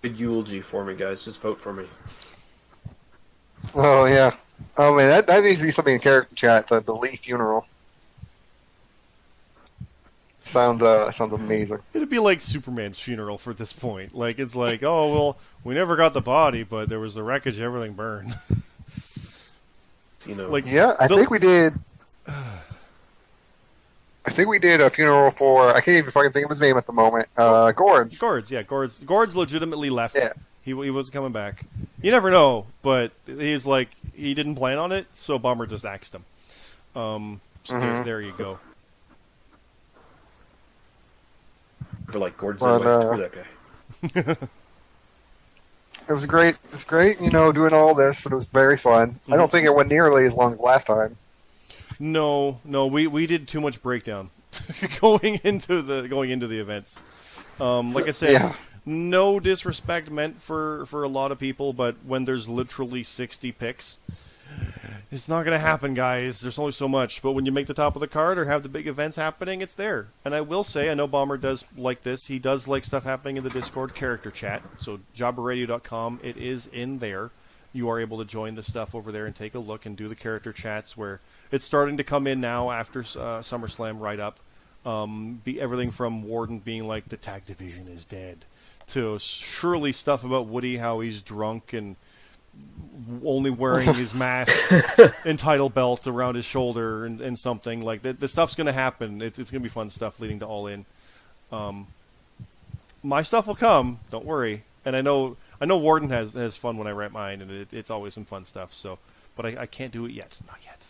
Good eulogy for me, guys. Just vote for me. Oh, yeah. Oh, man, that needs to be something in character chat, the Lee funeral. Sounds amazing. It'd be like Superman's funeral for this point. It's like, oh, well, we never got the body, but there was the wreckage, everything burned. I think we did... I think we did a funeral for... I can't even fucking think of his name at the moment. Gord's. Gord's legitimately left. Yeah. He wasn't coming back. You never know, but he's he didn't plan on it, so Bomber just axed him. There you go. For Gord's screw that guy. It was great. It was great, doing all this. It was very fun. I don't think it went nearly as long as last time. No, we did too much breakdown going into the events. Like I said, Yeah. no disrespect meant for a lot of people, but when there's literally 60 picks, it's not going to happen, guys. There's only so much. But when you make the top of the card or have the big events happening, it's there. And I will say, I know Bomber does like this. He does like stuff happening in the Discord character chat. So jobberradio.com, it is in there. You are able to join the stuff over there and take a look and do the character chats where it's starting to come in now after SummerSlam right up. Be everything from Warden being like, the tag division is dead, to surely stuff about Woody, how he's drunk and only wearing his mask and title belt around his shoulder and something like that. The stuff's going to happen. It's going to be fun stuff leading to All In. My stuff will come. Don't worry. And I know Warden has fun when I write mine, and it's always some fun stuff. So, but I can't do it yet. Not yet.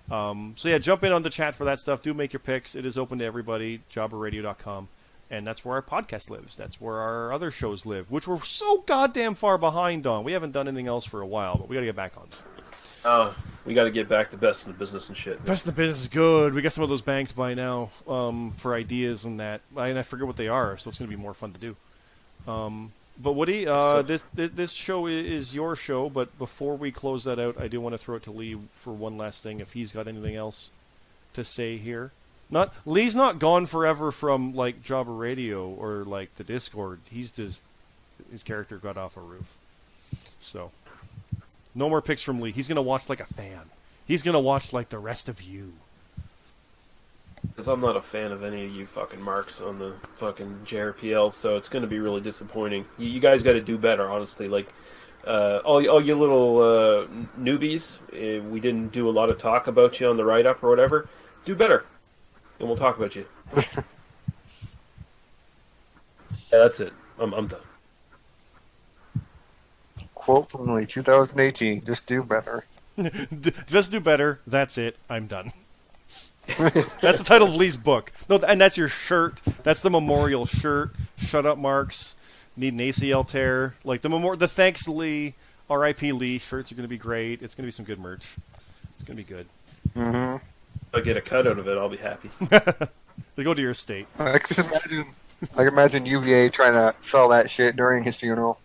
So yeah, jump in on the chat for that stuff. Do make your picks. It is open to everybody. Jobberradio.com. And that's where our podcast lives. That's where our other shows live, which we're so goddamn far behind on. We haven't done anything else for a while, but we got to get back on that. We got to get back to Best in the Business and shit. Best in the Business is good. We got some of those banked by now for ideas and that. And I forget what they are, so it's going to be more fun to do. But Woody, this show is your show, but before we close that out, I do want to throw it to Lee for one last thing, if he's got anything else to say here. Lee's not gone forever from like Jobber Radio or like the Discord. He's just, his character got off a roof. So no more picks from Lee. He's gonna watch like a fan. He's gonna watch like the rest of you. Because I'm not a fan of any of you fucking marks on the fucking JRPL, so it's gonna be really disappointing. You guys got to do better, honestly. Like all you little newbies, we didn't do a lot of talk about you on the write up or whatever. Do better. And we'll talk about you. Yeah, that's it. I'm done. Quote from Lee, 2018, just do better. Just do better. That's it. I'm done. That's the title of Lee's book. No, and that's your shirt. That's the memorial shirt. Shut up, Marks. Need an ACL tear. Like the thanks Lee, R.I.P. Lee shirts are going to be great. It's going to be some good merch. It's going to be good. Mm-hmm. If I get a cut out of it, I'll be happy. They go to your estate. I can imagine UVA trying to sell that shit during his funeral.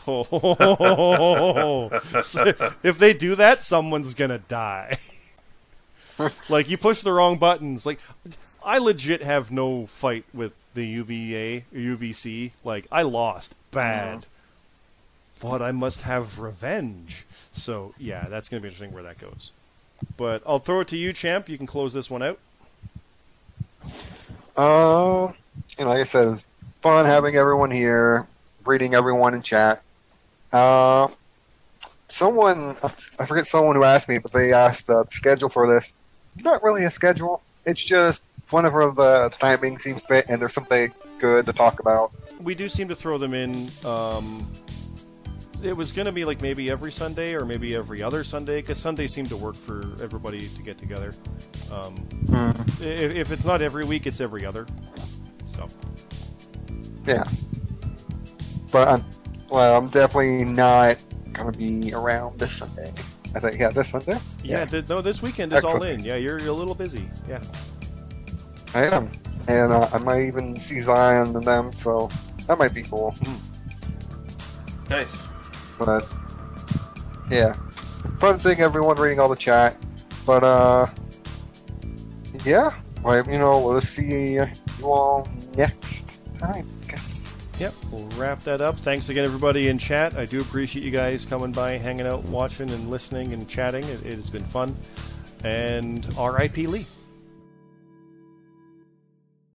Oh, if they do that, someone's gonna die. Like, you push the wrong buttons. Like, I legit have no fight with the UVA or UVC. Like, I lost bad, but I must have revenge. So yeah, that's gonna be interesting where that goes. But I'll throw it to you, Champ. You can close this one out. Like I said, it was fun having everyone here, reading everyone in chat. Someone who asked me, but they asked the schedule for this. Not really a schedule. It's just whenever the timing seems fit and there's something good to talk about. We do seem to throw them in. It was going to be like maybe every Sunday or maybe every other Sunday, because Sundays seem to work for everybody to get together. If it's not every week, it's every other. So. Yeah. But I'm definitely not going to be around this Sunday. I think, this Sunday? Yeah, this weekend is all in. Yeah, you're a little busy. Yeah. I am. And I might even see Zion and them, so that might be cool. Nice. But, yeah. Fun seeing everyone reading all the chat. But, yeah. We'll see you all next time, I guess. Yep, we'll wrap that up. Thanks again, everybody in chat. I do appreciate you guys coming by, hanging out, watching, and listening and chatting. It has been fun. And R.I.P. Lee.